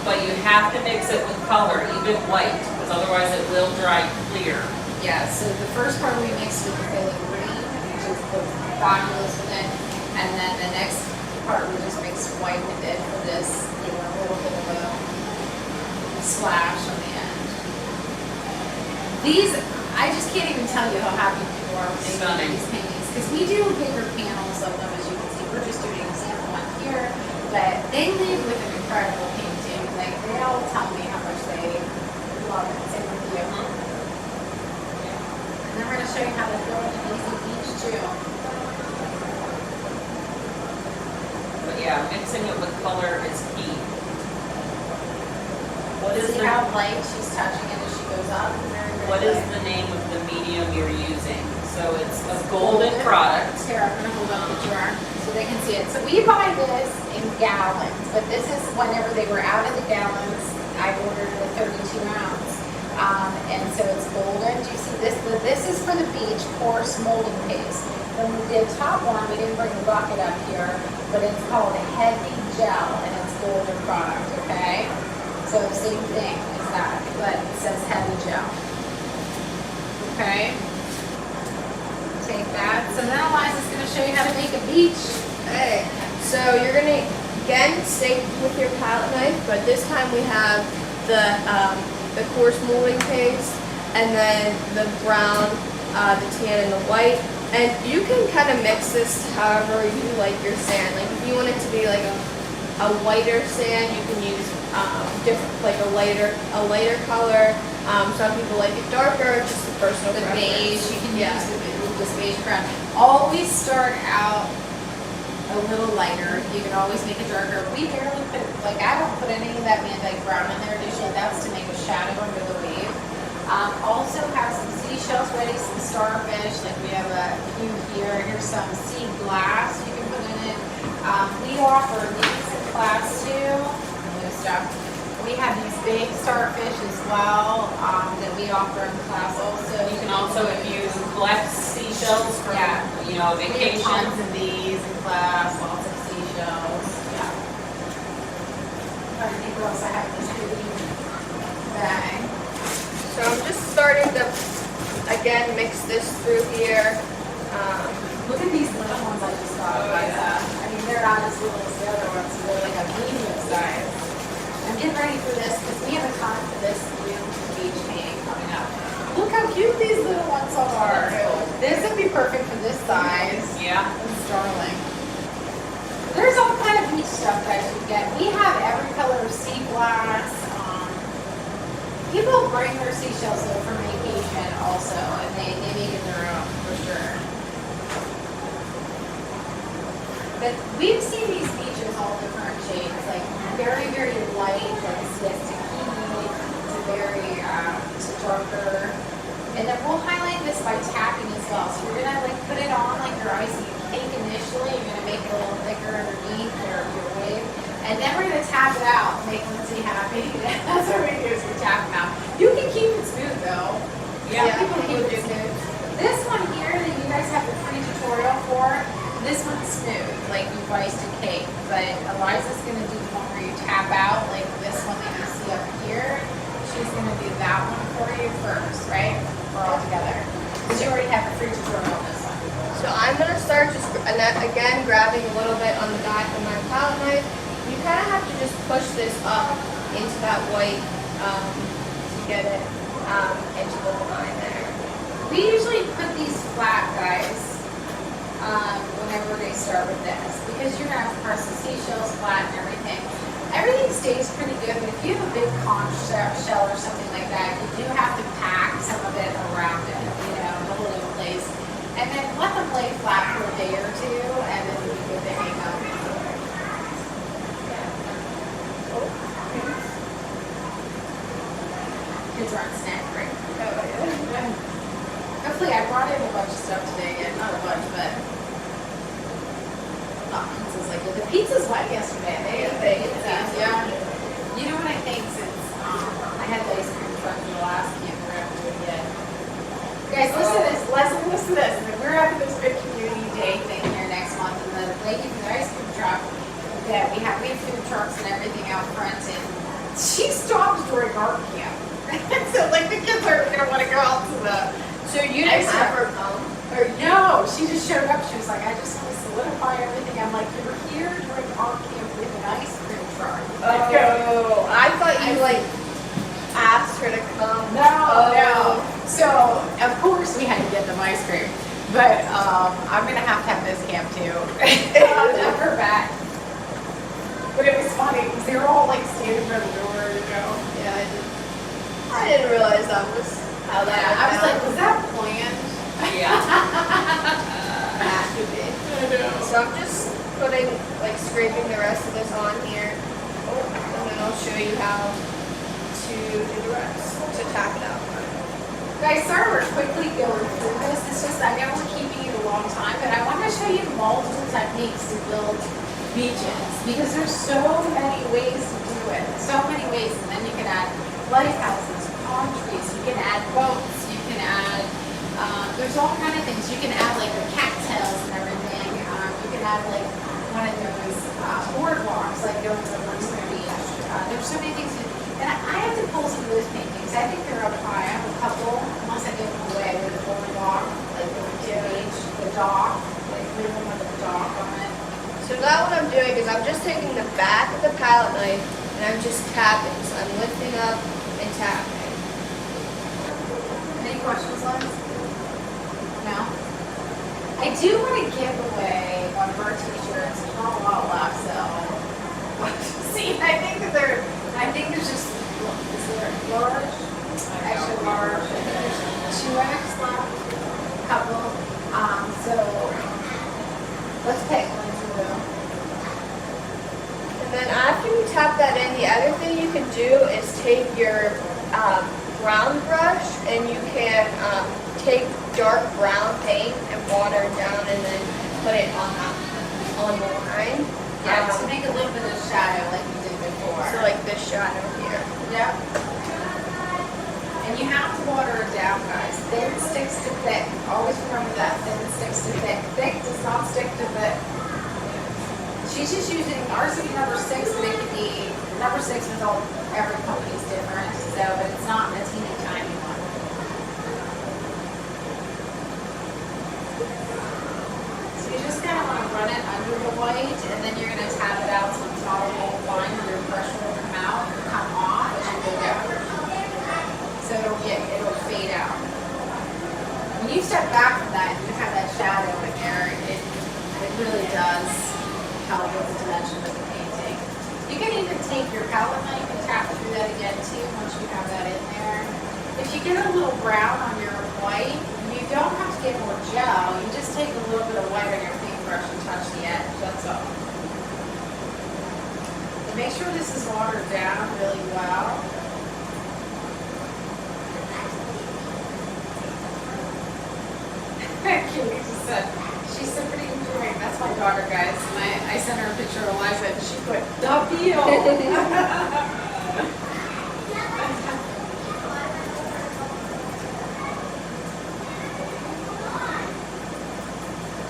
But you have to mix it with color, even white, because otherwise it will dry clear. Yeah, so the first part we mixed with the green, which is the fabulous with it. And then the next part we just mixed white with it for this, you know, a little bit of a splash on the end. These, I just can't even tell you how happy people are when they Stunning. make these paintings. Because we do bigger panels of them, as you can see. We're just doing a sample one here. But they leave with an incredible painting. Like, they all tell me how much they love it. Same with you. And then we're going to show you how to build an easy beach too. But yeah, mixing it with color is key. What is See the, how light she's touching it as she goes up? Very, very what is light. the name of the medium you're using? So it's a Golden product. Here, I'm gonna hold up the jar so they can see it. So we buy this in gallons, but this is whenever they were out of the gallons, I ordered the 32 ounce. And so it's golden. Do you see this? This is for the beach coarse molding paste. The top one, we didn't bring the bucket up here, but it's called heavy gel and it's golden product, okay? So same thing as that, but it says heavy gel. Okay? Take that. So now Eliza's going to show you how to make a beach. Okay, so you're gonna again stay with your palette knife, but this time we have the coarse molding paste, and then the brown, the tan, and the white. And you can kind of mix this however you like your sand. Like if you want it to be like a whiter sand, you can use different, like a lighter color. Some people like it darker, just a personal The preference. beige, you can Yeah. use this beige brown. Always start out a little lighter. You can always make it darker. We barely put, like I don't put any of that Van Dyke brown in there usually. That's to make a shadow under the wave. Also have some seashells ready, some starfish. Like we have a few here. Here's some sea glass you can put in it. We offer these in class too. New stuff. We have these big starfish as well that we offer in class also. You can also, if you collect seashells from, Yeah. you know, We have vacation. tons of these in class, lots of seashells. Yeah. I think what else I have in this pretty bag. So I'm just starting to, again, mix this through here. Look at these little ones I just got. Oh, yeah. I mean, they're not as little as the other ones. They're like a medium size. I'm getting ready for this because we have a ton for this new beach painting coming up. Look how cute these little ones are. This would be perfect for this size. Yeah. It's darling. There's all kind of beach stuff guys you get. We have every color of sea glass. People bring their seashells though from vacation also, and they make it their own for sure. But we've seen these beaches all different shades, like very, very light, like siesta key, to very to darker. And then we'll highlight this by tapping as well. So you're gonna like put it on like your icing cake initially. You're gonna make it a little thicker underneath your wave, and then we're gonna tap it out, make Lindsay happy. That's what we do is we tap them out. You can keep it smooth though. Yeah. People keep it smooth. This one here that you guys have the free tutorial for, this one's smooth, like you've iced a cake. But Eliza's gonna do the one where you tap out, like this one that you see up here. She's gonna do that one for you first, right? We're all together. Because you already have the free tutorial on this one. So I'm gonna start just, again, grabbing a little bit on the back of my palette knife. You kind of have to just push this up into that white to get it into the line there. We usually put these flat, guys, whenever they start with this, because you're gonna have to press the seashells flat and everything. Everything stays pretty good, but if you have a big conch shell or something like that, you do have to pack some of it around it, you know, to hold it in place. And then let them lay flat for a day or two, and then you get the hang of it. Kids are on snack break. Hopefully, I brought in a bunch of stuff today, and not a bunch, but not pizzas like that. The pizzas went yesterday. They ate pizza. Yeah. You know what I think, since I had the ice cream truck in the last camp, we're gonna do it again. Guys, listen to this. Listen to this. We're having this big community day thing here next month, and the lady from the ice cream truck that we have food trucks and everything out front, and she stopped during art camp. So like the kids are gonna want to go out to the. So you didn't have her come? Or no, she just showed up. She was like, I just want to solidify everything. I'm like, you were here during art camp with an ice cream truck. Oh, I thought you like asked her to come. No. So of course we had to get them ice cream, but I'm gonna have to have this camp too. I'll have her back. But it was funny because they were all like standing by the door, you know. Yeah, I didn't realize that was how that Yeah, I was went like, was that planned? Yeah. Has to be. I know. So I'm just putting, like, scraping the rest of this on here. Oh, and then I'll show you how to do the rest, to tap it out. Guys, sorry we're quickly going through this. It's just, I know we're keeping you a long time, but I want to show you multiple techniques to build beaches, because there's so many ways to do it. So many ways. And then you can add lighthouses, palm trees, you can add boats, you can add, there's all kind of things. You can add like the cattails and everything. You can add like one of those boardwalks, like going to the beach. There's so many things. And I have to pull some of those paintings. I think they're up high. I have a couple, unless I give them away with the boardwalk, like going to the beach, the dock, like putting them with the dock on it. So now what I'm doing is I'm just taking the back of the palette knife and I'm just tapping. So I'm lifting up and tapping. Any questions, Liz? No? I do want to give away one of our t-shirts. There's not a lot left, so. See, I think there's just, is there large, extra large, and there's 2X left, couple. So let's pick one, two. And then after you tap that in, the other thing you can do is take your brown brush and you can take dark brown paint and water it down and then put it on the line. Yeah, to make a little bit of shadow like we did before. So like this shadow here. Yep. And you have to water it down, guys. Thin sticks to thick. Always remember that. Thin sticks to thick. Thick does not stick to thick. She's just using, ours is number 6, but it could be, number 6 is all, every company's different, so, but it's not a teeny tiny one. So you just kind of want to run it under the white, and then you're going to tap it out so it's not a whole line where your brush will come off as you go down. So it'll fade out. When you step back from that, and you have that shadow in there, it really does help with the dimension of the painting. You can even take your palette knife and tap through that again too, once you have that in there. If you get a little brown on your white, you don't have to get more gel, you just take a little bit of white on your paintbrush and touch the edge, that's all. And make sure this is watered down really well. Katie just said, she's so pretty enjoying. That's my daughter, guys. I sent her a picture of Eliza and she put the peel.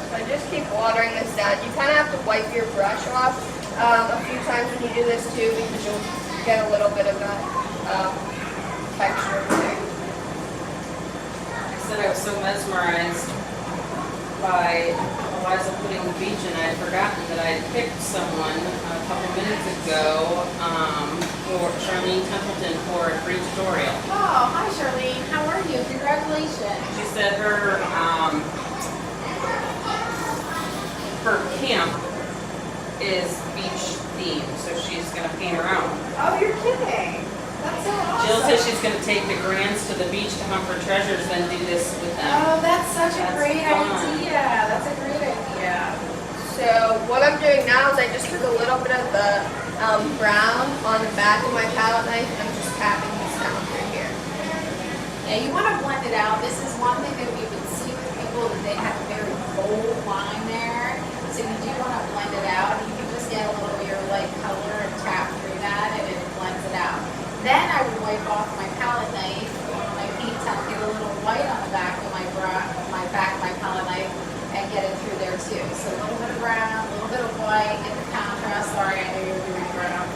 So I just keep watering this down. You kind of have to wipe your brush off a few times when you do this too, because you'll get a little bit of that texture there. I said I was so mesmerized by Eliza putting the beach in, I had forgotten that I had picked someone a couple minutes ago, for Charlene Templeton for a free tutorial. Oh, hi Charlene, how are you? Congratulations. She said her camp is beach themed, so she's gonna paint her own. Oh, you're kidding. That's so awesome. Jill says she's gonna take the grands to the beach to hunt for treasures, then do this with them. Oh, that's such a That's great fun. idea. That's a great idea. So what I'm doing now is I just took a little bit of the brown on the back of my palette knife and I'm just tapping this down through here. Yeah, you want to blend it out. This is one thing that we would see with people that they have a very bold line there. So you do want to blend it out. You can just get a little of your light color and tap through that and it blends it out. Then I would wipe off my palette knife on my paint towel, get a little white on the back of my my palette knife, and get it through there too. So a little bit of brown, a little bit of white, get the contrast. Sorry, I know you were doing brown.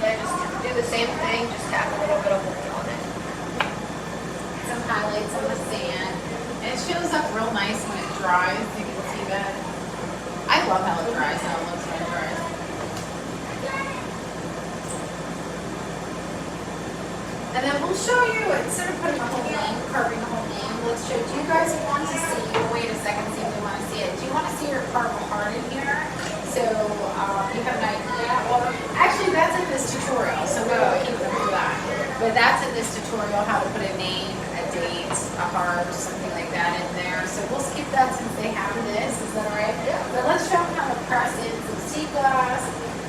Yeah, just do the same thing, just tap a little bit of white on it. Some highlights on the sand. And it shows up real nice when it dries. You can see that. I love how it dries, how it looks when it dries. And then we'll show you, instead of putting a whole name, carving a whole name, let's show, do you guys want to see, wait a second, see if you want to see it. Do you want to see her carve a heart in here? So you have an idea, well, actually that's in this tutorial, so we won't keep them for that. But that's in this tutorial, how to put a name, a date, a heart, something like that in there. So we'll skip that since they have this, is that all right? Yeah. But let's show them how to press in some sea glass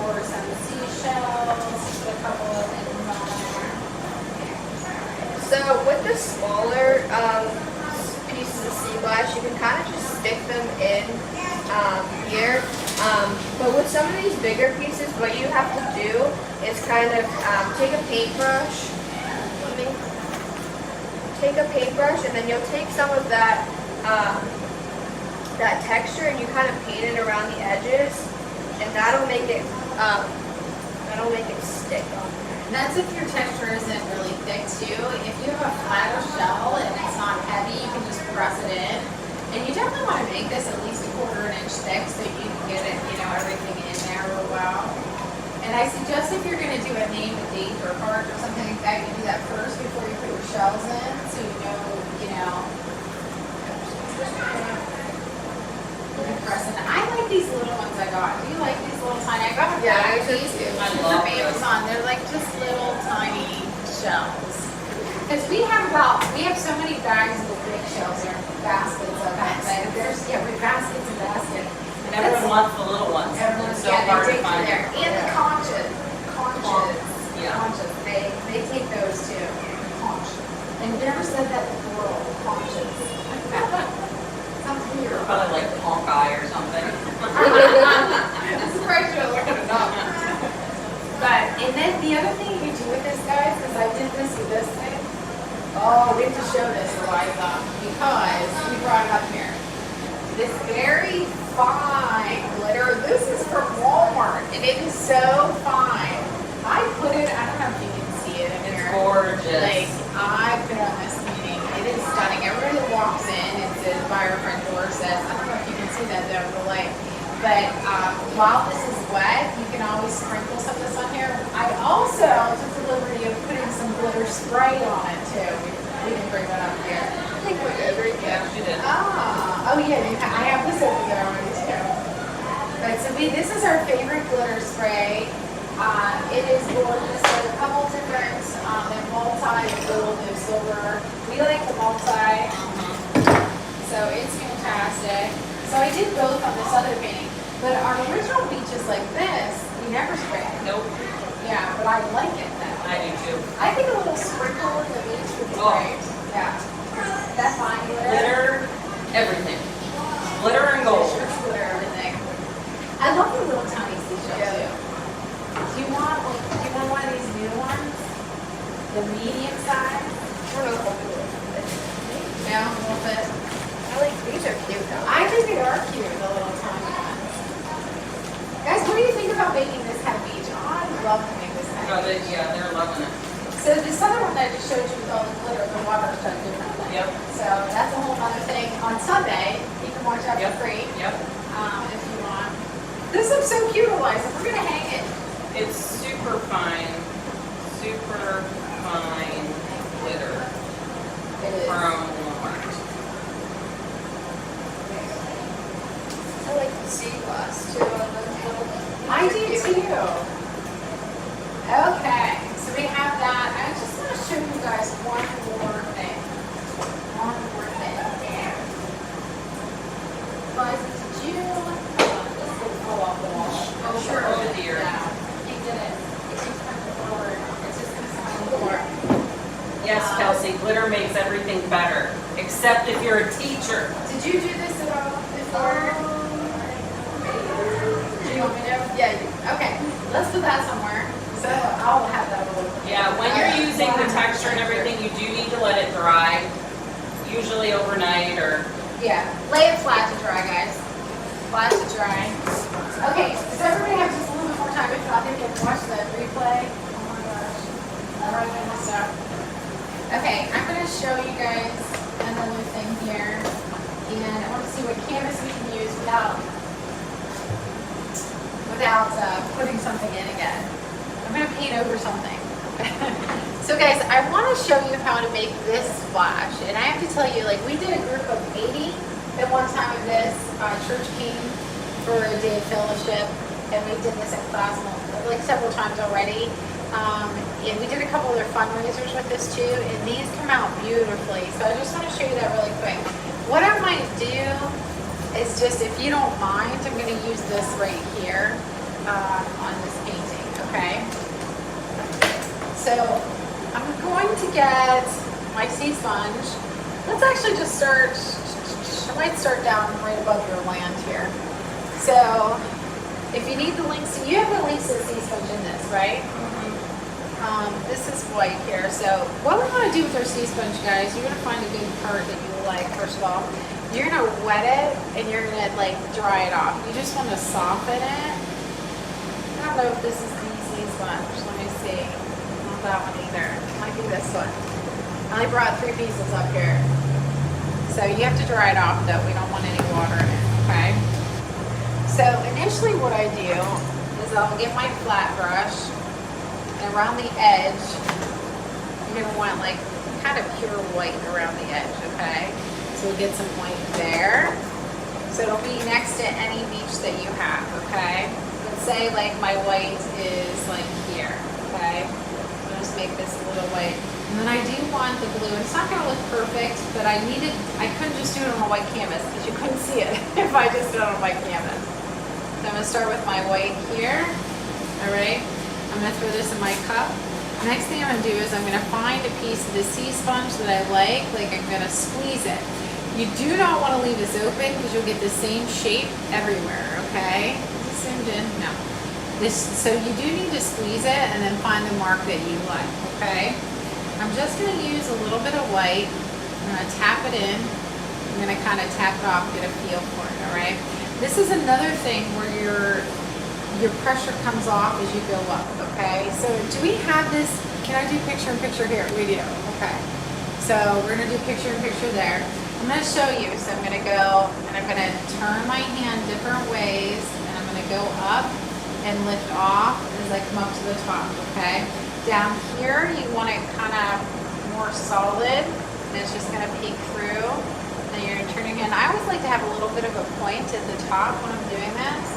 or some seashells, put a couple of things on there. So with the smaller pieces of sea glass, you can kind of just stick them in here. But with some of these bigger pieces, what you have to do is kind of take a paintbrush. Take a paintbrush, and then you'll take some of that that texture, and you kind of paint it around the edges, and that'll make it stick on there. And that's if your texture isn't really thick too. If you have a flatter shell and it's not heavy, you can just press it in. And you definitely want to make this at least 1/4 inch thick so you can get it, everything in there real well. And I suggest if you're going to do a name, a date, or heart or something like that, you do that first before you put your shells in, so you know. You can press it. I like these little ones I got. Do you like these little tiny? I got a Yeah, bag I of do these too. I from love those. Amazon. They're like just little tiny shells. Because we have so many bags of big shells or baskets of that. With baskets and baskets. And everyone wants the little ones. It's so hard to find. There. And the conches. Yeah. Conches. They take those too. Conch. And you never said that before. Conches. Sounds weird. Probably like honk eye or something. I'm surprised you're looking it up. But, and then the other thing you do with this, guys, is I did this with this thing. Oh, we have to show this, Eliza, because we brought it up here. This very fine glitter. This is from Walmart, and it is so fine. I put it, I don't know if you can see it in here. Gorgeous. Like, I put it on this painting. It is stunning. Everybody that walks in, it says, by our front door says, I don't know if you can see that though, but like, while this is wet, you can always sprinkle some of this on here. I also took the liberty of putting some glitter spray on it too. We can bring that up here. I think we're good right Yeah, there. she did. Oh yeah, I have this over there already too. But so this is our favorite glitter spray. It is gorgeous. There's a couple different, they're multi, gold, and silver. We like the multi, so it's fantastic. So I did both on this other painting, but our original beaches like this, we never spray. Nope, Yeah, but I like it though. I do too. I think a little sprinkle in the beach would be Oh. great. Yeah. That fine glitter. Glitter, everything. Glitter and gold. Shirts, glitter, everything. I love the little tiny seashells Yeah. too. Do you want one of these new ones? The medium size? I don't know if I'll do it. No, a little bit. These are cute though. I think they are cute, the little tiny ones. Guys, what do you think about making this kind of beach? I love to make this kind of beach. Yeah, they're loving it. So this other one that I just showed you with all the glitter, the water's done differently. Yep. So that's a whole other thing. On Sunday, you can watch that Yep. for free, Yep. if you want. This looks so cute, Eliza. We're gonna hang it. It's super fine glitter It is. from Walmart. I like the sea glass too on those little. I do too. Okay, so we have that. I just want to show you guys one more thing. One more thing. Guys, did you? This will fall off the wall. Oh, sure. Oh, dear. Yeah, he did it. It's just coming forward. It's just gonna come on the floor. Yes, Kelsey, glitter makes everything better, except if you're a teacher. Did you do this at all before? Do you want me to? Yeah, you- Okay, let's put that somewhere. So I'll have that a little. Yeah, when you're using the texture and everything, you do need to let it dry, usually overnight or, Yeah, lay it flat to dry, guys. Flat to dry. Okay, does everybody have just a little bit more time? If not, they can watch the replay. Oh my gosh. I'm running out of stuff. Okay, I'm gonna show you guys another thing here. And I want to see what canvas we can use without putting something in again. I'm gonna paint over something. So guys, I want to show you how to make this splash. And I have to tell you, like, we did a group of 80 at one time of this. Church came for a day of fellowship, and we did this at class like several times already. And we did a couple other fundraisers with this too, and these come out beautifully. So I just want to show you that really quick. What I might do is just, if you don't mind, I'm going to use this right here on this painting, okay? So I'm going to get my sea sponge. Let's actually just start, I might start down right above your land here. So if you need the links, you have the links to the sea sponge in this, right? This is white here. So what we want to do with our sea sponge, guys, you're going to find a good part that you like, first of all. You're going to wet it and you're going to like dry it off. You just want to soften it. I don't know if this is the sea sponge. Let me see. Not that one either. It might be this one. I only brought 3 pieces up here. So you have to dry it off though. We don't want any water in it, okay? So initially what I do is I'll get my flat brush, and around the edge, you're gonna want like kind of pure white around the edge, okay? So we'll get some white there. So it'll be next to any beach that you have, okay? Let's say like my white is like here, okay? I'll just make this a little white. And then I do want the blue. It's not gonna look perfect, but I couldn't just do it on a white canvas because you couldn't see it if I just did it on a white canvas. So I'm gonna start with my white here, all right? I'm gonna throw this in my cup. Next thing I'm gonna do is I'm gonna find a piece of the sea sponge that I like I'm gonna squeeze it. You do not wanna leave this open because you'll get the same shape everywhere, okay? Is it zoomed in? No. So you do need to squeeze it and then find the mark that you like, okay? I'm just gonna use a little bit of white. I'm gonna tap it in. I'm gonna kind of tap it off, get a feel for it, all right? This is another thing where your pressure comes off as you go up, okay? So do we have this? Can I do picture in picture here? We do, okay. So we're gonna do picture in picture there. I'm gonna show you. So I'm gonna go and I'm gonna turn my hand different ways and I'm gonna go up and lift off as I come up to the top, okay? Down here, you want it kind of more solid and it's just gonna peek through. Then you're gonna turn your hand. I always like to have a little bit of a point at the top when I'm doing this.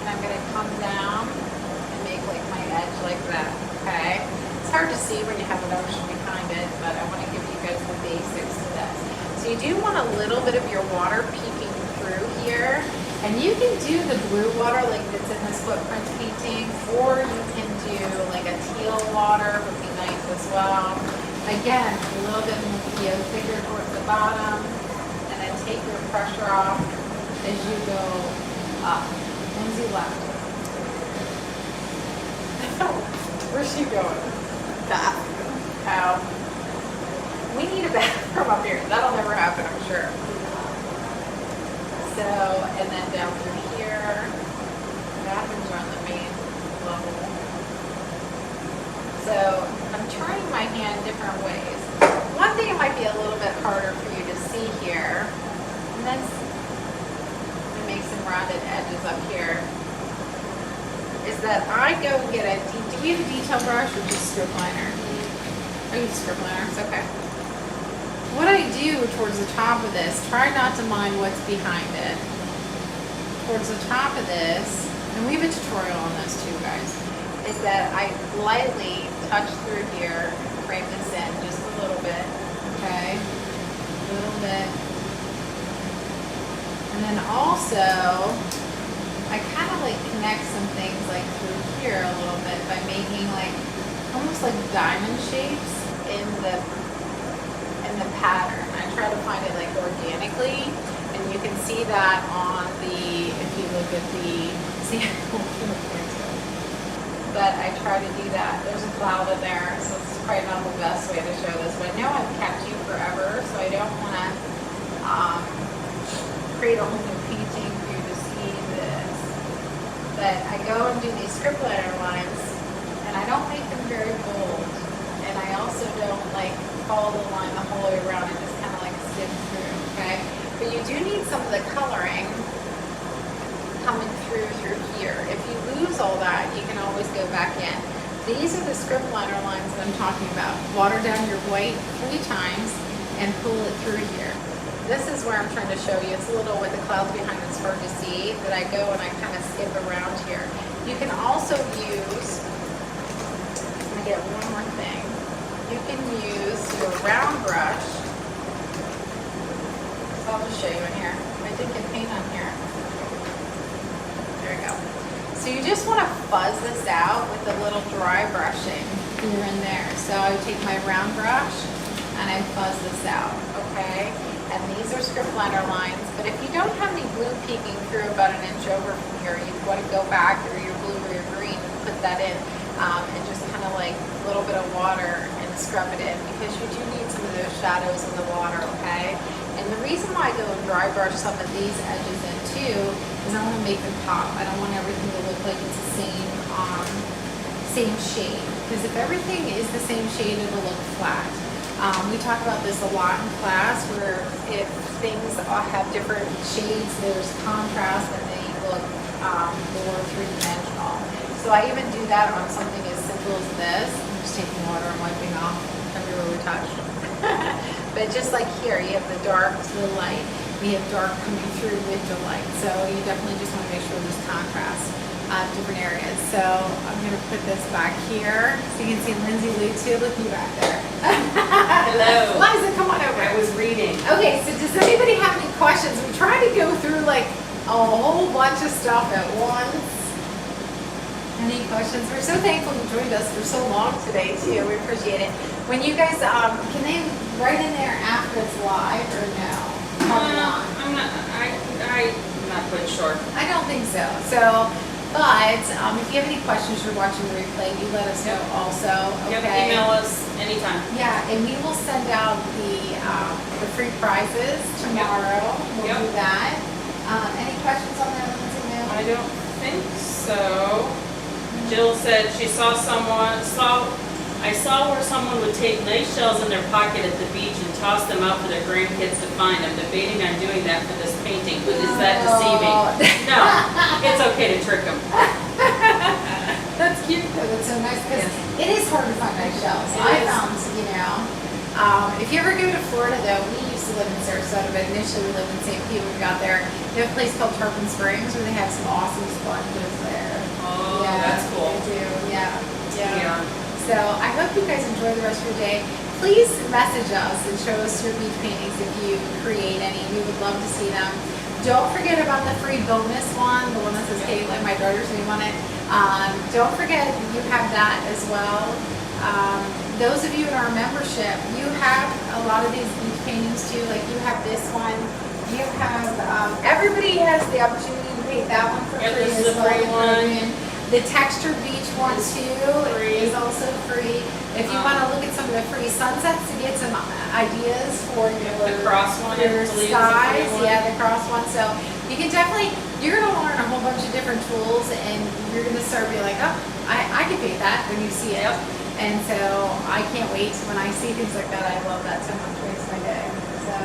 And I'm gonna come down and make like my edge like that, okay? It's hard to see when you have an ocean behind it, but I wanna give you guys the basics to this. So you do want a little bit of your water peeking through here. And you can do the blue water like that's in this footprint painting, or you can do like a teal water, would be nice as well. Again, a little bit more thicker towards the bottom, and then take your pressure off as you go up. Lindsay left. Where's she going? Bathroom. Oh. We need a bathroom up here. That'll never happen, I'm sure. So, and then down through here, bathrooms are on the main level. So, I'm trying my hand different ways. One thing it might be a little bit harder for you to see here, and that's rounded edges up here is that I go and get do we have a detail brush or just strip liner? I use strip liner, it's okay. What I do towards the top of this, try not to mind what's behind it. Towards the top of this, and we have a tutorial on this too, guys, is that I lightly touch through here, frame this in just a little bit, okay? A little bit. And then also, I kind of like connect some things like through here a little bit by making like, almost like diamond shapes in the pattern. I try to find it like organically, and you can see that on the, if you look at the sample. But I try to do that. There's a cloud in there, so it's probably not the best way to show this, but I know I've kept you forever, so I don't want to create a whole new painting for you to see this. But I go and do these script liner lines, and I don't make them very bold. And I also don't like follow the line the whole way around and just kind of like skip through, okay? But you do need some of the coloring coming through here. If you lose all that, you can always go back in. These are the script liner lines that I'm talking about. Water down your white 3 times and pull it through here. This is where I'm trying to show you. It's a little with the clouds behind, it's hard to see, that I go and I kind of skip around here. You can also use, let me get one more thing. You can use your round brush. So I'll just show you in here. I did get paint on here. There we go. So you just want to fuzz this out with a little dry brushing here and there. So I take my round brush and I fuzz this out, okay? And these are script liner lines, but if you don't have any blue peeking through about 1 inch over from here, you want to go back through your blue or your green and put that in, and just kind of like a little bit of water and scrub it in, because you do need some of those shadows in the water, okay? And the reason why I go and dry brush some of these edges in too is I want to make them pop. I don't want everything to look like it's the same shade, because if everything is the same shade, it'll look flat. We talk about this a lot in class, where if things have different shades, there's contrast and they look more three-dimensional. So I even do that on something as simple as this. I'm just taking water and wiping off everywhere we touch. But just like here, you have the dark to the light. We have dark coming through with the light. So you definitely just want to make sure there's contrast. Different areas. So I'm going to put this back here so you can see Lindsay Lou too. Look you back there. Hello. Liza, come on over. I was reading. Okay, so does anybody have any questions? We try to go through like a whole bunch of stuff at once. Any questions? We're so thankful you joined us for so long today too. We appreciate it. When you guys, can they write in there after it's live or no? Probably not. I'm not quite sure. I don't think so. But if you have any questions, you're watching the replay, you let us know also, You okay? can email us anytime. Yeah, and we will send out the free prizes tomorrow. We'll Yep. do that. Any questions on that, Lindsay? No? I don't think so. Jill said she I saw where someone would take nice shells in their pocket at the beach and toss them out for their grandkids to find. I'm debating on doing that for this painting, but is that deceiving? No, it's okay to trick them. That's cute though, that's so nice, because it is hard to find nice shells. It I is. found, if you ever go to Florida though, we used to live in Sarasota, but initially we lived in St. Pete when we got there. They have a place called Tarpon Springs where they have some awesome sponges there. Oh, Yeah, that's cool. They do, yeah. Yeah. So I hope you guys enjoy the rest of your day. Please message us and show us your beach paintings if you create any. We would love to see them. Don't forget about the free bonus one, the one that says Caitlin, my daughter's name on it. Don't forget you have that as well. Those of you in our membership, you have a lot of these beach paintings too. Like you have this one. You have, everybody has the opportunity to paint that one for free This as is a well. free one. The texture beach one too is also free. If you want to look at some of the free sunsets to get some ideas for your The cross one, I your believe, is a free skies, one. yeah, the cross one. So you can definitely, you're going to learn a whole bunch of different tools, and you're going to start being like, oh, I can paint that when you see it. Yep. And so I can't wait when I see things like that. I love that so much. Makes my day. So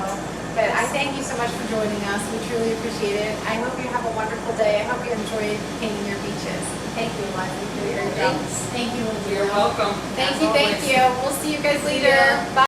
But I thank you so much for joining us. We truly appreciate it. I hope you have a wonderful day. I hope you enjoy painting your beaches. Thank you, Leslie, for your help. Thank you, Olivia. You're welcome. Thank as you, thank always. you. We'll see you guys later. Bye.